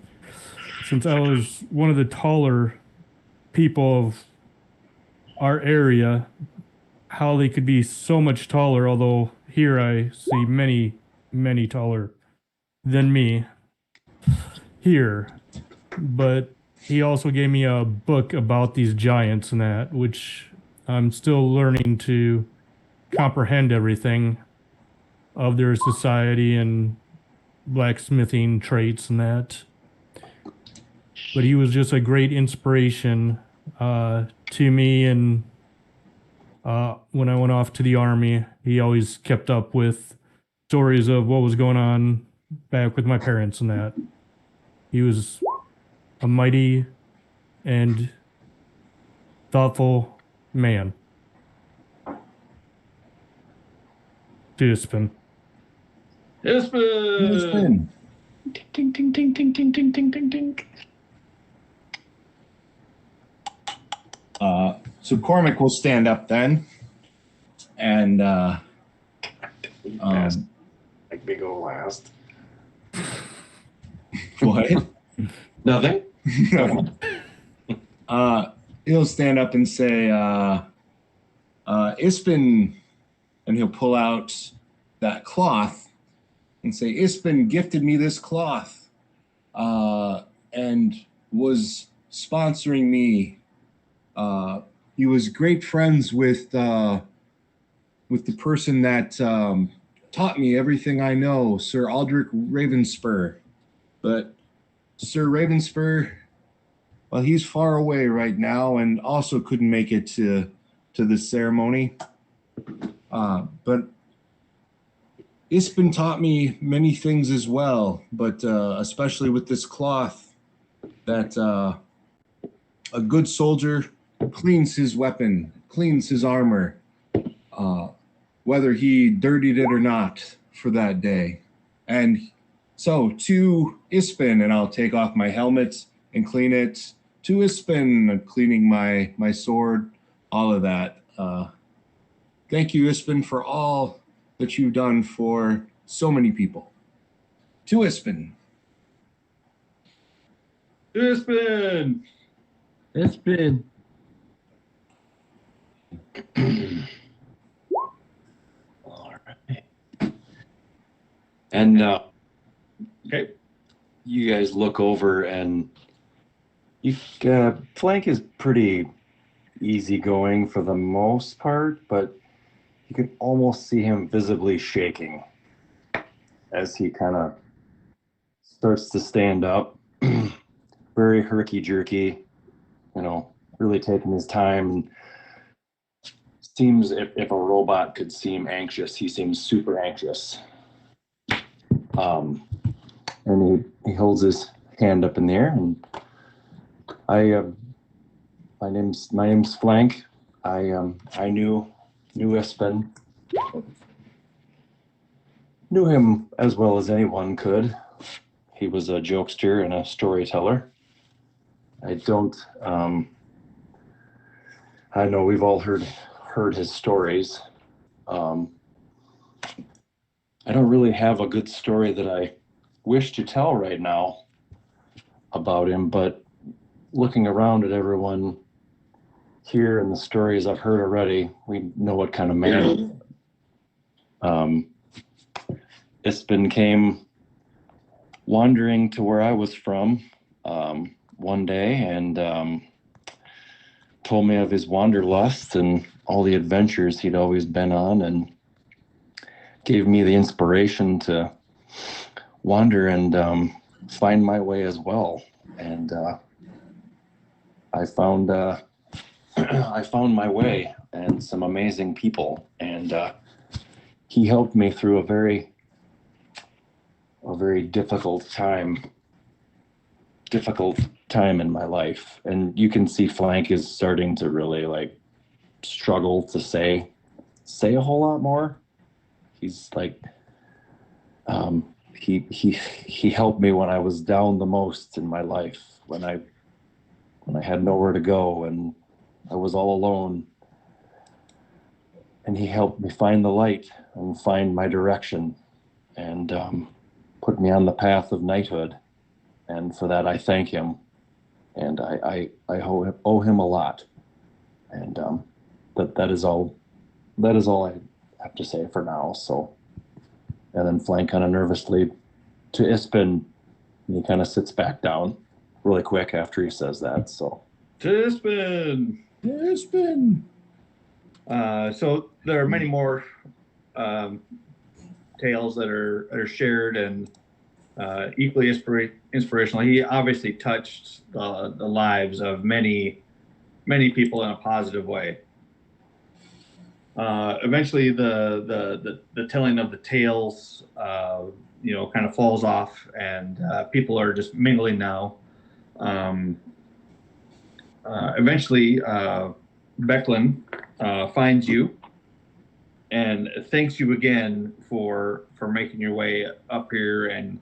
since I was one of the taller people of our area, how they could be so much taller, although here I see many, many taller than me here. But he also gave me a book about these giants and that, which I'm still learning to comprehend everything of their society and blacksmithing traits and that. But he was just a great inspiration to me. And when I went off to the army, he always kept up with stories of what was going on back with my parents and that. He was a mighty and thoughtful man. Ispin. Ispin! Ding, ding, ding, ding, ding, ding, ding, ding, ding. So Cormac will stand up then, and Like big ol' last. what? Nothing. He'll stand up and say, Ispin, and he'll pull out that cloth and say, Ispin gifted me this cloth and was sponsoring me. He was great friends with the person that taught me everything I know, Sir Aldrich Ravenspur. But Sir Ravenspur, well, he's far away right now and also couldn't make it to the ceremony. But Ispin taught me many things as well, but especially with this cloth, that a good soldier cleans his weapon, cleans his armor, whether he dirtied it or not for that day. And so to Ispin, and I'll take off my helmet and clean it. To Ispin, cleaning my sword, all of that. Thank you, Ispin, for all that you've done for so many people. To Ispin. Ispin! Ispin. All right. And Okay. you guys look over, and Flank is pretty easygoing for the most part, but you can almost see him visibly shaking as he kind of starts to stand up. Very herky-jerky, really taking his time. And seems if a robot could seem anxious, he seems super anxious. And he holds his hand up in the air, and my name's Flank. I knew Ispin. Knew him as well as anyone could. He was a jokester and a storyteller. I know we've all heard his stories. I don't really have a good story that I wish to tell right now about him, but looking around at everyone here and the stories I've heard already, we know what kind of man. Ispin came wandering to where I was from one day and told me of his wanderlust and all the adventures he'd always been on, and gave me the inspiration to wander and find my way as well. And I found my way and some amazing people, and he helped me through a very difficult time time in my life. And you can see Flank is starting to really like struggle to say a whole lot more. He's like, he helped me when I was down the most in my life, when I had nowhere to go and I was all alone. And he helped me find the light and find my direction and put me on the path of knighthood. And for that, I thank him. And I owe him a lot. And that is all I have to say for now. So, and then Flank kind of nervously to Ispin, he kind of sits back down really quick after he says that. So, Tispin. So there are many more tales that are shared and equally inspirational. He obviously touched the lives of many people in a positive way. Eventually, the telling of the tales, kind of falls off, and people are just mingling now. Eventually, Becklin finds you and thanks you again for making your way up here, and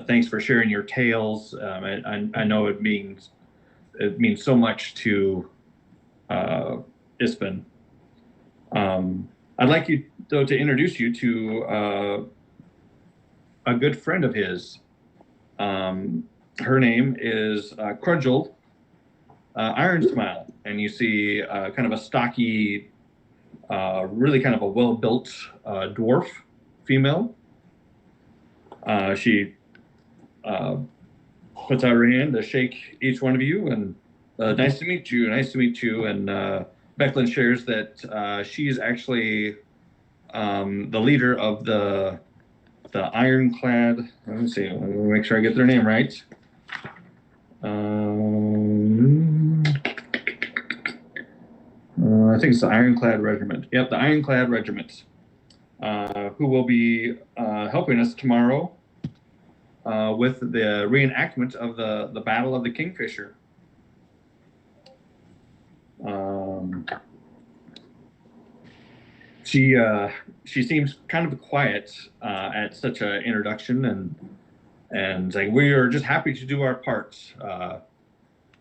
thanks for sharing your tales. I know it means so much to Ispin. I'd like you though to introduce you to a good friend of his. Her name is Crudgel Iron Smile, and you see kind of a stocky, really kind of a well-built dwarf female. She puts out her hand to shake each one of you, and nice to meet you, nice to meet you. And Becklin shares that she's actually the leader of the Ironclad. Let me see. Let me make sure I get their name right. I think it's the Ironclad Regiment. Yep, the Ironclad Regiment, who will be helping us tomorrow with the reenactment of the Battle of the Kingfisher. She seems kind of quiet at such an introduction, and like, we are just happy to do our parts.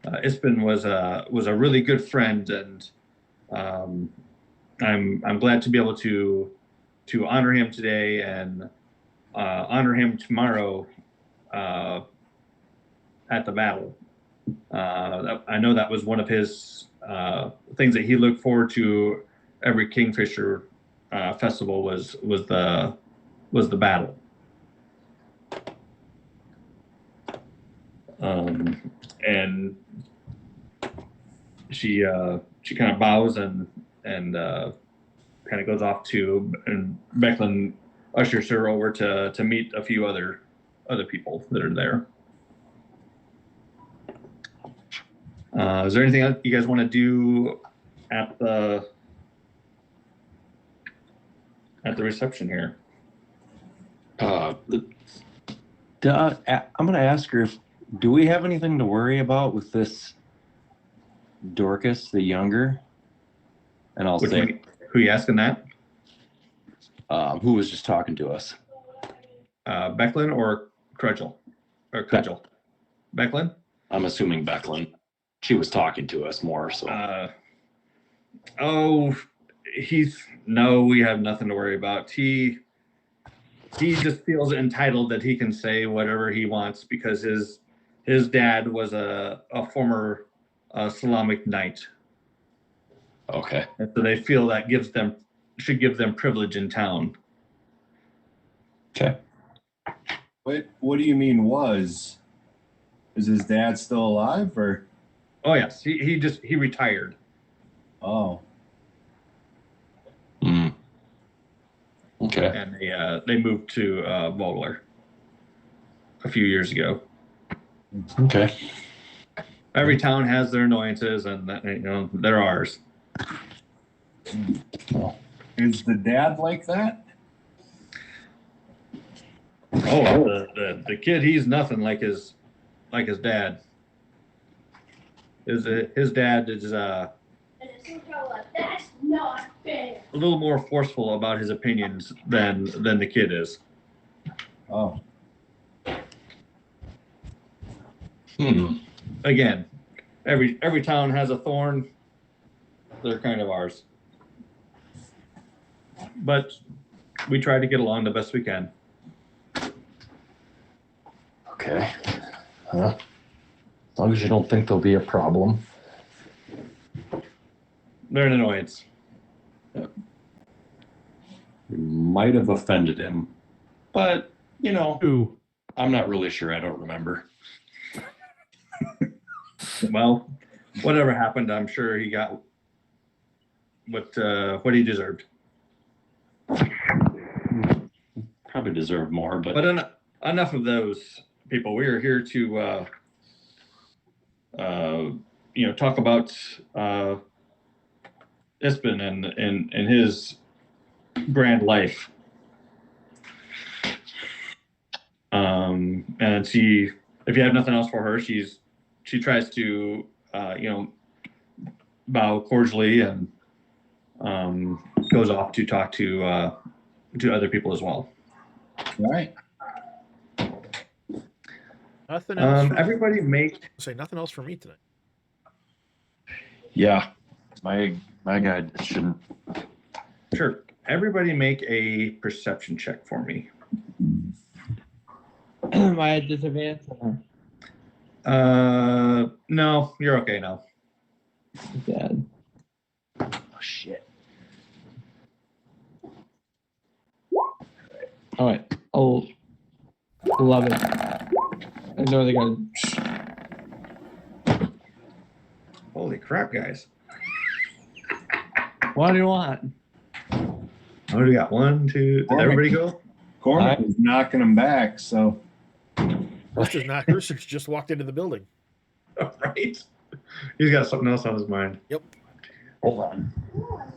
Ispin was a really good friend, and I'm glad to be able to honor him today and honor him tomorrow at the battle. I know that was one of his things that he looked forward to every Kingfisher festival was the battle. And she kind of bows and kind of goes off and Becklin ushers her over to meet a few other people that are there. Is there anything else you guys want to do at the reception here? I'm going to ask her do we have anything to worry about with this Dorcas the Younger? And I'll say, who are you asking that? Who was just talking to us? Becklin or Crudgel? Or Cudgel? Becklin? I'm assuming Becklin. She was talking to us more, so. No, we have nothing to worry about. He just feels entitled that he can say whatever he wants because his dad was a former Islamic knight. Okay. And so they feel that should give them privilege in town. Okay. What do you mean was? Is his dad still alive or? Oh yes, he retired. Oh. Okay. And they moved to Vogler a few years ago. Okay. Every town has their annoyances, and they're ours. Is the dad like that? Oh, the kid, he's nothing like his like his dad. His dad is That's not fair. a little more forceful about his opinions than the kid is. Oh, Again, every town has a thorn. They're kind of ours, but we try to get along the best we can. Okay. As long as you don't think there'll be a problem. They're an annoyance. You might have offended him, but you know, Ooh. I'm not really sure. I don't remember. Well, whatever happened, I'm sure he got what he deserved. Probably deserve more, but Enough of those people. We are here to talk about Ispen and his grand life. And she, if you have nothing else for her, she tries to bow cordially and goes off to talk to other people as well. all right. Nothing else. Everybody make Say nothing else for me tonight. yeah, my guy shouldn't. Sure. Everybody make a perception check for me. Am I at disadvantage? No, you're okay now. Dad. Oh shit. All right. Oh, 11. I know they got. Holy crap, guys. What do you want? What do we got? 1, 2. Did everybody go? Cormac is knocking them back, so Rooster's not. Rooster's just walked into the building. Right. He's got something else on his mind. Yep. Hold on.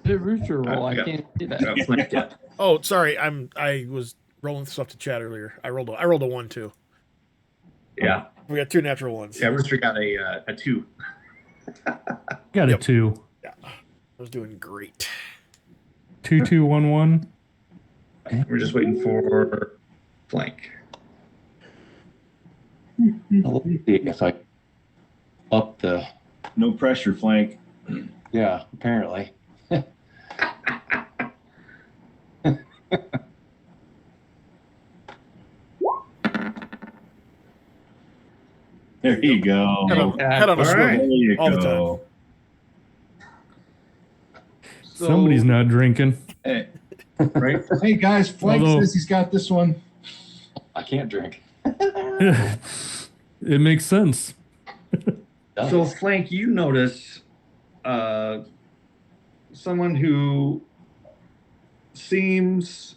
The rooster roll. I Yeah. can't see that. Yeah, flanked yet. Oh, sorry. I was rolling stuff to chat earlier. I rolled a 1 too. Yeah. We got 2 natural ones. Yeah, Rooster got a 2. Got a Yep. 2. Yeah. I was doing great. 2211. We're just waiting for flank. Let me see if I up the. no pressure flank. Yeah, apparently. There you go. Head on a All swivel. right. There you All the go. So, Somebody's not drinking. Hey, Right? hey guys, Flank Although- says he's got this one. I can't drink. It makes sense. So, Flank, you notice someone who seems,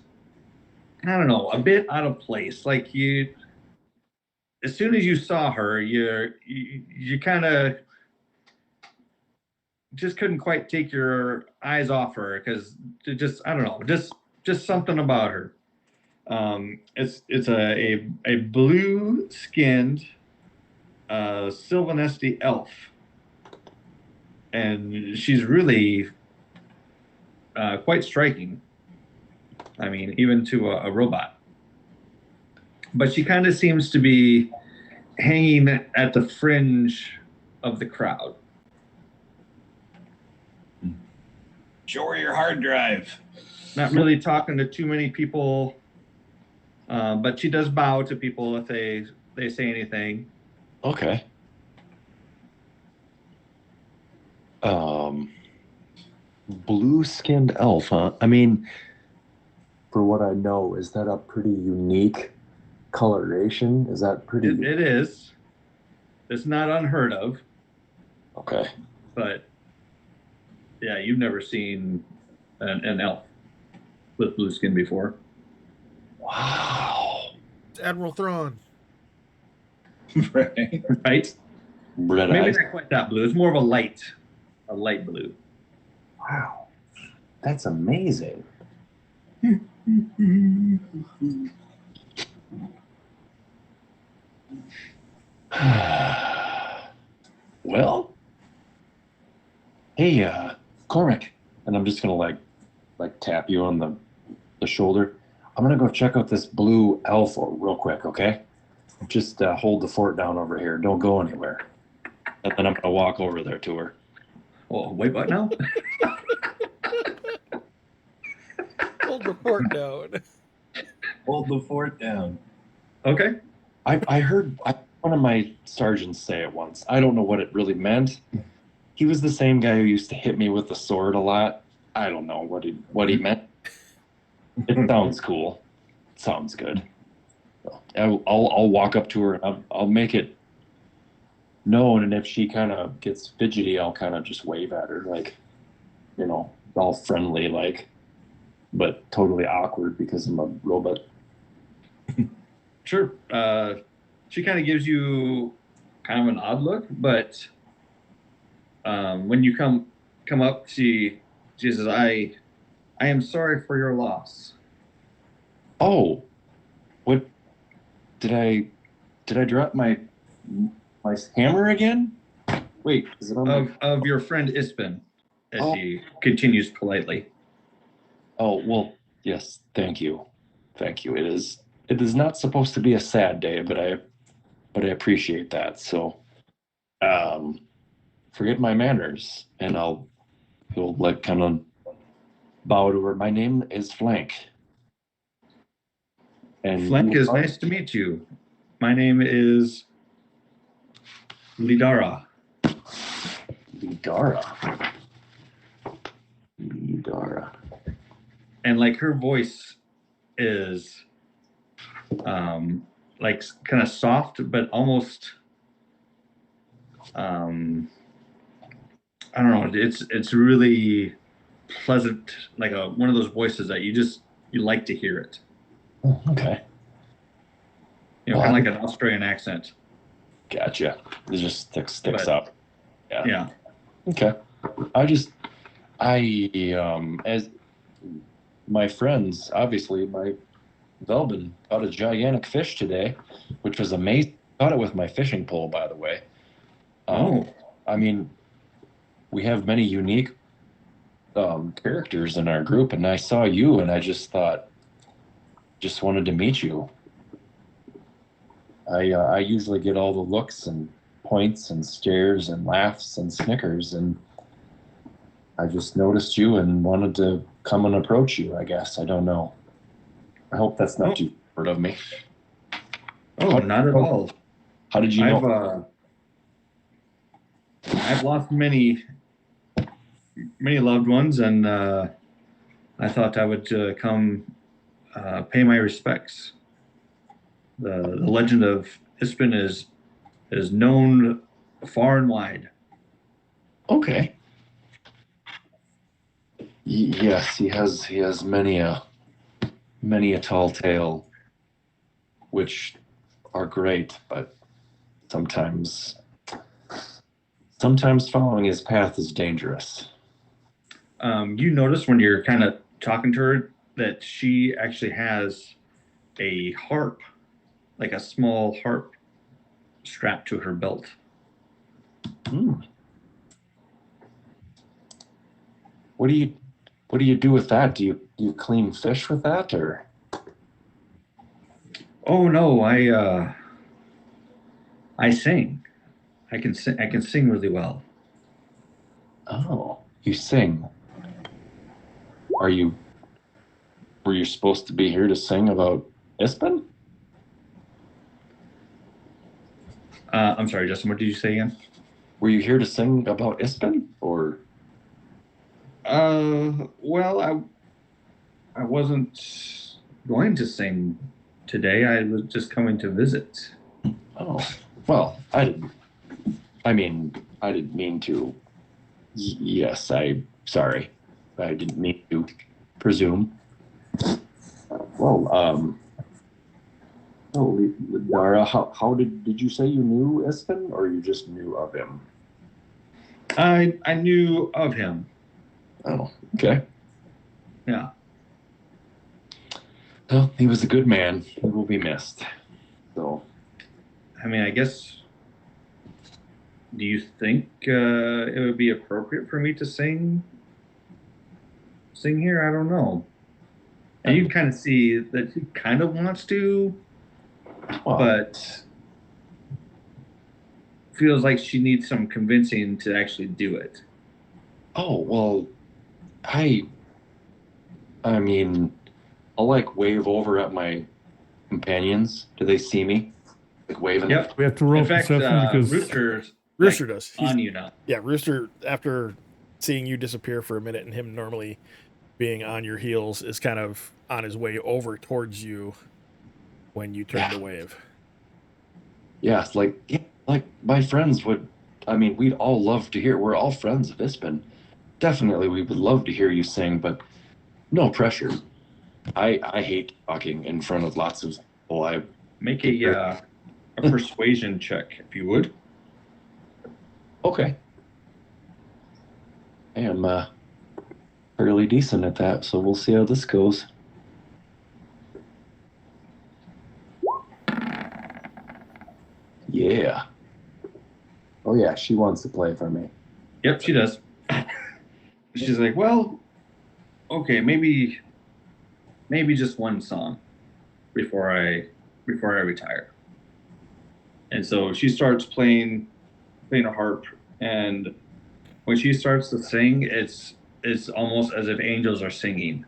I don't know, a bit out of place. Like you, as soon as you saw her, you kind of just couldn't quite take your eyes off her because I don't know, just something about her. It's a blue skinned Sylvanesti elf, and she's really quite striking. I mean, even to a robot. But she kind of seems to be hanging at the fringe of the crowd. Show her your hard drive. Not really talking to too many people, but she does bow to people if they say anything. Okay. Blue-skinned elf, huh? I mean, for what I know, is that a pretty unique coloration? Is that pretty? It is. It's not unheard of, Okay. but yeah, you've never seen an elf with blue skin before. Wow. It's Admiral Thrawn. Right. Right? Red Maybe eyes. not quite that blue. It's more of a light blue. Wow. That's amazing. Well, hey, Cormac, and I'm just gonna like tap you on the shoulder. I'm gonna go check out this blue elf real quick, okay? Just hold the fort down over here. Don't go anywhere. And then I'm gonna walk over there to her. Well, wait, what now? Hold the fort down. Hold the fort down. Okay. I heard one of my sergeants say it once. I don't know what it really meant. He was the same guy who used to hit me with the sword a lot. I don't know what he meant. It sounds cool. Sounds good. I'll walk up to her and I'll make it known, and if she kind of gets fidgety, I'll kind of just wave at her, like, all friendly, like, but totally awkward because I'm a robot. Sure. She kind of gives you kind of an odd look, but when you come up, she says, "I am sorry for your loss." Oh, what did I drop my hammer again? Wait, is it on Of your friend Ispin, as Oh. she continues politely. Oh, well, yes, thank you. Thank you. It is not supposed to be a sad day, but I appreciate that. So forget my manners and he'll like kind of bow to her. My name is Flank. And Flank, you is are- nice to meet you. My name is Lidara. Lidara. And like her voice is like kind of soft, but almost I don't know, it's really pleasant, like one of those voices that you like to hear it. Oh, okay. Kind of like an Australian accent. Gotcha. It just sticks But- up. Yeah. Okay. As my friends, obviously, my Velbin caught a gigantic fish today, which was amazing. Caught it with my fishing pole, by the way. I mean, we have many unique characters in our group, and I saw you, and I just wanted to meet you. I usually get all the looks and points and stares and laughs and snickers, and I just noticed you and wanted to come and approach you, I guess. I don't know. I hope that's not too short of me. Oh, not at all. How did you know? I've lost many loved ones, and I thought I would come pay my respects. The legend of Ispin is known far and wide. Okay. Yes, he has many a tall tale, which are great, but sometimes following his path is dangerous. You notice when you're kind of talking to her that she actually has a harp, like a small harp, strapped to her belt. What do you do with that? Do you clean fish with that, or? Oh no, I sing. I can sing really well. Oh, you sing. Were you supposed to be here to sing about Ispin? I'm sorry, Justin. What did you say again? Were you here to sing about Ispin, or? Well, I wasn't going to sing today. I was just coming to visit. Oh, well, I didn't mean to. Yes, sorry. I didn't mean to presume. Well, Dara, how did you say you knew Espen, or you just knew of him? I knew of him. Oh, okay. Yeah. Well, he was a good man. He will be missed. So, I mean, I guess do you think it would be appropriate for me to sing here? I don't know. And you kind of see that he kind of wants to, Well, but feels like she needs some convincing to actually do it. oh, well, I mean, I'll like wave over at my companions. Do they see me? Like waving? Yep. We have to roll In fact, perception because Rooster's Rooster like, does. He's, on you now. yeah, Rooster, after seeing you disappear for a minute and him normally being on your heels, is kind of on his way over towards you when you turn to wave. Yeah, it's like my friends would. I mean, we'd all love to hear. We're all friends of Ispin. Definitely, we would love to hear you sing, but no pressure. I hate talking in front of lots of people. I Make a persuasion check, if you would. okay. I am fairly decent at that, so we'll see how this goes. Yeah. Oh yeah, she wants to play for me. Yep, she does. She's like, well, okay, maybe just one song before I retire. And so she starts playing a harp, and when she starts to sing, it's almost as if angels are singing.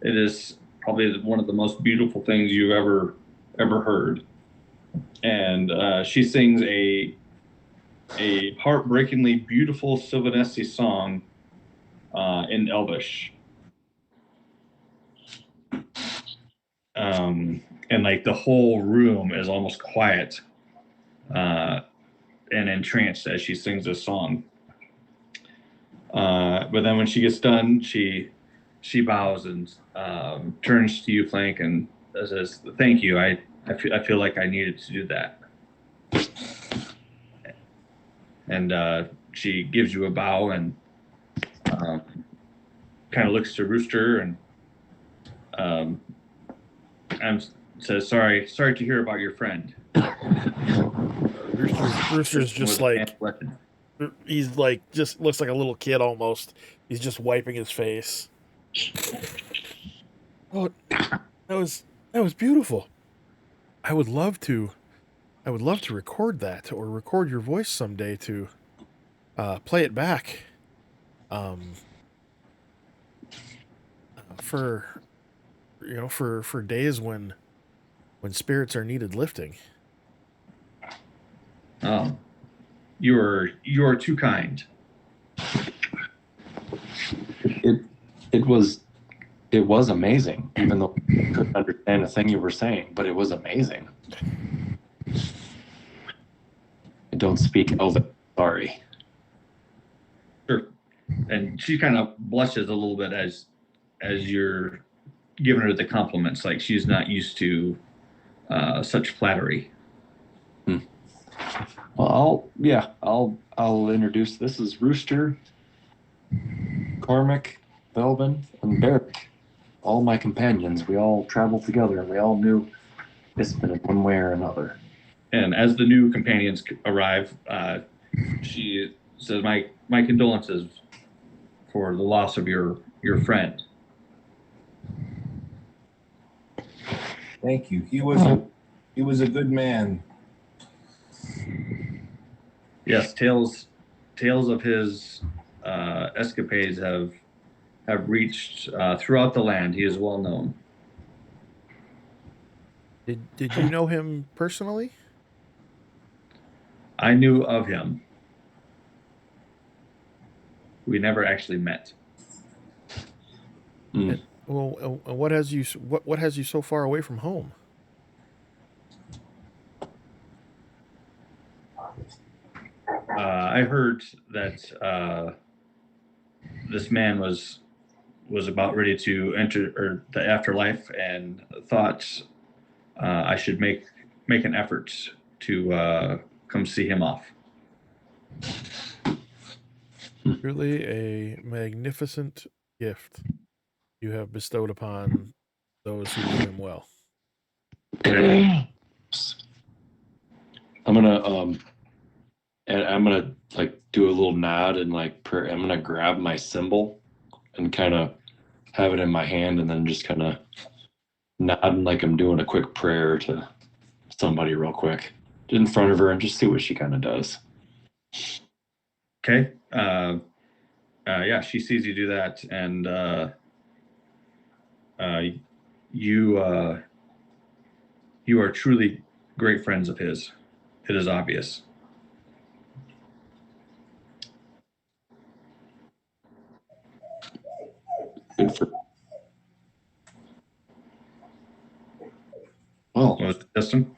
It is probably one of the most beautiful things you've ever heard. And she sings a heartbreakingly beautiful Sylvanesti song in Elvish. And like the whole room is almost quiet and entranced as she sings this song. But then when she gets done, she bows and turns to you, Flank, and says, "Thank you. I feel like I needed to do that." And she gives you a bow and kind of looks to Rooster and says, "Sorry to hear about your friend." Rooster's just like, he's like, just looks like a little kid almost. He's just wiping his face. Oh, that was beautiful. I would love to record that, or record your voice someday to play it back. For for days when spirits are needed lifting. Oh, you are too kind. It was amazing, even though I couldn't understand a thing you were saying, but it was amazing. I don't speak Elven. Sorry. Sure. And she kind of blushes a little bit as you're giving her the compliments. Like she's not used to such flattery. Well, I'll introduce. This is Rooster, Cormac, Velvin, and Beric. All my companions. We all traveled together, and we all knew Ispin in one way or another. And as the new companions arrive, she says, "My condolences for the loss of your friend." Thank you. He was a good man. Yes, tales of his escapades have reached throughout the land. He is well known. Did you know him personally? I knew of him. We never actually met. Well, what has you so far away from home? I heard that this man was about ready to enter the afterlife, and thought I should make an effort to come see him off. Truly a magnificent gift you have bestowed upon those who knew him well. I'm gonna And I'm gonna like do a little nod and like I'm gonna grab my symbol and kind of have it in my hand and then just kind of nodding like I'm doing a quick prayer to somebody real quick in front of her and just see what she kind of does. Okay. Yeah, she sees you do that, and you are truly great friends of his. It is obvious. Good for. Well, What was it, Justin?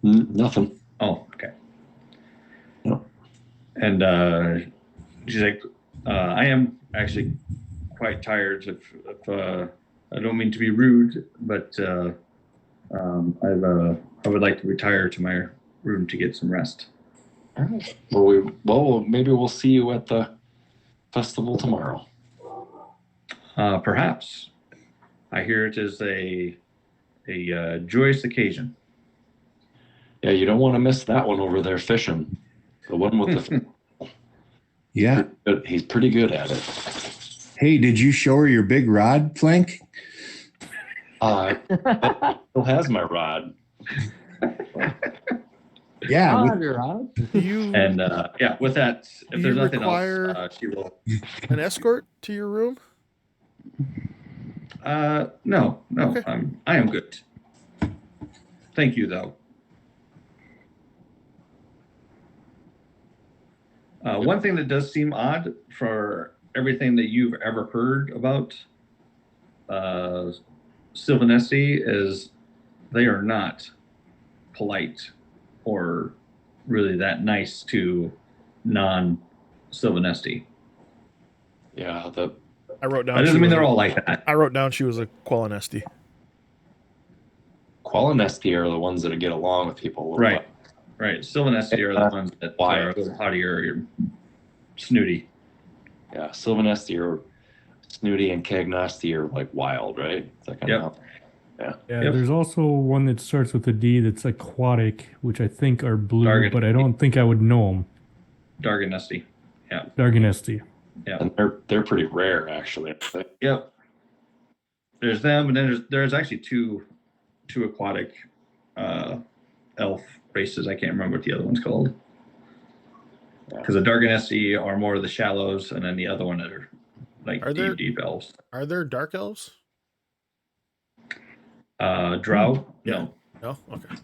nothing. Oh, okay. No. And she's like, I am actually quite tired. If I don't mean to be rude, but I would like to retire to my room to get some rest. All right. Well, maybe we'll see you at the festival tomorrow. Perhaps. I hear it is a joyous occasion. Yeah, you don't want to miss that one over there fishing. The one with the. Yeah. He's pretty good at it. Hey, did you show her your big rod, Flank? Still has my rod. Yeah. Do you And yeah, with that, if Do there's you nothing require- else, she will. an escort to your room? No, Okay. I am good. Thank you, though. One thing that does seem odd for everything that you've ever heard about Sylvanesti is they are not polite or really that nice to non-Sylvanesti. Yeah, I wrote down. That doesn't she mean was they're a- all like that. I wrote down she was a Qualinesti. Qualinesti are the ones that get along with people a little Right. bit. Right. Sylvanesti are the ones that Why? are a little haughtier or snooty. Yeah, Sylvanesti are snooty and Cagnosti are like wild, right? Is that kind Yep. of Yeah, Yep. there's also one that starts with a D that's aquatic, which I think are blue, Dargan. but I don't think I would know them. Darganesti. Darganesti. Yeah. and they're pretty rare actually. Yep. There's them, and then there's actually two aquatic elf races. I can't remember what the other one's called. Because the Darganesti are more of the shallows, and then the other one are like Are there- deep elves. Are there dark elves? Drow? Yeah. No. Okay.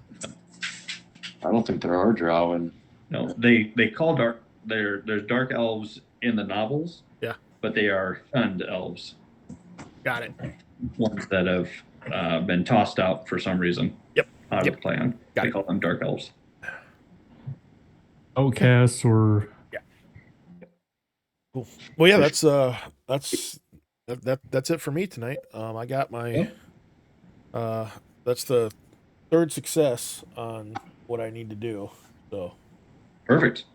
I don't think there are drow and No. They call there's dark elves in the novels. Yeah. But they are shunned elves. Got it. Ones that have been tossed out for some reason. Yep. Out Yep. of the clan. Got They it. call them dark elves. Outcasts or Cool. Well, yeah, that's it for me tonight. I got my that's the third success on what I need to do. So Perfect.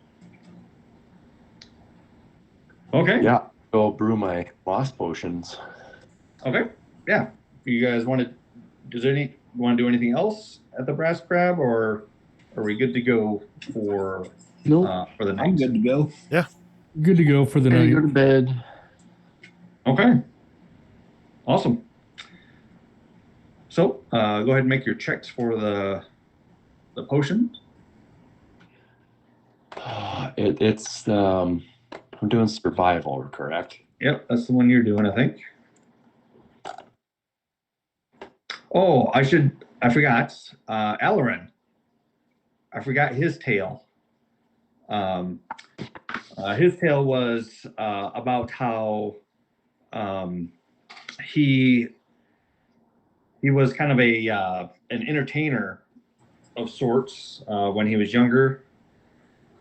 Okay. yeah, go brew my lost potions. Okay. Yeah. You guys want to? Want to do anything else at the Brass Crab, or are we good to go for Nope. for the night? I'm good to go. good to go for the Ready to go night. to bed. Okay. Awesome. So go ahead and make your checks for the potion. I'm doing survival, correct? Yep, that's the one you're doing, I think. Oh, I forgot. Alarin. I forgot his tale. His tale was about how he was kind of an entertainer of sorts when he was younger,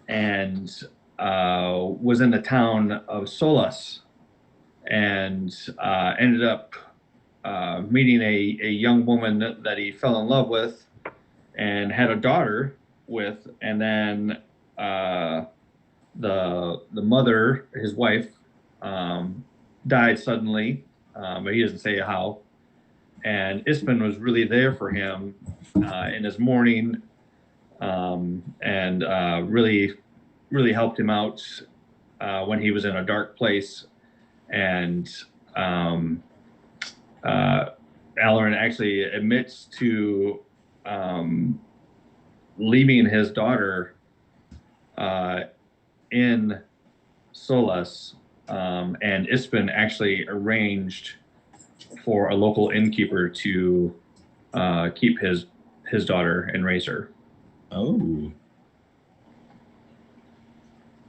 and was in the town of Solas, and ended up meeting a young woman that he fell in love with and had a daughter with, and then the mother, his wife, died suddenly, but he doesn't say how. And Ispen was really there for him in his mourning, and really, really helped him out when he was in a dark place. And Alarin actually admits to leaving his daughter in Solace, and Ispin actually arranged for a local innkeeper to keep his daughter and raise her. Oh.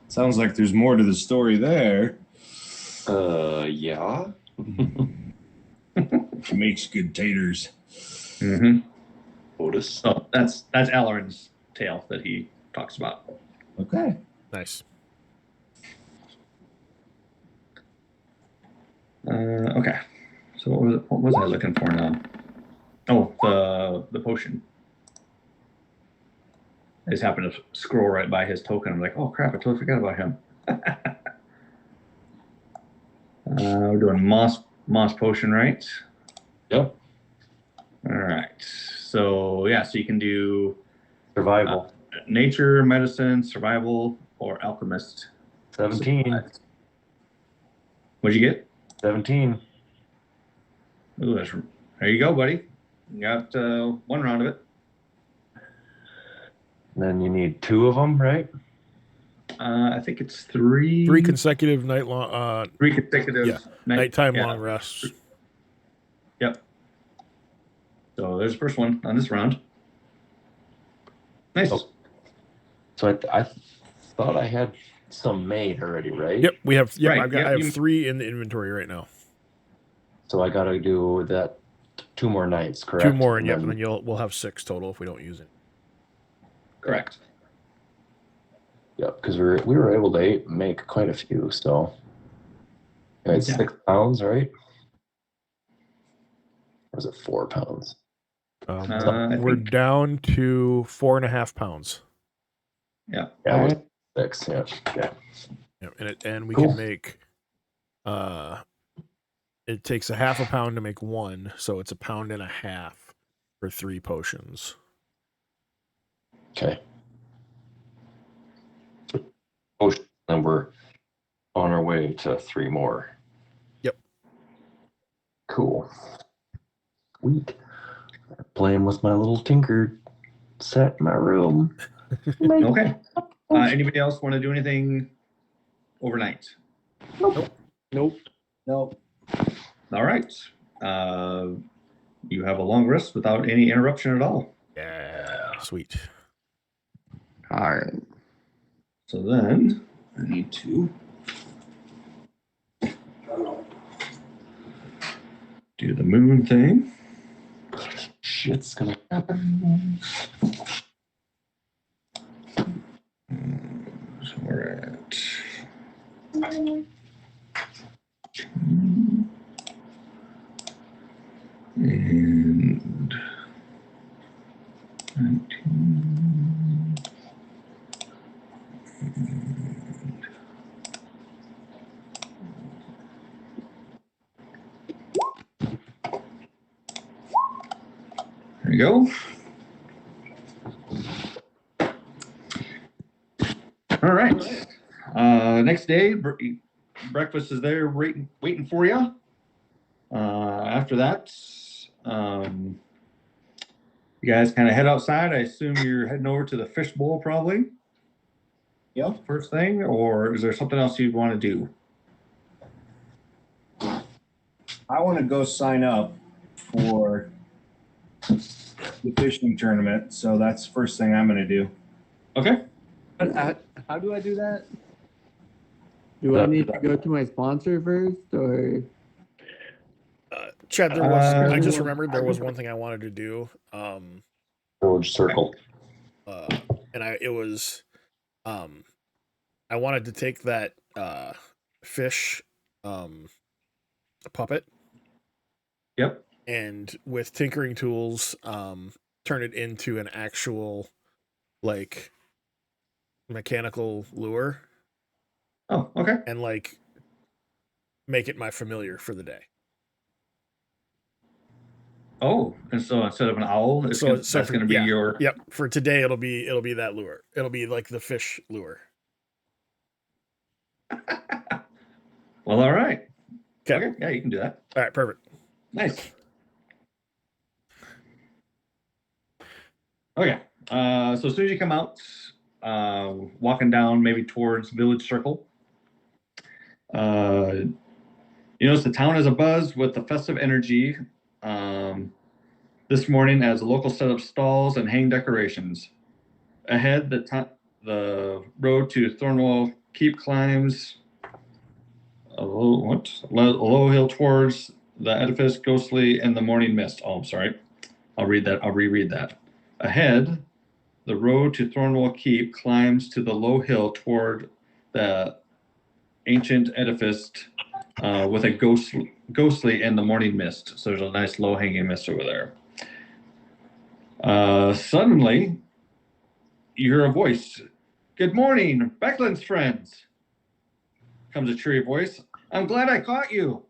Sounds like there's more to the story there. Yeah. Makes good taters. Mm-hmm. Otis. So that's Alarin's tale that he talks about. Okay. Nice. Okay. So what was I looking for now? Oh, the potion. I just happened to scroll right by his token. I'm like, oh crap, I totally forgot about him. We're doing moss potion, right? Yep. All right. So yeah, so you can do Survival. nature, medicine, survival, or alchemist. 17. What'd you get? 17. Ooh, there you go, buddy. You got one round of it. Then you need 2 of them, right? I think it's 3. 3 consecutive night long. 3 consecutive Yeah, nighttime long rests. Yep. So there's the first one on this round. Nice. Oh. So I thought I had some made already, right? Yep, we have. Yep, Right, I have 3 in the inventory right now. So I got to do that 2 more nights, correct? 2 more, and yep, and then we'll have 6 total if we don't use it. Correct. Yep, because we were able to make quite a few. So it's 6 pounds, right? Or was it 4 pounds? We're down to 4.5 pounds. Yeah. Yeah, it was 6. Yeah. Okay. Yeah, and we Cool. can make. It takes a half a pound to make 1, so it's 1.5 pounds for 3 potions. Okay. Potion, then we're on our way to 3 more. Yep. Cool. Sweet. Playing with my little tinker set in my room. Okay. Anybody else want to do anything overnight? Nope. All right. You have a long rest without any interruption at all. Yeah, sweet. All right. So then I need to do the moon thing. Shit's gonna happen. So we're at and 19. There you go. All right. Next day, breakfast is there waiting for you. After that, you guys kind of head outside. I assume you're heading over to the fish bowl probably. Yep. First thing, or is there something else you'd want to do? I want to go sign up for the fishing tournament, so that's the first thing I'm going to do. Okay. But how do I do that? Do I need to go to my sponsor first, or? Chad, I just remembered there was one thing I wanted to do. Village circle. And I wanted to take that fish puppet. Yep. And with tinkering tools, turn it into an actual like mechanical lure. Oh, okay. And like make it my familiar for the day. Oh, and so instead of an owl, that's going to be your. Yep. For today, it'll be that lure. It'll be like the fish lure. Well, all right. Okay. Yeah, you can do that. All right. Perfect. Nice. Okay. So as soon as you come out, walking down maybe towards Village Circle, you notice the town is abuzz with the festive energy. This morning, as the local set up stalls and hang decorations. Ahead, the road to Thornwall Keep climbs a low hill towards the edifice, ghostly in the morning mist. Oh, I'm sorry. I'll read that. I'll reread that. Ahead, the road to Thornwall Keep climbs to the low hill toward the ancient edifice with a ghostly in the morning mist. So there's a nice low hanging mist over there. Suddenly, you hear a voice. Good morning, Beckland's friends. Comes a cheery voice. I'm glad I caught you.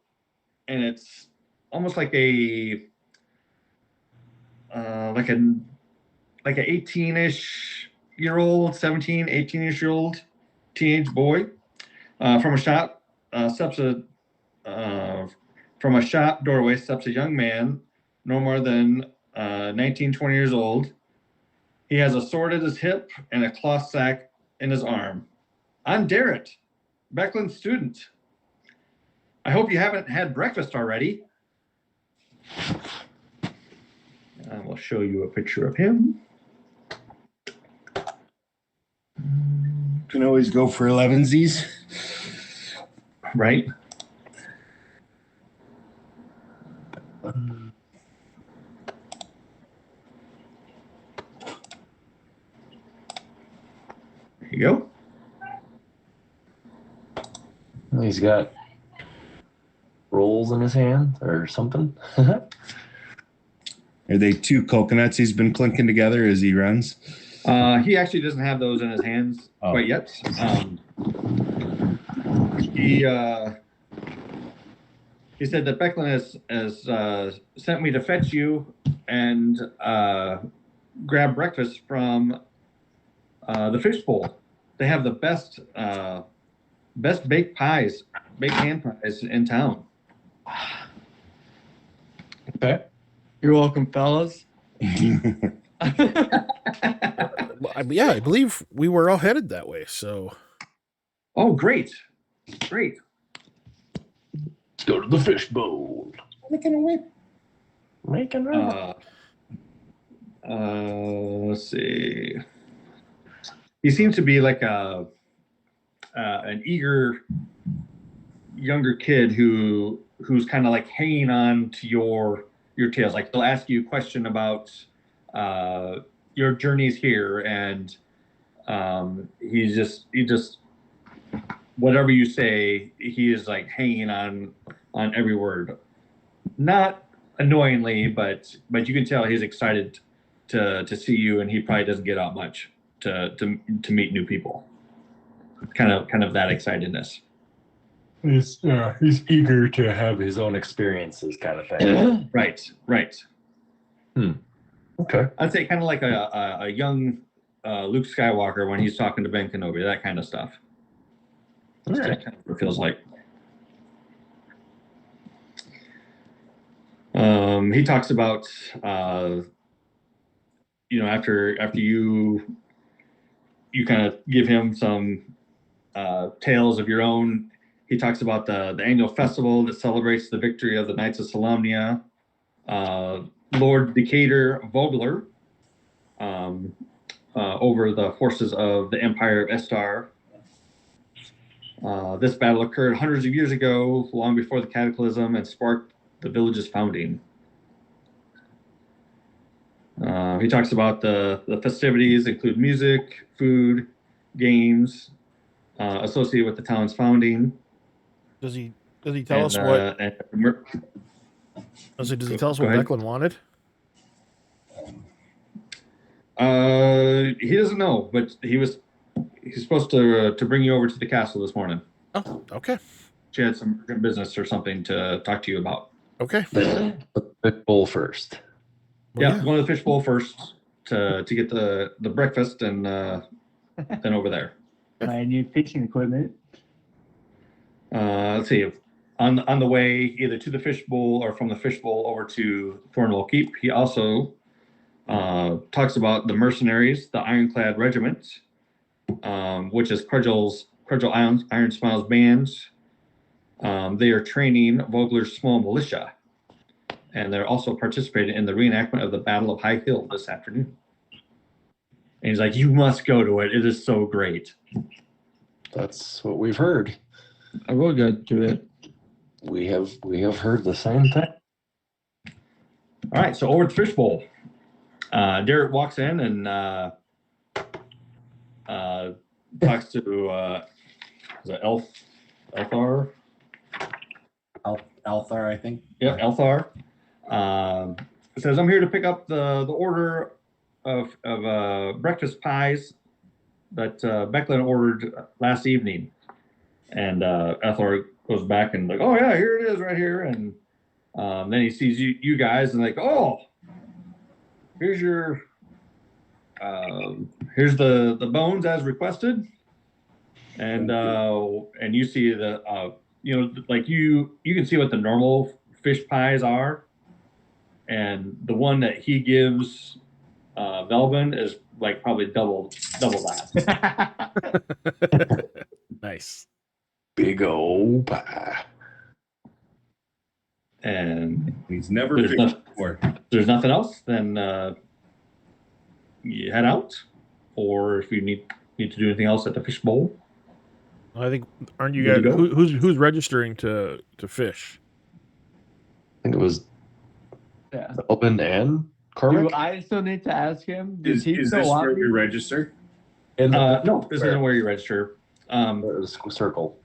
And it's almost like a 18-ish year old, 17, 18-ish year old teenage boy from a shop from a shop doorway steps a young man, no more than 19, 20 years old. He has a sword at his hip and a cloth sack in his arm. I'm Darrett, Beckland's student. I hope you haven't had breakfast already. I will show you a picture of him. Can always go for 11sies. Right. There you go. He's got rolls in his hand or something. Are they two coconuts he's been clinking together as he runs? He actually doesn't have those in his hands quite yet. He said that Beckland has sent me to fetch you and grab breakfast from the fishbowl. They have the best baked hand pies in town. Okay. You're welcome, fellas. Yeah, I believe we were all headed that way. So. Oh, great. Let's go to the fishbowl. Making a whip. Let's see. He seems to be like an eager younger kid who's kind of like hanging on to your tales. Like they'll ask you a question about your journeys here, and he just whatever you say, he is like hanging on every word. Not annoyingly, but you can tell he's excited to see you, and he probably doesn't get out much to meet new people. Kind of that excitedness. He's eager to have his own experiences, kind of thing. Right. Okay. I'd say kind of like a young Luke Skywalker when he's talking to Ben Kenobi, that kind of stuff. All right. That's kind of what it feels like. He talks about after you kind of give him some tales of your own. He talks about the annual festival that celebrates the victory of the Knights of Solamnia. Lord Decatur Vogler over the forces of the Empire of Estar. This battle occurred hundreds of years ago, long before the Cataclysm, and sparked the village's founding. He talks about the festivities include music, food, games associated with the town's founding. Does he tell us what? Does he tell us what Beckland wanted? He doesn't know, but he's supposed to bring you over to the castle this morning. Oh, okay. She had some urgent business or something to talk to you about. Okay. But Fishbowl first. Well, Yeah, going to the fishbowl first to get the breakfast and then over there. My new fishing equipment. Let's see. On the way either to the fishbowl or from the fishbowl over to Thornwell Keep, he also talks about the mercenaries, the Ironclad Regiment, which is Crudgel Iron Smiles band. They are training Vogler's small militia, and they're also participating in the reenactment of the Battle of High Hill this afternoon. And he's like, "You must go to it. It is so great." That's what we've heard. I will go to it. We have heard the same thing. All right, so over at the fishbowl, Derek walks in and talks to is it Elthar? Althar, I think. Yep, Elthar. Says, "I'm here to pick up the order of breakfast pies that Becklin ordered last evening." And Elthar goes back and like, "Oh yeah, here it is right here." And then he sees you guys and like, "Oh, here's your here's the bones as requested." And you see the like you can see what the normal fish pies are, and the one that he gives Velvin is like probably double that. nice. Big old pie. And He's never There's fished nothing. before. if there's nothing else, then you head out, or if you need to do anything else at the fishbowl. I think aren't you Good guys to go. who's registering to fish? I think it was Yeah. Elvin and Do Cormac. I still need to ask him? Does he Is still this want where me? we register? In the No, this isn't where you register. circle.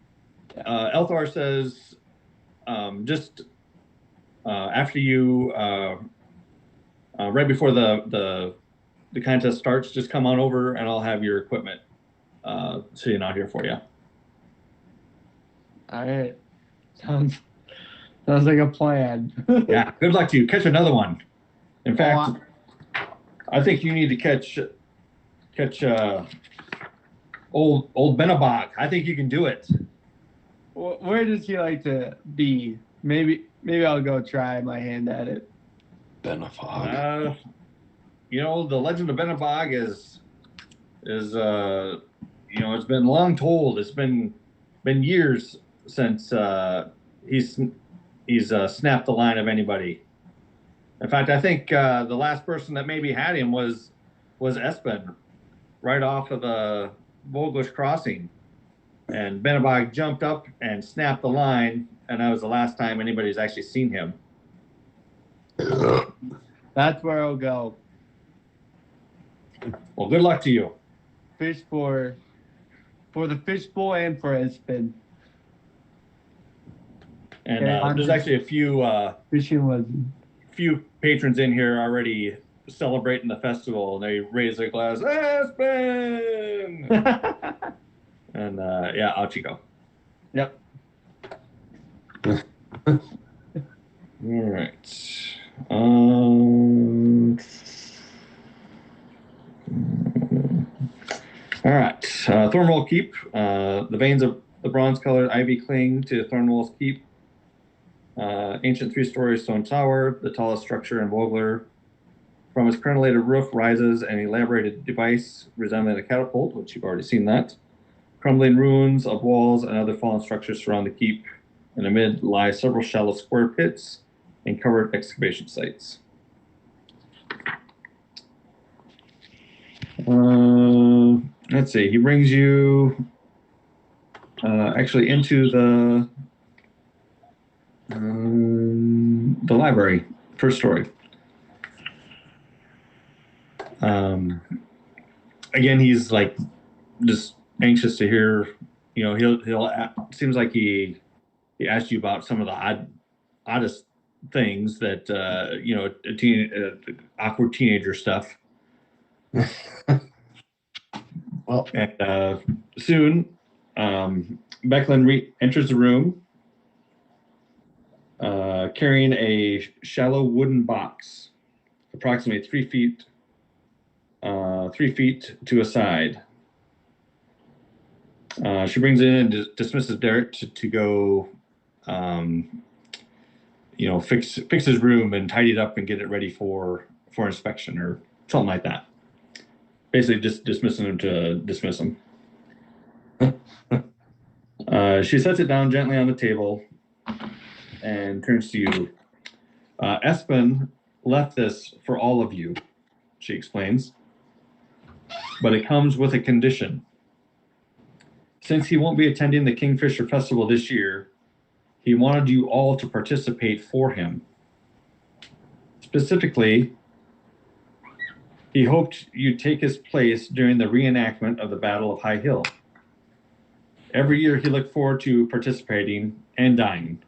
Elthar says, just after you, right before the contest starts, just come on over and I'll have your equipment sitting out here for you. All right. Sounds like a plan. Yeah, good luck to you. Catch another one. In fact, I think you need to catch old Benabog. I think you can do it. Where does he like to be? Maybe I'll go try my hand at it. Benafog. The legend of Benabog is it's been long told. It's been years since he's snapped the line of anybody. In fact, I think the last person that maybe had him was Espen, right off of the Voglish crossing, and Benabog jumped up and snapped the line, and that was the last time anybody's actually seen him. That's where I'll go. Well, good luck to you. Fish for the fishbowl and for Espen. And Okay, there's actually a Fishing was few patrons in here already celebrating the festival, and they raise their glass, Aspen! And out you go. Yep. All right. All right. Thornwell Keep. The veins of the bronze-colored ivy cling to Thornwell's Keep. Ancient three-story stone tower, the tallest structure in Vogler. From its crenellated roof rises an elaborated device resembling a catapult, which you've already seen that. Crumbling ruins of walls and other fallen structures surround the keep. And amid lie several shallow square pits and covered excavation sites. Let's see. He brings you actually into the library, first story. Again, he's like just anxious to hear. He'll seems like he asked you about some of the oddest things that awkward teenager stuff. Well, and soon, Becklin enters the room. carrying a shallow wooden box, approximately 3 feet to a side. She brings it in and dismisses Derek to go, fix his room and tidy it up and get it ready for inspection or something like that. Basically, just dismissing him to dismiss him. She sets it down gently on the table and turns to you. Espen left this for all of you, she explains, but it comes with a condition. Since he won't be attending the Kingfisher Festival this year, he wanted you all to participate for him. Specifically, he hoped you'd take his place during the reenactment of the Battle of High Hill. Every year he looked forward to participating and dying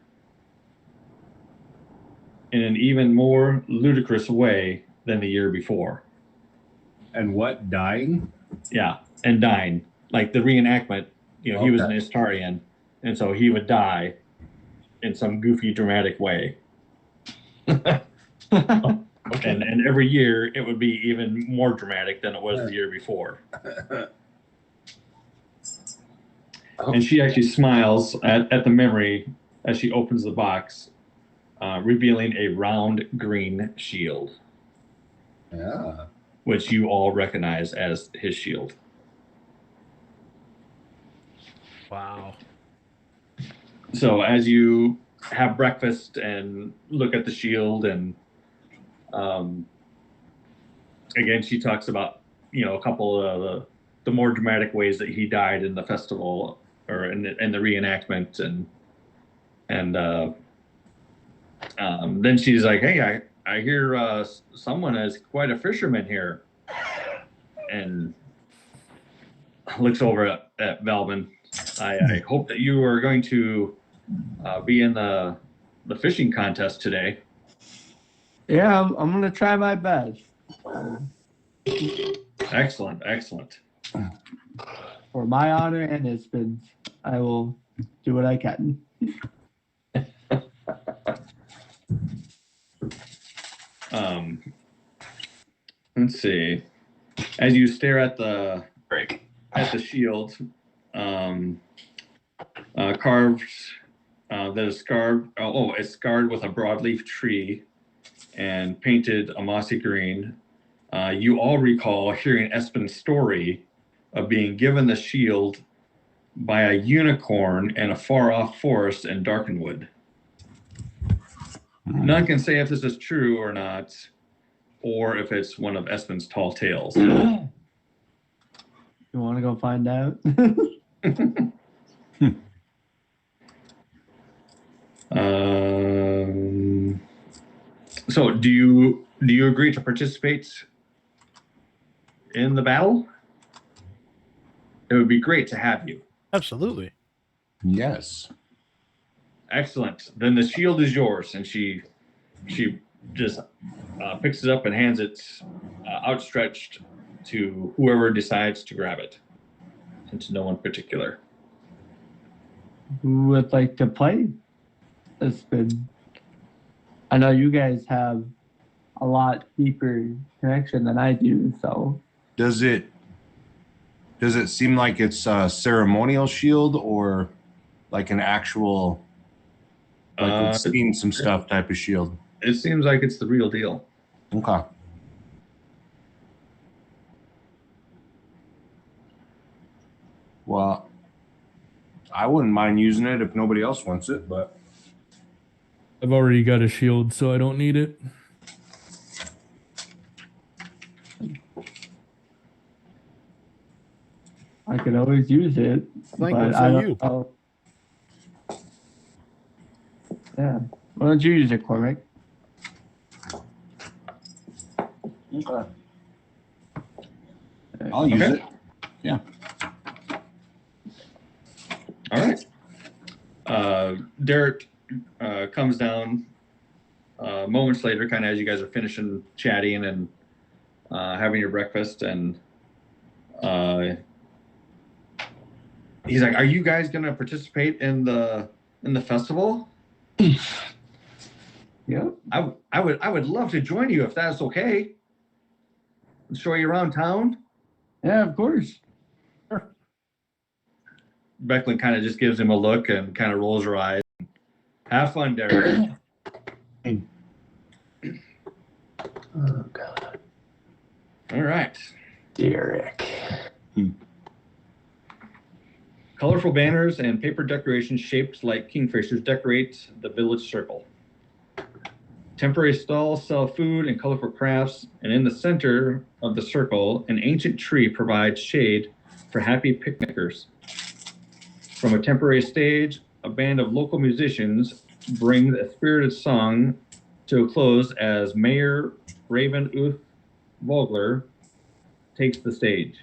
in an even more ludicrous way than the year before. And what, dying? Yeah, and dying. Like the reenactment, he was an Istarian, and so he would die in some goofy, dramatic way. And every year it would be even more dramatic than it was the year before. And she actually smiles at the memory as she opens the box, revealing a round green shield. Yeah. Which you all recognize as his shield. Wow. So as you have breakfast and look at the shield, and again, she talks about a couple of the more dramatic ways that he died in the festival or in the reenactment, and then she's like, "Hey, I hear someone is quite a fisherman here," and looks over at Velvin. I hope that you are going to be in the fishing contest today. Yeah, I'm gonna try my best. Excellent. For my honor and Espen's, I will do what I can. Let's see. As you stare at the shield, carved that is scarred. It's scarred with a broadleaf tree and painted a mossy green. You all recall hearing Espen's story of being given the shield by a unicorn in a far-off forest in Darkenwood. None can say if this is true or not, or if it's one of Espen's tall tales. You want to go find out? So do you agree to participate in the battle? It would be great to have you. Absolutely. Yes. Excellent. Then the shield is yours. And she just picks it up and hands it outstretched to whoever decides to grab it, and to no one particular. Who would like to play Espen? I know you guys have a lot deeper connection than I do, so. Does it seem like it's a ceremonial shield or like an actual, like we've seen some stuff type of shield? It seems like it's the real deal. Okay. Well, I wouldn't mind using it if nobody else wants it, but I've already got a shield, so I don't need it. I could always use it. Thank but you I for don't you. know. Yeah. Why don't you use it, Cormac? okay. I'll use it. Yeah. All right. Derek comes down moments later, kind of as you guys are finishing chatting and having your breakfast, and he's like, "Are you guys gonna participate in the festival?" Yeah, I would love to join you if that's okay. Show you around town. Yeah, of course. Becklin kind of just gives him a look and kind of rolls her eyes. Have fun, Derek. Oh God, All right. Derek. Colorful banners and paper decorations shaped like kingfishers decorate the village circle. Temporary stalls sell food and colorful crafts, and in the center of the circle, an ancient tree provides shade for happy picnickers. From a temporary stage, a band of local musicians bring a spirited song to a close as Mayor Raven Uth Vogler takes the stage.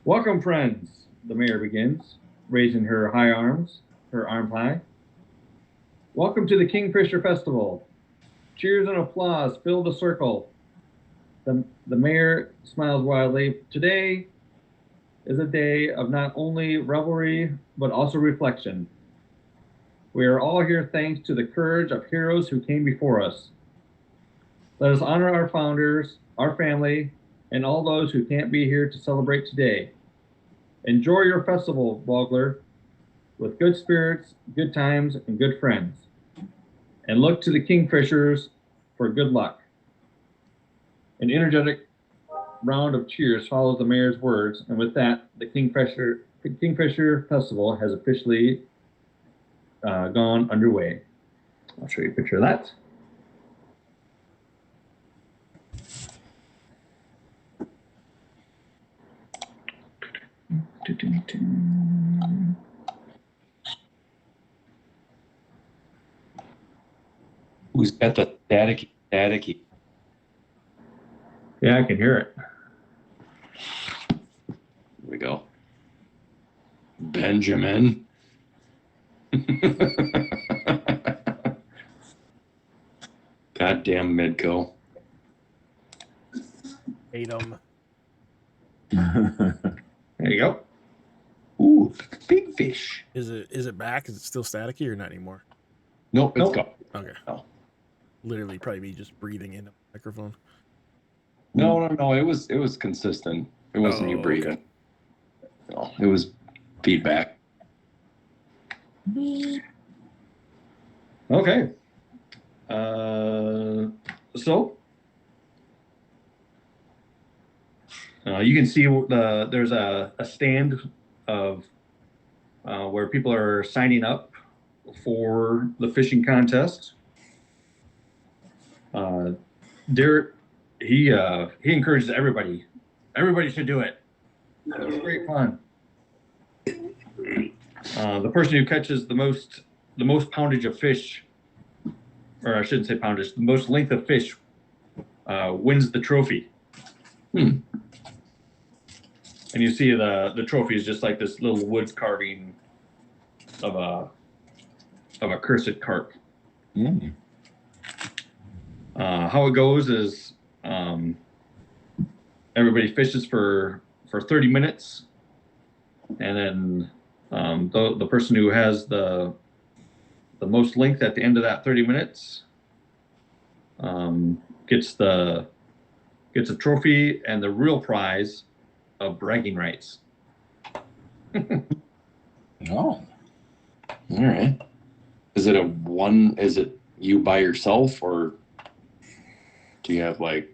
Welcome, friends, the mayor begins, raising her arms high. Welcome to the Kingfisher Festival. Cheers and applause fill the circle. The mayor smiles wildly. Today is a day of not only revelry, but also reflection. We are all here thanks to the courage of heroes who came before us. Let us honor our founders, our family, and all those who can't be here to celebrate today. Enjoy your festival, Vogler, with good spirits, good times, and good friends. And look to the Kingfishers for good luck. An energetic round of cheers follows the mayor's words, and with that, the Kingfisher Festival has officially gone underway. I'll show you a picture of that. Who's got the staticky? Yeah, I can hear it. Here we go. Benjamin. Goddamn Midco. Hate them. There you go. Ooh, big fish. Is it back? Is it still staticky or not anymore? Nope, it's Nope. gone. Okay. No. Literally, probably be just breathing into the microphone. No. It was consistent. It wasn't you Oh, breathing. okay. No, it was feedback. Okay. So you can see there's a stand of where people are signing up for the fishing contest. Derek, he encourages everybody. Everybody should do it. It's great fun. The person who catches the most poundage of fish, or I shouldn't say poundage, the most length of fish, wins the trophy. And you see the trophy is just like this little wood carving of a cursed carp. How it goes is everybody fishes for 30 minutes, and then the person who has the most length at the end of that 30 minutes gets a trophy and the real prize of bragging rights. Oh. All right. Is it you by yourself, or do you have like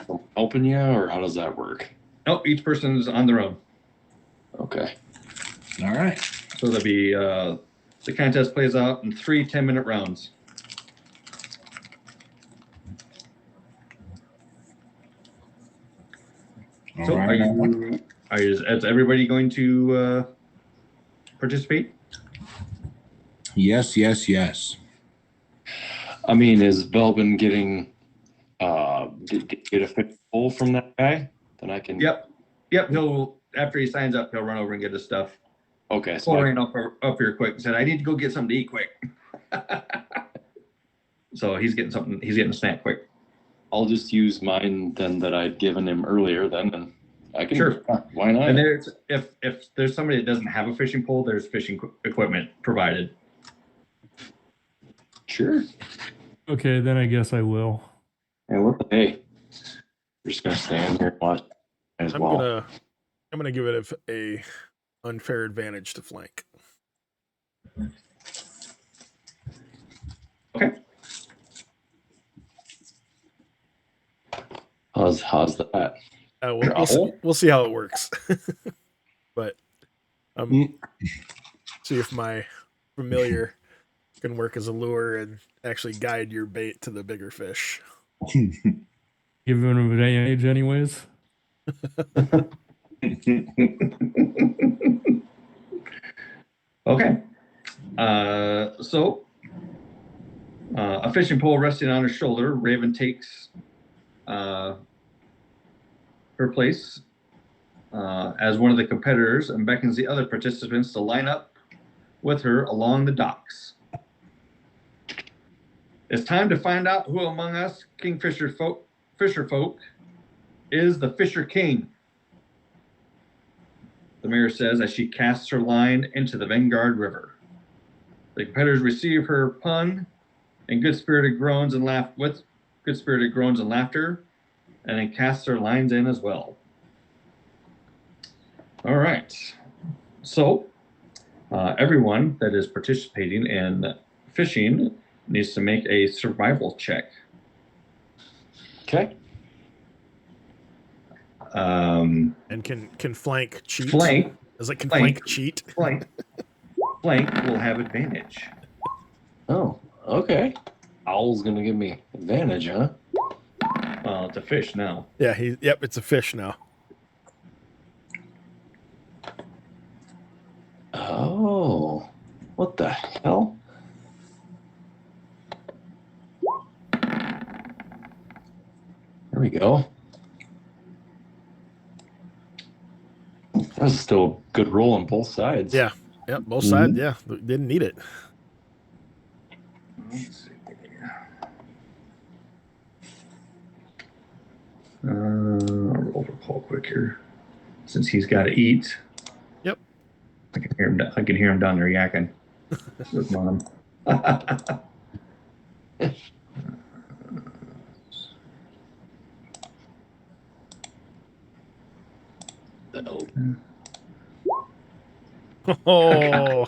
someone helping you, or how does that work? No, each person is on their own. Okay. All right. So there'll be the contest plays out in 3 10-minute rounds. All So right. is everybody going to participate? Yes. I mean, is Belbin getting get a fish pull from that guy? Then I can. Yep. He'll after he signs up, he'll run over and get his stuff. Okay. So ran up here quick and said, "I need to go get something to eat quick." So he's getting something. He's getting a snack quick. I'll just use mine then that I'd given him earlier. Then and I can. Sure. Why not? And there's if there's somebody that doesn't have a fishing pole, there's fishing equipment provided. Sure. Okay, then I guess I will. And what the hey? We're just gonna stand here and watch as I'm well. gonna give it a unfair advantage to flank. Okay. How's that? We'll see how it works. But see if my familiar can work as a lure and actually guide your bait to the bigger fish. Give him an advantage, anyways. Okay. So, a fishing pole resting on her shoulder, Raven takes her place as one of the competitors and beckons the other participants to line up with her along the docks. It's time to find out who among us fisher folk is the Fisher King, the mayor says as she casts her line into the Vanguard River. The competitors receive her pun and good-spirited groans and laughter, and then cast their lines in as well. All right. So, everyone that is participating in fishing needs to make a survival check. Okay. And can flank cheat? Flank. Is it can flank cheat? Flank will have advantage. Oh, okay. Owl's gonna give me advantage, huh? Well, it's a fish now. Yeah, it's a fish now. Oh, what the hell? There we go. That was still a good roll on both sides. Yeah. Yep, both sides. Yeah, didn't need it. Let's see. I'll roll for Paul quick here, since he's got to eat. Yep. I can hear him down there yakking with mom. Oh,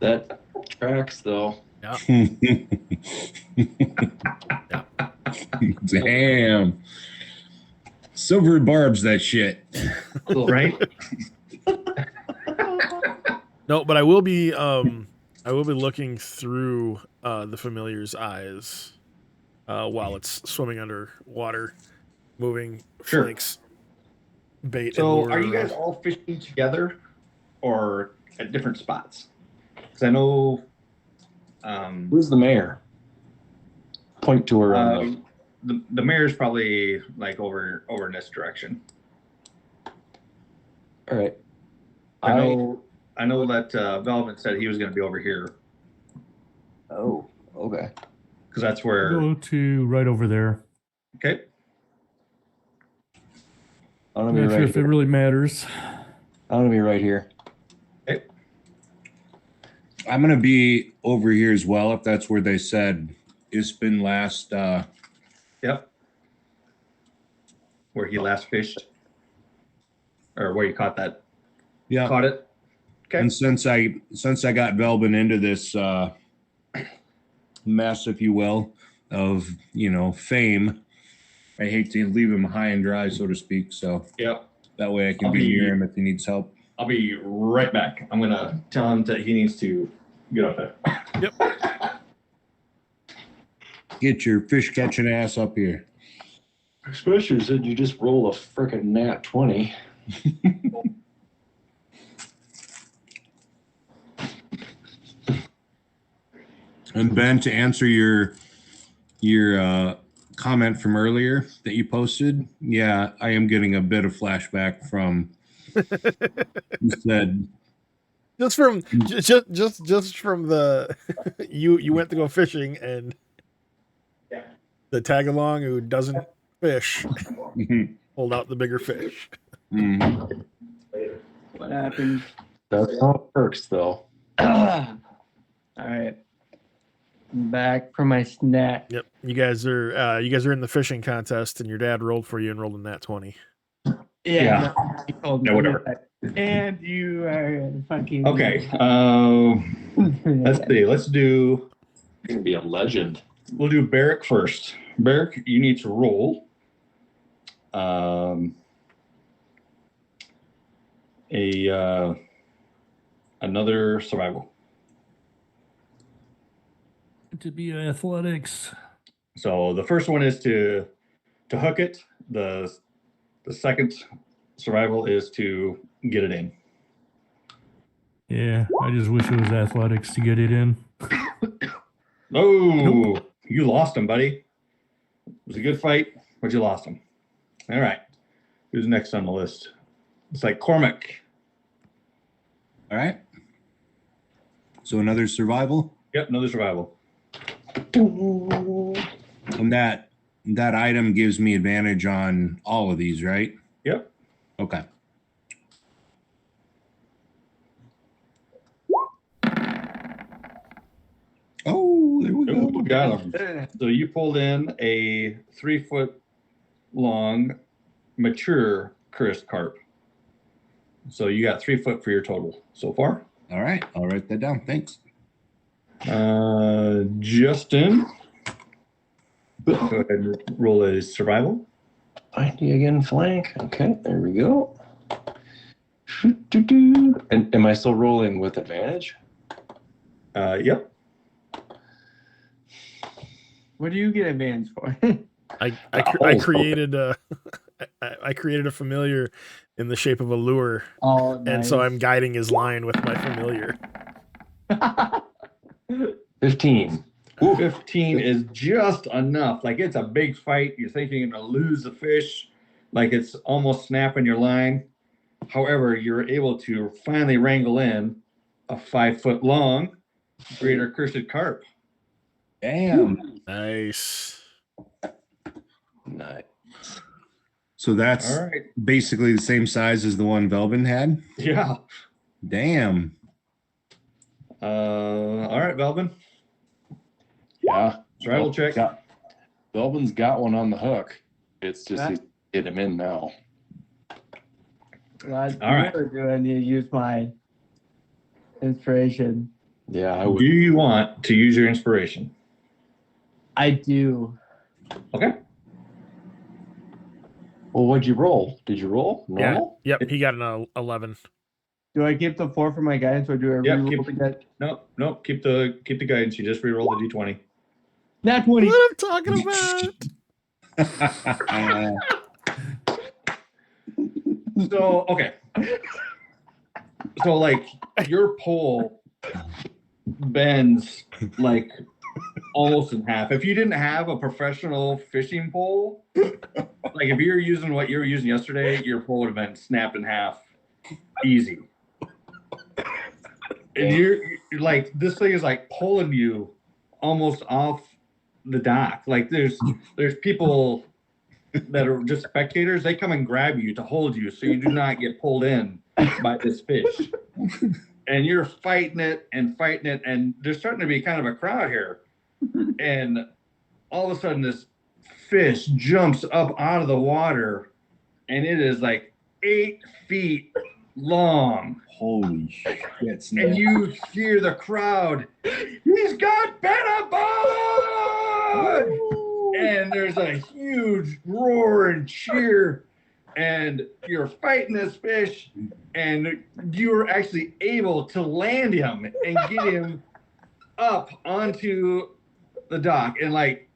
That tracks though. yeah. Damn. Silver barbs that shit. Right? No, but I will be looking through the familiar's eyes while it's swimming underwater, moving Sure. flanks, bait. So, and are you guys all fishing together or at different spots? Because I know. Who's the mayor? Point to her. The mayor's probably like over in this direction. All right. I know that Velvet said he was going to be over here Oh, okay. because that's where. Go to right over there. Okay. I'm gonna I'm be not right sure if it here. really matters. I'm gonna be right here. Okay. I'm gonna be over here as well if that's where they said it's been last. Yep. Where he last fished, or where you caught that. Yeah. Caught it. Okay. And since I got Velbin into this mess, if you will, of fame, I hate to leave him high and dry, so to speak. So Yep. that way I can I'll be be- near him if he needs help. I'll be right back. I'm gonna tell him that he needs to get up there. Yep. Get your fish catching ass up here. Especially said you just roll a frickin' nat 20. And Ben, to answer your comment from earlier that you posted, yeah, I am getting a bit of flashback from. You said just from the you went to go fishing and the tag along who doesn't fish pulled out the bigger fish. mhm. What happened? That's how it works, though. All right. Back for my snack. Yep. You guys are in the fishing contest, and your dad rolled for you and rolled a nat 20. Yeah. No, he told me. Yeah, whatever. And you are fucking. Okay. Let's see. Let's do. You're gonna be a legend. We'll do Barrick first. Barrick, you need to roll. Another survival. To be athletics. So the first one is to hook it. The second survival is to get it in. Yeah, I just wish it was athletics to get it in. Oh, you lost him, buddy. It was a good fight, but you lost him. All right. Who's next on the list? It's like Cormac. All right. So another survival. Yep, another survival. And that item gives me advantage on all of these, right? Yep. Okay. Oh, there we go. Ooh, got him. So you pulled in a 3-foot long mature cursed carp. So you got 3 foot for your total so far. All right. I'll write that down. Thanks. Justin, go ahead and roll a survival. Find you again, flank. Okay, there we go. And am I still rolling with advantage? Yep. What do you get advantage for? I created a I created a familiar in the shape of a lure, Oh, nice. and so I'm guiding his line with my familiar. 15. 15 is just enough. Like, it's a big fight. You're thinking you're going to lose the fish. Like, it's almost snapping your line. However, you're able to finally wrangle in a 5 foot long greater cursed carp. Damn. Nice. Nice. So that's All right. basically the same size as the one Velvin had. Yeah. Damn. All right, Velvin. Yeah. Survival check. Belvin's got one on the hook. It's just That- he's get him in now. All All right. Do I need to use my inspiration? Yeah, I Do would. you want to use your inspiration? I do. Okay. Well, what'd you roll? Did you roll Yeah. normal? Yep, he got an 11. Do I keep the 4 for my guidance, or do I Yeah, reroll keep- that? Nope. Keep the guidance. You just re-roll the d20. Nat 20. What I'm talking about? So, okay. So, like, your pole bends, like, almost in half. If you didn't have a professional fishing pole, like, if you're using what you were using yesterday, your pole would have been snapped in half. Easy. And you're like, this thing is, like, pulling you almost off the dock. Like, there's people that are just spectators. They come and grab you to hold you so you do not get pulled in by this fish. And you're fighting it, and there's starting to be kind of a crowd here. And all of a sudden, this fish jumps up out of the water, and it is like 8 feet long. Holy shit. And you hear the crowd, he's got Benabod! And there's a huge roar and cheer, and you're fighting this fish, and you're actually able to land him and get him up onto the dock. And like,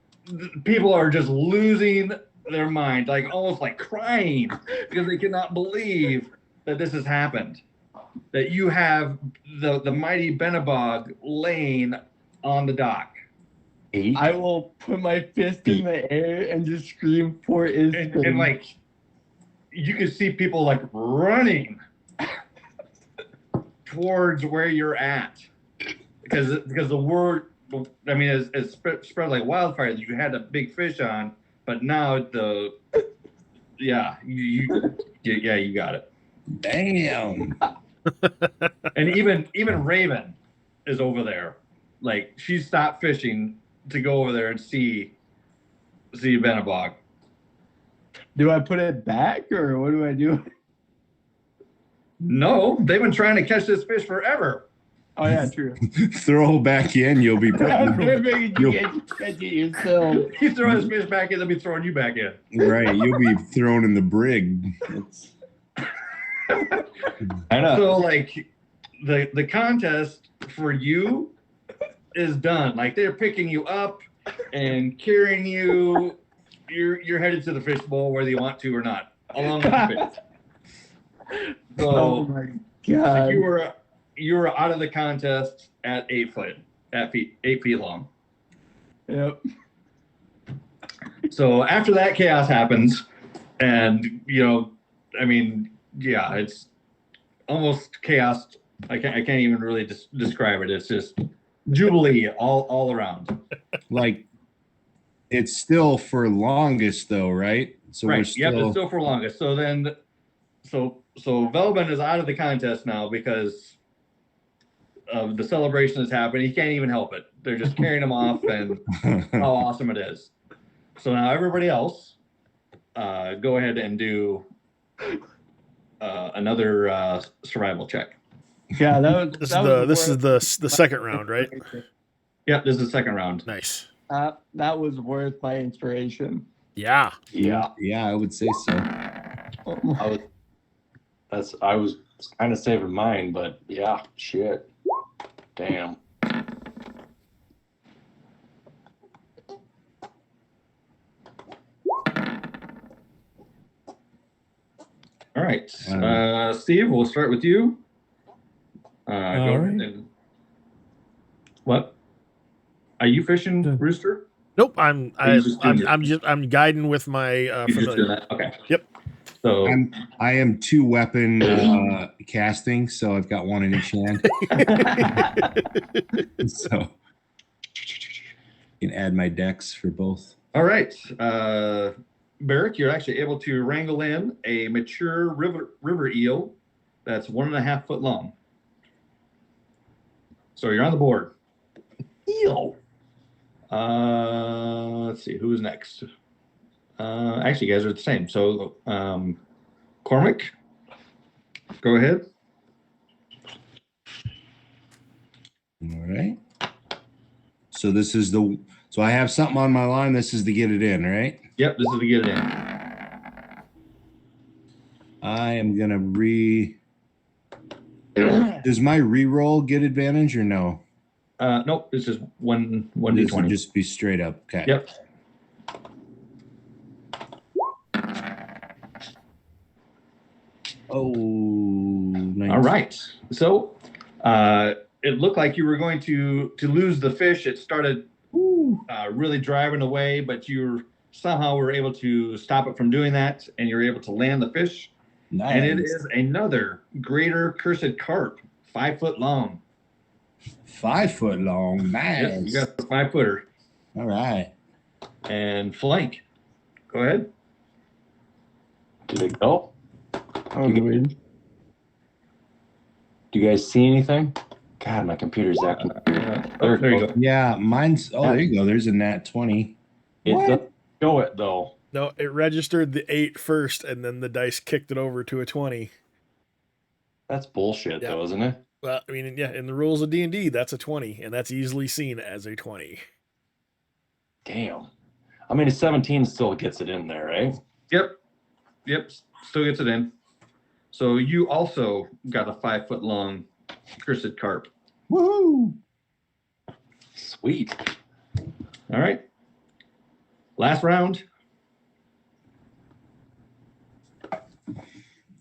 people are just losing their mind, like almost like crying, because they cannot believe that this has happened. That you have the mighty Benabog laying on the dock. 8. I will put my fist in the air and just scream for his And like, you can see people like running towards where you're at, because the word, I mean, is spread like wildfire. You had a big fish on, but now you got it. Damn. And even Raven is over there, like she stopped fishing to go over there and see Benabog. Do I put it back or what do I do? No, they've been trying to catch this fish forever. Oh yeah, true. Throw back in, you'll be I'm putting. figuring You'll- you catch it yourself. You throw this fish back in, they'll be throwing you back in. Right, you'll be thrown in the brig. I know. So like the contest for you is done. Like they're picking you up and carrying you. You're headed to the fish bowl whether you want to or not, along with the fish. So Oh my god. you were out of the contest at 8 foot, 8 feet long. Yep. So after that chaos happens, and I mean, yeah, it's almost chaos. I can't even really describe it. It's just jubilee all around. Like, it's still for longest though, right? So Right. we're still. Yep. It's still for longest. So then, so Velben is out of the contest now because of the celebration that's happening. He can't even help it. They're just carrying him off, and how awesome it is. So now everybody else, go ahead and do another survival check. Yeah, that was This is the second round, right? Yep, this is the second round. Nice. that was worth my inspiration. Yeah. Yeah. Yeah, I would say so. I was kind of saving mine, but yeah, shit. Damn. All right, Steve, we'll start with you. Go ahead right. and what? Are you fishing, Rooster? Nope. you just doing your- I'm guiding with my You're just doing familiar. that? Okay. Yep. So I am 2 weapon casting, so I've got one in each hand. So you can add my decks for both. all right, Barrick, you're actually able to wrangle in a mature river eel that's 1.5 foot long. So you're on the board. Eel. Let's see who's next. Actually, you guys are the same. So, Cormac, go ahead. All right. So this is so I have something on my line. This is to get it in, right? Yep, this is to get it in. I am gonna Does my re-roll get advantage or no? Nope, it's just one This would d20. just be straight up. Okay. Yep. Oh, nice. All right. So, it looked like you were going to lose the fish. It started really driving away, but you somehow were able to stop it from doing that, and you're able to land the fish. Nice. And it is another greater cursed carp, 5 foot long. 5 foot long. Nice. Yep, you got the 5 footer. All right. And flank. Go ahead. Did it go? Oh, weird. Do you guys see anything? God, my computer's acting. There you go. Yeah, mine's. Oh, there you go. There's a nat 20. It What? doesn't show it though. No, it registered the 8 first, and then the dice kicked it over to a 20. That's bullshit, Yeah. though, isn't it? Well, I mean, yeah, in the rules of D&D, that's a 20, and that's easily seen as a 20. Damn. I mean, a 17 still gets it in there, right? Yep. Still gets it in. So you also got a 5 foot long cursed carp. Woohoo! Sweet. All right. Last round.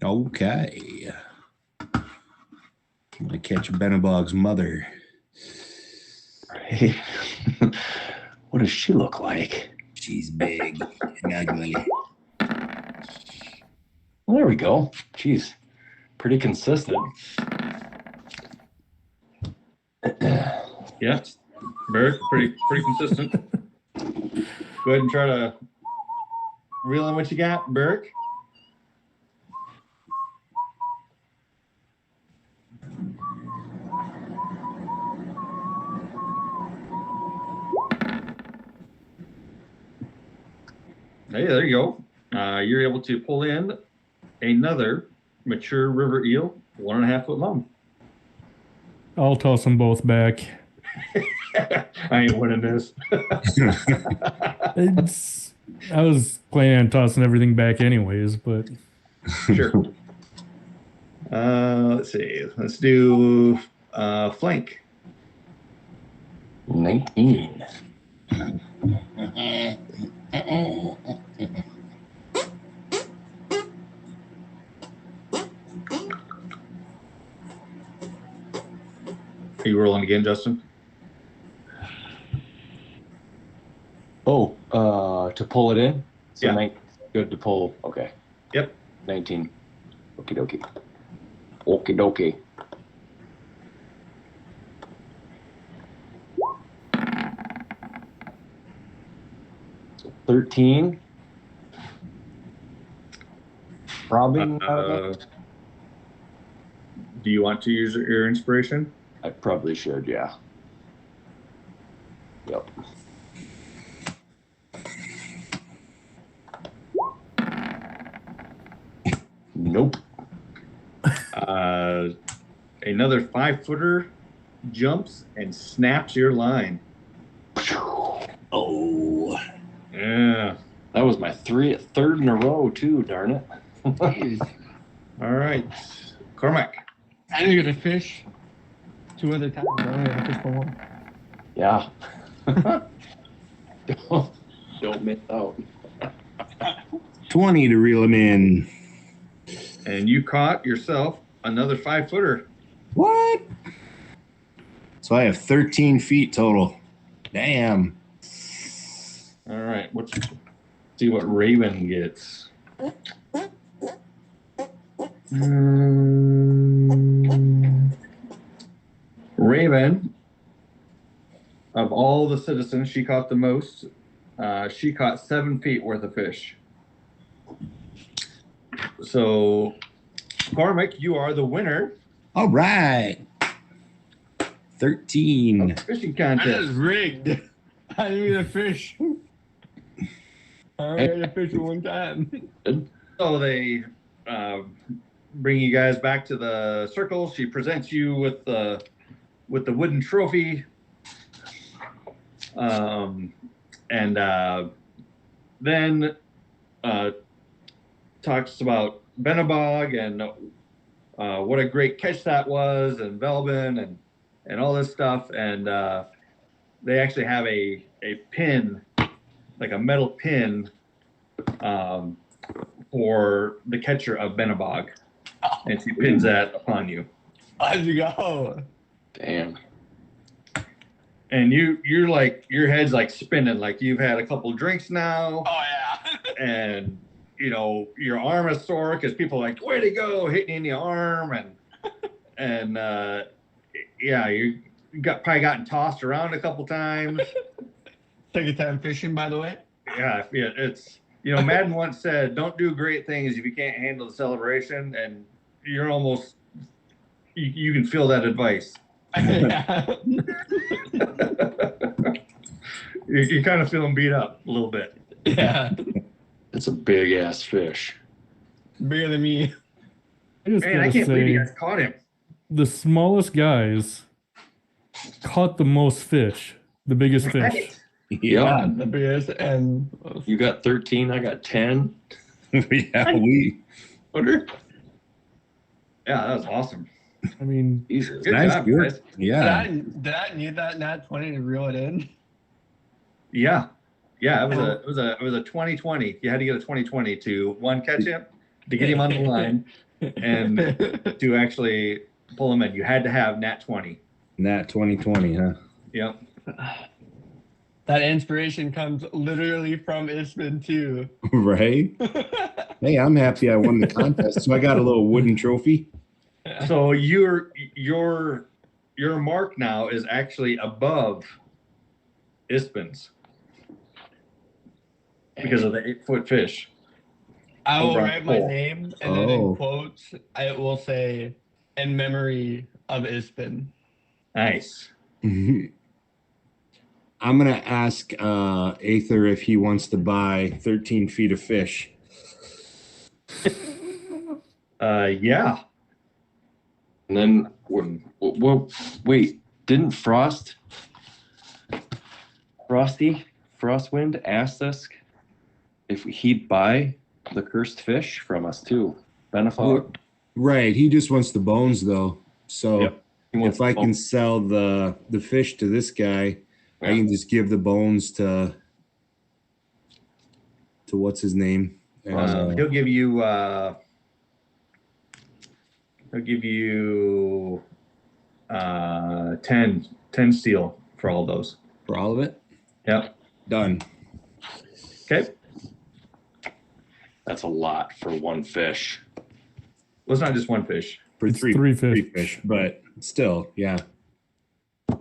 Okay. I'm gonna catch Benabog's mother. Right. What does she look like? She's big and ugly. Well, there we go. Jeez. Pretty consistent. Yeah. Very pretty consistent. Go ahead and try to reel in what you got, Burke. Hey, there you go. You're able to pull in another mature river eel, 1.5 foot long. I'll toss them both back. I ain't winning this. I was planning on tossing everything back anyways, but Sure. Let's see. Let's do flank. 19. Are you rolling again, Justin? Oh, to pull it in? So Yeah. Good to pull. Okay. Yep. 19. Okie dokie. Okie dokie. So 13. Probably not enough. Do you want to use your inspiration? I probably should, yeah. Yep. Nope. Another 5-footer jumps and snaps your line. Oh. Yeah. That was my third in a row too, darn it. All right. Cormac. I didn't get a fish 2 other times. I only had to fish for one. Yeah. Don't miss out. 20 to reel him in. And you caught yourself another 5-footer. What? So I have 13 feet total. Damn. All right. Let's see what Raven gets. Raven, of all the citizens, she caught the most. She caught 7 feet worth of fish. So, Cormac, you are the winner All right. 13. of the fishing That is contest. rigged. I didn't get a fish. I only had a fish one time. So they bring you guys back to the circle. She presents you with the wooden trophy, and then talks about Benabog and what a great catch that was, and Velbin and all this stuff. And they actually have a pin, like a metal pin, for the catcher of Benabog, and she pins that upon you. Let's go. Damn. And you're like, your head's like spinning, like you've had a couple drinks now, Oh, yeah. and you know your arm is sore because people are like, way to go, hitting you in the arm, and yeah, you probably gotten tossed around a couple times. Second time fishing, by the way. Yeah, it's, you know, Madden once said, don't do great things if you can't handle the celebration, and you're almost, you can feel that advice. Yeah. You're kind of feeling beat up a little bit. Yeah. It's a big ass fish. Bigger than me. I just Man, I gotta can't believe you say, guys caught him. the smallest guys caught the most fish, the biggest fish. Right. Yeah. The biggest, and You got 13, I got 10. Yeah, we. Wonder. Yeah, that was awesome. I mean, Jesus. Good Nice job, work. guys. Yeah. did I need that nat 20 to reel it in? Yeah, it was a 2020. You had to get a 2020 to one catch him, to get him on the line, and to actually pull him in. You had to have nat 20. Nat 2020, huh? Yep. That inspiration comes literally from Isman too. Right? Hey, I'm happy I won the contest. So I got a little wooden trophy. So your mark now is actually above Ispin's because of the 8-foot fish. I will Over on write my pole. name and then in quotes I will say in memory of Ispan. Nice. I'm gonna ask Aether if he wants to buy 13 feet of fish. Yeah. And then, wait, didn't Frostwind asked us if he'd buy the cursed fish from us too? Benefog. Right, he just wants the bones though. So Yep. He wants if I the can bones. sell the fish to this guy, I Yeah. can just give the bones to what's his name? He'll give you 10 steel for all those. for all of it. Yep. Done. Okay. That's a lot for one fish. Well, it's not just one fish. For It's three three fish. fish, but still, yeah. I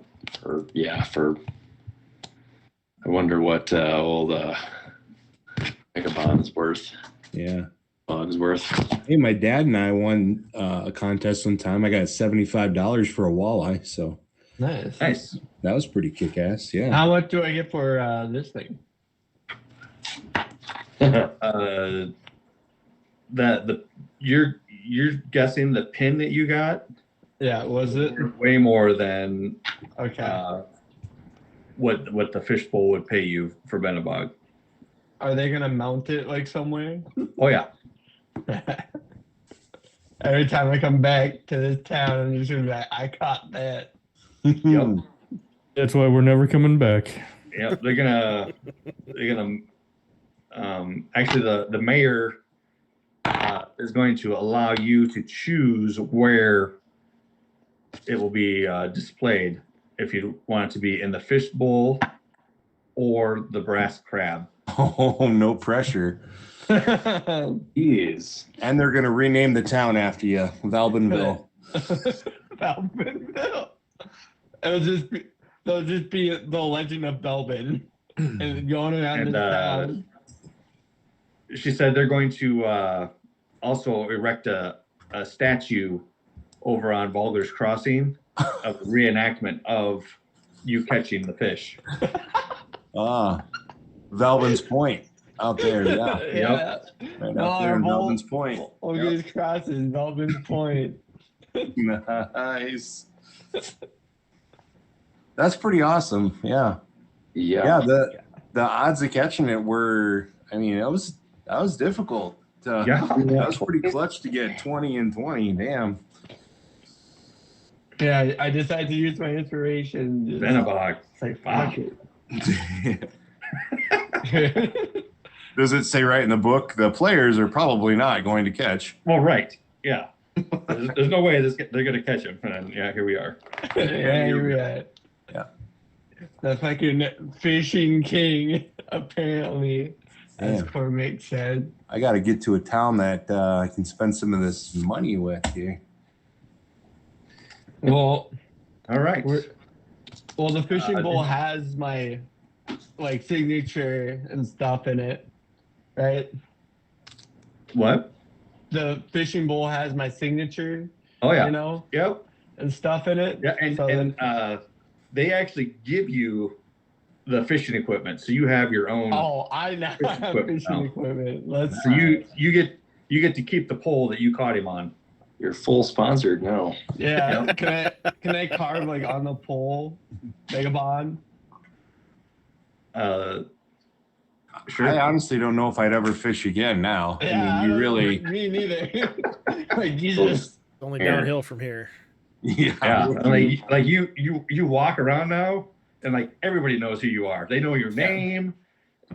wonder what old Megabond's worth. Yeah. Bog's worth. Hey, my dad and I won a contest one time. I got $75 for a walleye, so Nice. Nice. that was pretty kick ass. Yeah. How much do I get for this thing? You're guessing the pin that you got Yeah, was it? way more than Okay. what the fishbowl would pay you for Benabog. Are they gonna mount it like somewhere? Oh yeah. Every time I come back to this town, I'm just gonna be like, I caught that. Yep. That's why we're never coming back. Yeah, they're gonna actually the mayor is going to allow you to choose where it will be displayed, if you want it to be in the fish bowl or the brass crab. Oh, no pressure. Jeez. And they're gonna rename the town after you, Valbenville. Belbinville. They'll just be the legend of Belbin and going around And, this town. She said they're going to also erect a statue over on Balder's Crossing of a reenactment of you catching the fish. Valvin's Point out there. Yeah. Yeah. Right out there in Marble. Valvin's Point. Balder's Crossing, Belbin's Point. Nice. That's pretty awesome. Yeah. Yeah. Yeah. The odds of catching it were, I mean, that was difficult. Yeah. That was pretty clutch to get 20 and 20. Damn. Yeah, I decided to use my inspiration. Just, Benabog. it's like, Wow. fuck it. Does it say right in the book the players are probably not going to catch? Well, right. Yeah. There's no way they're going to catch him. And yeah, here we are. Yeah, you're right. Yeah. The fucking fishing king, apparently, as Damn. Cormac said. I got to get to a town that I can spend some of this money with here. Well, All right. the fishing bowl has my like signature and stuff in it, right? What? The fishing bowl has my signature, Oh, yeah. you know, Yep. and stuff in it. Yeah. And, So and they actually give you the fishing equipment. So you have your own. Oh, I now Fishing have equipment fishing now. equipment. Let's So you get to keep the pole that you caught him on. You're full sponsored now. yeah. Can I carve like on the pole, Megabond? Sure. I honestly don't know if I'd ever fish again now. Yeah, I mean, you really, me neither. Like Jesus. It's only Here. downhill from here. yeah. Yeah. Like you walk around now and like everybody knows who you are. They know your name,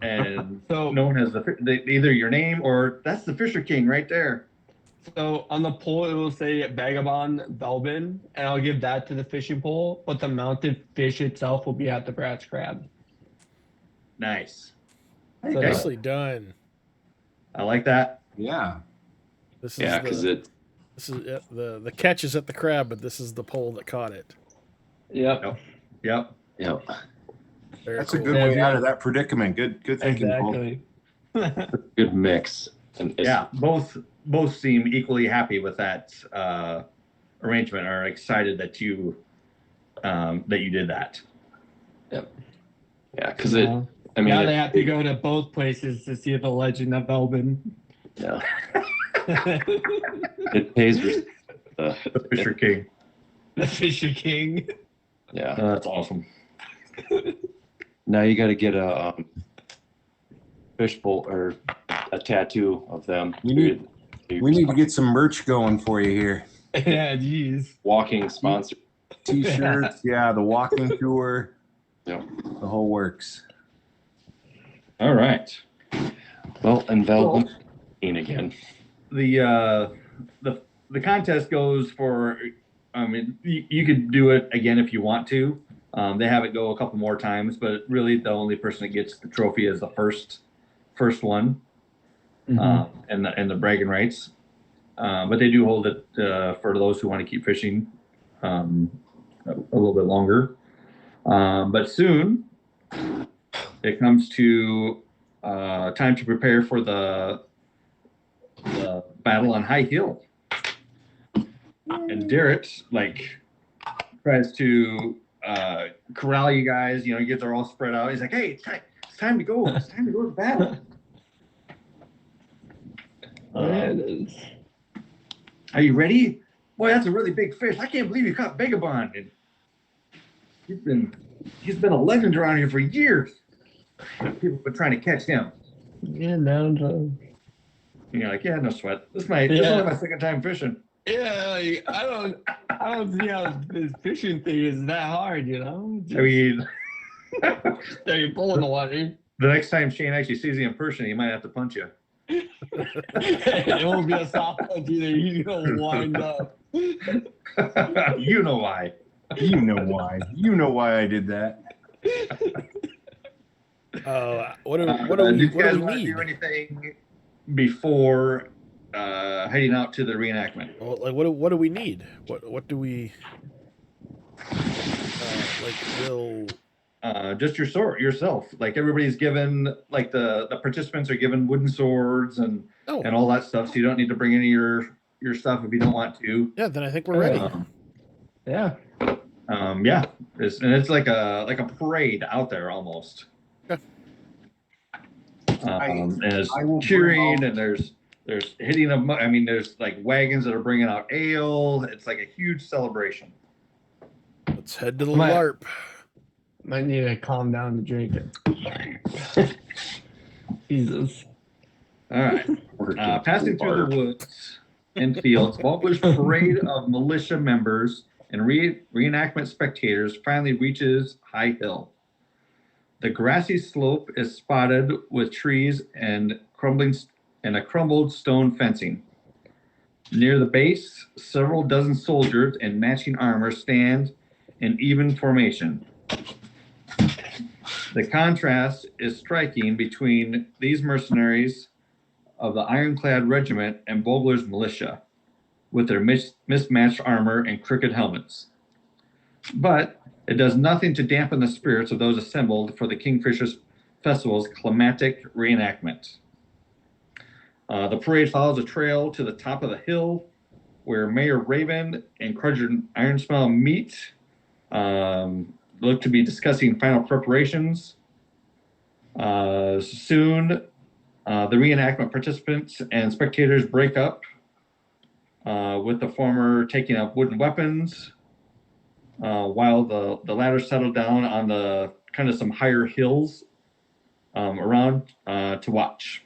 and So no one has either your name or that's the Fisher King right there. So on the pole, it will say Vagabond Belbin, and I'll give that to the fishing pole, but the mounted fish itself will be at the brass crab. Nice. So Okay. Nicely done. I like that. Yeah. This is Yeah, because the catch is at the crab, but this is the pole that caught it. Yep. Yep. Yep. Very That's a cool. good way out of that predicament. Good thinking, Cole. Exactly. Good mix. And it's- Yeah. Both seem equally happy with that arrangement. Are excited that you did that. Yep. Yeah, because it. Now I mean, they have to go to both places to see the Legend of Elbin. yeah, it pays. The Fisher King. The Fisher King. Yeah. That's awesome. Now you got to get a fishbowl or a tattoo of them. We need to get some merch going for you here. Yeah, jeez. Walking sponsor. T-shirts, yeah, the walking tour, Yeah. the whole works. All right. Well, and Velvet again. The contest goes for. I mean, you could do it again if you want to. They have it go a couple more times, but really the only person that gets the trophy is the first one, and the bragging rights. But they do hold it for those who want to keep fishing a little bit longer. But soon it comes to time to prepare for the battle on High Hill. And Derek tries to corral you guys. You know, you guys are all spread out. He's like, "Hey, it's time to go. It's time to go to battle." There it is. Are you ready? Boy, that's a really big fish. I can't believe you caught Vagabond. And he's been a legend around here for years. People have been trying to catch him. Yeah, down to. And you're like, "Yeah, no sweat. This is only my second time fishing." Yeah, like, I don't see how this fishing thing is that hard, you know? I mean, There you're pulling the water. the next time Shane actually sees you in person, he might have to punch you. It won't be a soft punch either. He's gonna wind up. You know why. You know why. You know why I did that. What do Do we you guys want to need? do anything before heading out to the reenactment? Well, like what do we need? What do we will Just yourself. Like everybody's given, like the participants are given wooden swords and all that stuff. So you don't need to bring any of your stuff if you don't want to. Yeah, then I think we're ready. Yeah. Yeah. It's like a parade out there almost. Okay. And there's I will cheering bring and there's hitting of. I mean, there's like wagons that are bringing out ale. It's like a huge celebration. Let's head to the Might- LARP. Might need to calm down to drink it. Jesus. All right. Passing through the woods and fields, Vogler's parade of militia members and reenactment spectators finally reaches High Hill. The grassy slope is spotted with trees and a crumbled stone fencing. Near the base, several dozen soldiers in matching armor stand in even formation. The contrast is striking between these mercenaries of the ironclad regiment and Vogler's militia, with their mismatched armor and crooked helmets. But it does nothing to dampen the spirits of those assembled for the Kingfisher's Festival's climatic reenactment. The parade follows a trail to the top of the hill, where Mayor Raven and Crudgeon Ironsmell meet. Look to be discussing final preparations. Soon, the reenactment participants and spectators break up, with the former taking up wooden weapons, while the latter settle down on the kind of some higher hills around to watch.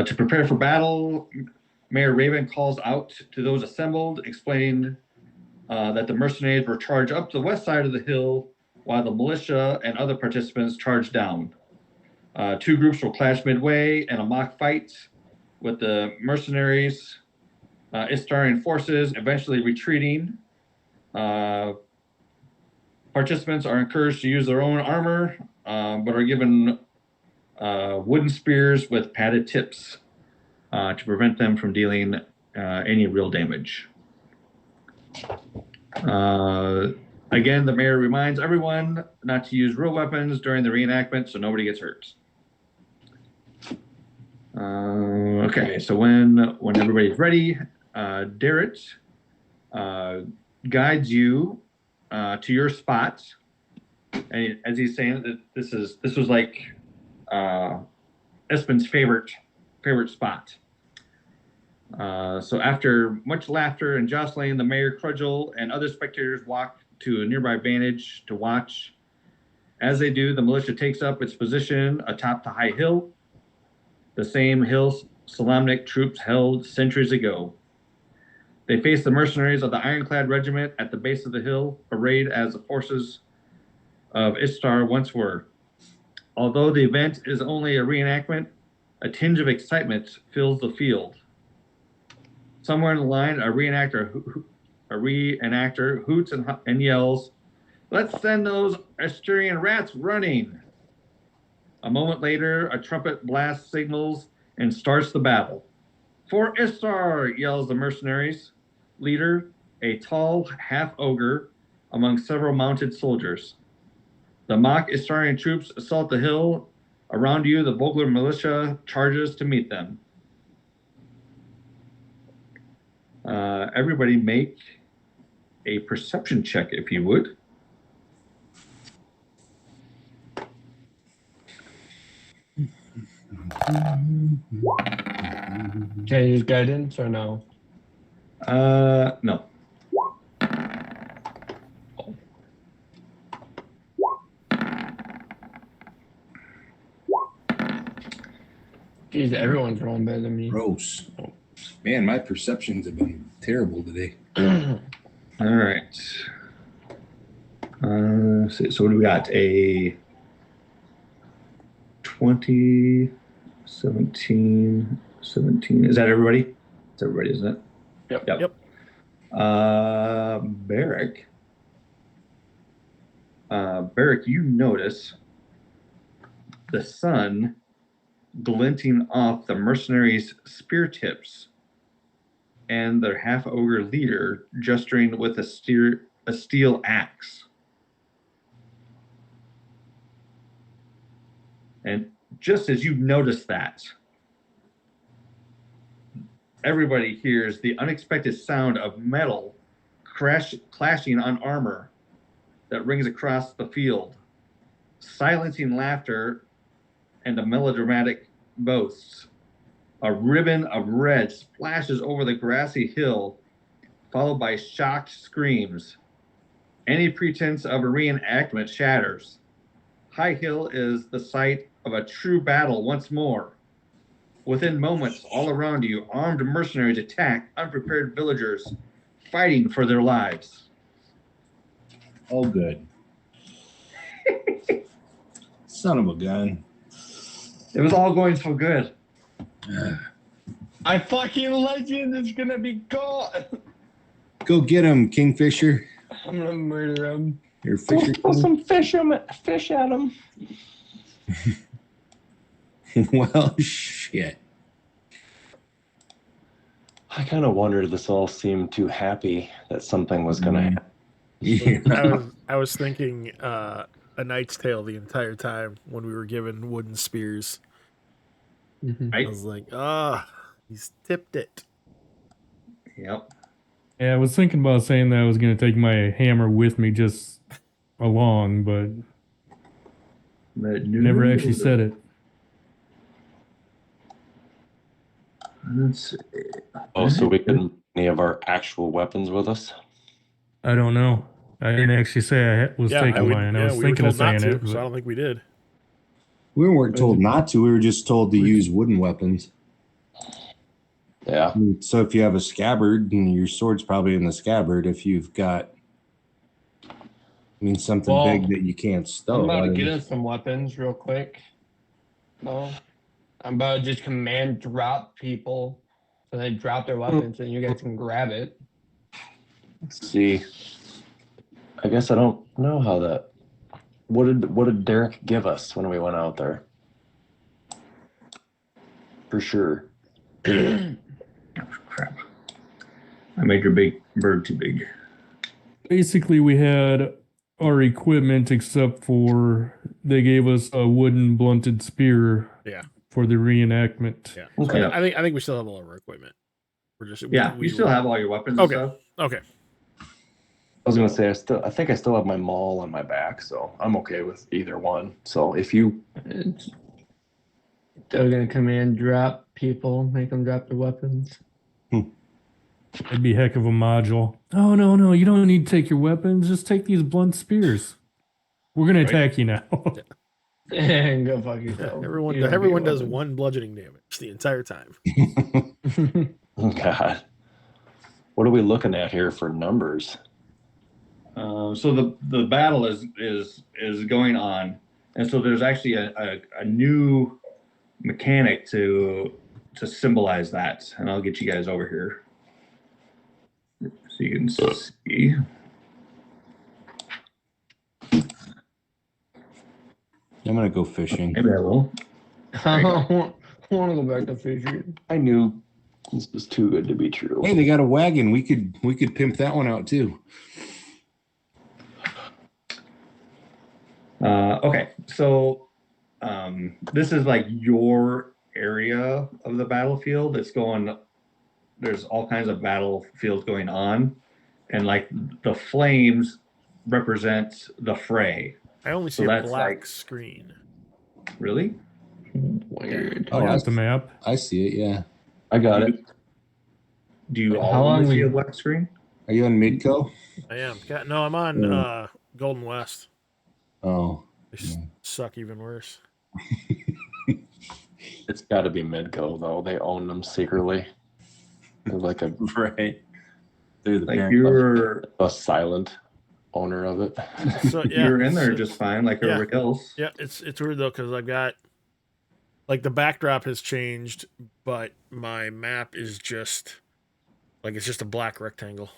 To prepare for battle, Mayor Raven calls out to those assembled, explaining that the mercenaries were charged up to the west side of the hill, while the militia and other participants charged down. Two groups will clash midway in a mock fight, with the mercenaries, Istarian forces eventually retreating. Participants are encouraged to use their own armor, but are given wooden spears with padded tips to prevent them from dealing any real damage. Again, the mayor reminds everyone not to use real weapons during the reenactment so nobody gets hurt. Okay, so when everybody's ready, Darrett guides you to your spot, and as he's saying that this was like Espen's favorite spot. So after much laughter and jostling, the mayor, Crudgel, and other spectators walk to a nearby vantage to watch. As they do, the militia takes up its position atop the high hill, the same hill Salamnik troops held centuries ago. They face the mercenaries of the Ironclad Regiment at the base of the hill, arrayed as the forces of Istar once were. Although the event is only a reenactment, a tinge of excitement fills the field. Somewhere in the line, a reenactor hoots and yells, "Let's send those Asturian rats running!" A moment later, a trumpet blast signals and starts the battle. "For Istar!" yells the mercenaries' leader, a tall half-ogre among several mounted soldiers. The mock Istarian troops assault the hill. Around you, the Vogler militia charges to meet them. Everybody make a perception check, if you would. Can I use guidance or no? No. Jeez, everyone's rolling better than me. Gross. Man, my perceptions have been terrible today. All right. So what do we got? A 20, 17. Is that everybody? It's everybody, isn't it? Yep. Barrick. Barrick, you notice the sun glinting off the mercenaries' spear tips and their half-ogre leader gesturing with a steel axe. And just as you notice that, everybody hears the unexpected sound of metal clashing on armor that rings across the field, silencing laughter and the melodramatic boasts. A ribbon of red splashes over the grassy hill, followed by shocked screams. Any pretense of a reenactment shatters. High Hill is the site of a true battle once more. Within moments, all around you, armed mercenaries attack unprepared villagers, fighting for their lives. Oh, good. Son of a gun. It was all going so good. I fucking legend is gonna be caught. Go get him, Kingfisher. I'm gonna murder him. Your Go fisher. throw some fish at him. Well, shit. I kind of wondered this all seemed too happy that something was going to happen. Yeah. I was thinking A Knight's Tale the entire time when we were given wooden spears. I was like, he's tipped it. Yep. Yeah, I was thinking about saying that I was going to take my hammer with me just along, but never actually said it. Let's see. Oh, so we couldn't bring any of our actual weapons with us? I don't know. I didn't actually say I was taking mine. I was we thinking were of told not saying to, it. so I But don't think we did. We weren't told not to. We were just told to use wooden weapons. Yeah. So if you have a scabbard, and your sword's probably in the scabbard, if you've got, something Well, big that you can't stow. I'm about to I get mean, us some weapons real quick. No, I'm about to just command drop people, so they drop their weapons and you guys can grab it. Let's see. I guess I don't know how that. What did Derek give us when we went out there? For sure. Oh, crap. I made your big bird too big. basically, we had our equipment except for they gave us a wooden blunted spear Yeah. for the reenactment. Yeah. Okay. So I think we still have all of our equipment. We're just You still have all your weapons Okay. and stuff. Okay. I was gonna say I think I still have my maul on my back, so I'm okay with either one. So if you They're gonna come in, drop people, make them drop their weapons. It'd be a heck of a module. Oh, no, you don't need to take your weapons. Just take these blunt spears. We're going to attack you now. And go fuck yourself. Everyone You don't get everyone does weapons. 1 bludgeoning damage the entire time. God, what are we looking at here for numbers? So the battle is going on, and so there's actually a new mechanic to symbolize that, and I'll get you guys over here so you can see. I'm gonna go fishing. Maybe I will. I want to go back to fishing. I knew this was too good to be true. Hey, they got a wagon. We could pimp that one out too. Okay, so this is like your area of the battlefield. There's all kinds of battlefields going on, and like the flames represent the fray. I only see So a that's black like- screen. Really? Weird. I got the map. I see it. Yeah. I got it. Do you How all long only see we- a black screen? Are you on Midco? I am. No, I'm on Golden West. Oh, They suck even worse. It's got to be Midco though. They own them secretly. They're like right. They're the Like parent you're a silent owner of it. So yeah, you're in there so- just fine, like yeah. everybody else. Yeah, it's weird though because I've got like the backdrop has changed, but my map is just like it's just a black rectangle.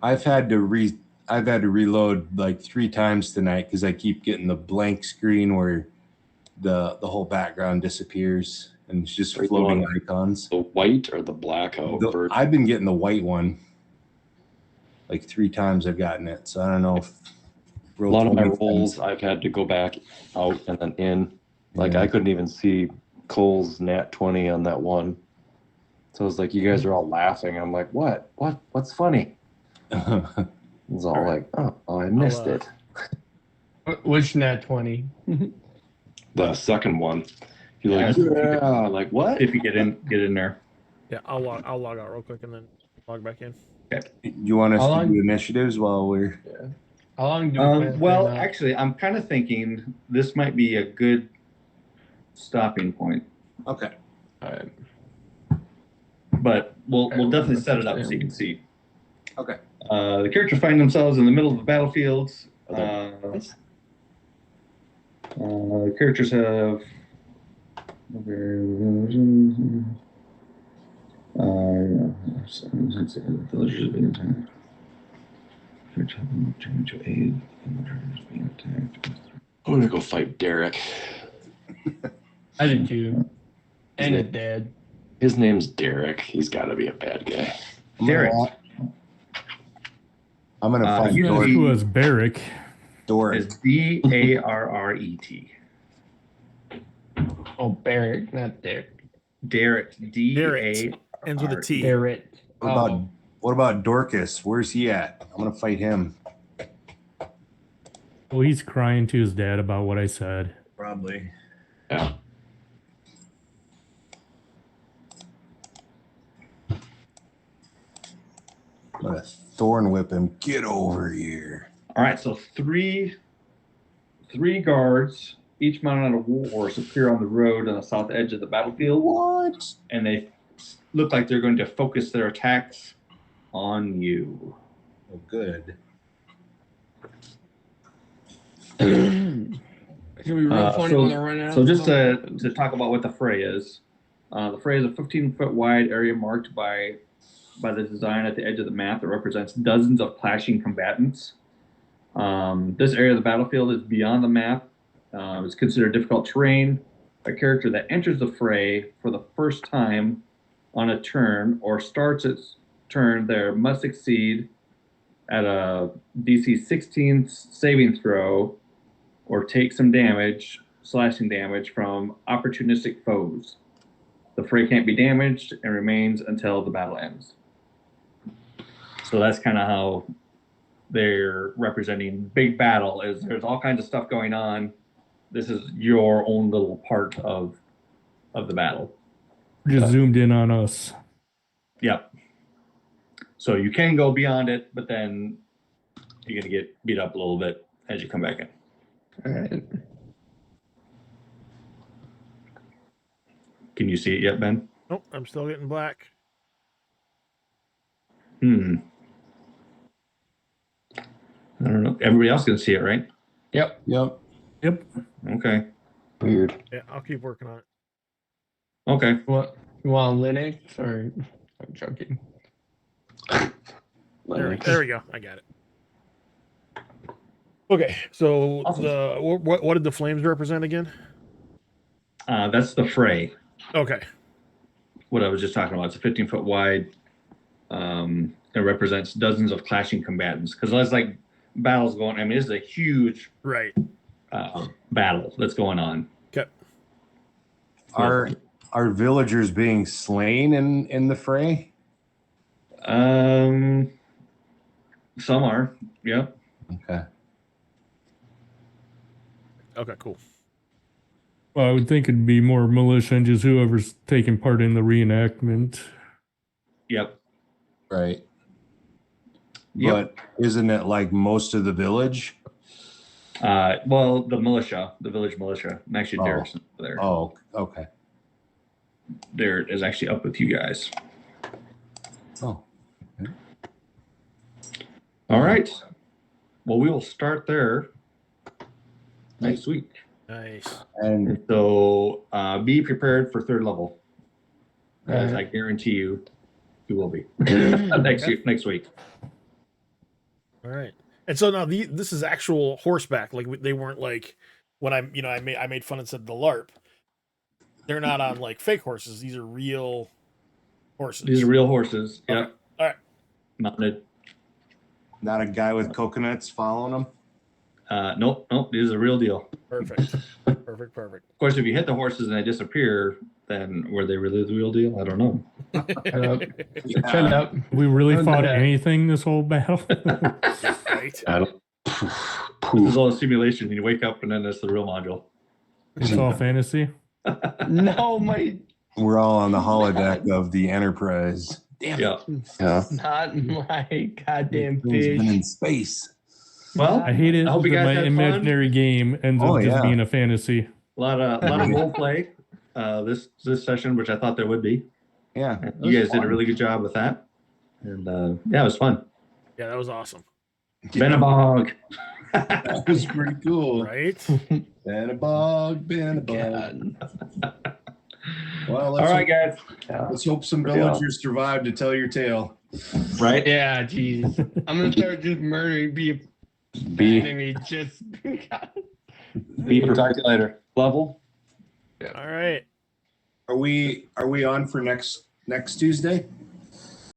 I've had to reload like 3 times tonight because I keep getting the blank screen where the whole background disappears and it's just Are you floating on- icons. The white or the blackout version? I've been getting the white one like 3 times. I've gotten it, so I don't know if A lot of my Roll20 rolls, I've had to go back out and then in. Like Yeah. I couldn't even see Cole's nat 20 on that one. So I was like, you guys are all laughing. I'm like, what? What's funny? It's all like, oh, I missed it. Which nat 20? The second one. You're like, Yeah. yeah, like what? If you get in there. Yeah, I'll log out real quick and then log back in. You want us How to long- do initiatives while we're How long do we plan to Well, plan out? actually, I'm kind of thinking this might be a good stopping point, okay? but we'll Okay, definitely let's set it up just so you can see. Okay. The characters find themselves in the middle of the battlefield. Characters have. Villagers being attacked. To aid villagers being attacked. I'm gonna go fight Derek. I did too. And it's dead. His name's Derek. He's got to be a bad guy. Derek. I'm gonna find you- Dorit. Who was Barrick? It's D-A-R-R-E-T. Oh, Barrett, not Derek. Derek. D-A. Ends with a T. Barrett. What about Dorcas? Where's he at? I'm gonna fight him. Well, he's crying to his dad about what I said. Probably. Yeah. I'm gonna thorn whip him. Get over here. All right, so three guards, each mounted on a war horse, appear on the road on the south edge of the battlefield. What? And they look like they're going to focus their attacks on you. Oh, good. Should we roll funny when they're running out? So just to talk about what the fray is, the fray is a 15-foot wide area marked by the design at the edge of the map that represents dozens of clashing combatants. This area of the battlefield is beyond the map. It's considered difficult terrain. A character that enters the fray for the first time on a turn or starts its turn there must succeed at a DC 16 saving throw or take some damage slashing damage from opportunistic foes. The fray can't be damaged and remains until the battle ends. So that's kind of how they're representing big battle. Is there's all kinds of stuff going on. This is your own little part of the battle. Just zoomed in on us. Yep. So you can go beyond it, but then you're gonna get beat up a little bit as you come back in. All right. Can you see it yet, Ben? Nope, I'm still getting black. I don't know. Everybody else can see it, right? Yep. Yep. Yep. Okay. Weird. Yeah, I'll keep working on it. Okay. What? You want Linux or? I'm joking. There we go. I got it. Okay, so Awesome. what did the flames represent again? That's the fray. Okay. What I was just talking about. It's a 15-foot wide. It represents dozens of clashing combatants because there's like battles going. I mean, this is a huge Right. battle that's going on. Okay. Are villagers being slain in the fray? Some are. Yep. Okay. Okay, cool. Well, I would think it'd be more militia and just whoever's taking part in the reenactment. Yep. Right. Yep. But isn't it like most of the village? Well, the village militia, and actually Oh. Derek's there. Oh, okay. Derek is actually up with you guys. Oh. All right. Well, we will start there next week. Nice. And So be prepared for third level, as I Alright. guarantee you will be next week. All right. And so now this is actual horseback. Like they weren't like when I made fun and said the LARP. They're not on like fake horses. These are real horses. These are real horses. Okay. Yep. All right. Mounted. not a guy with coconuts following them? Nope. These are the real deal. Perfect. Perfect. Of course, if you hit the horses and they disappear, then were they really the real deal? I don't know. Shut up. We really Don't do fought that. anything this whole battle. Right. I don't. This is all a simulation. You wake up and then it's the real module. It's all fantasy. No, my We're all on the holodeck of the Enterprise. Damn it. Yeah. Yeah. not my goddamn Thing's been fish. in space. Well, I hate it I hope you that guys my had fun. imaginary game ends Oh, up just yeah. being a fantasy. a lot of role play this session, which I thought there would be. Yeah. And you guys did a really good job with that, and yeah, it was fun. Yeah, that was awesome. Benabog. That was pretty cool. Right? Been a bog, been a bog. God. Well, All let's, right, guys. let's hope some villagers survive to tell your tale. Right? Yeah, jeez. I'm gonna start just murdering people. Be Enemy just. be talk to you later. Level. All right. Are we on for next Tuesday?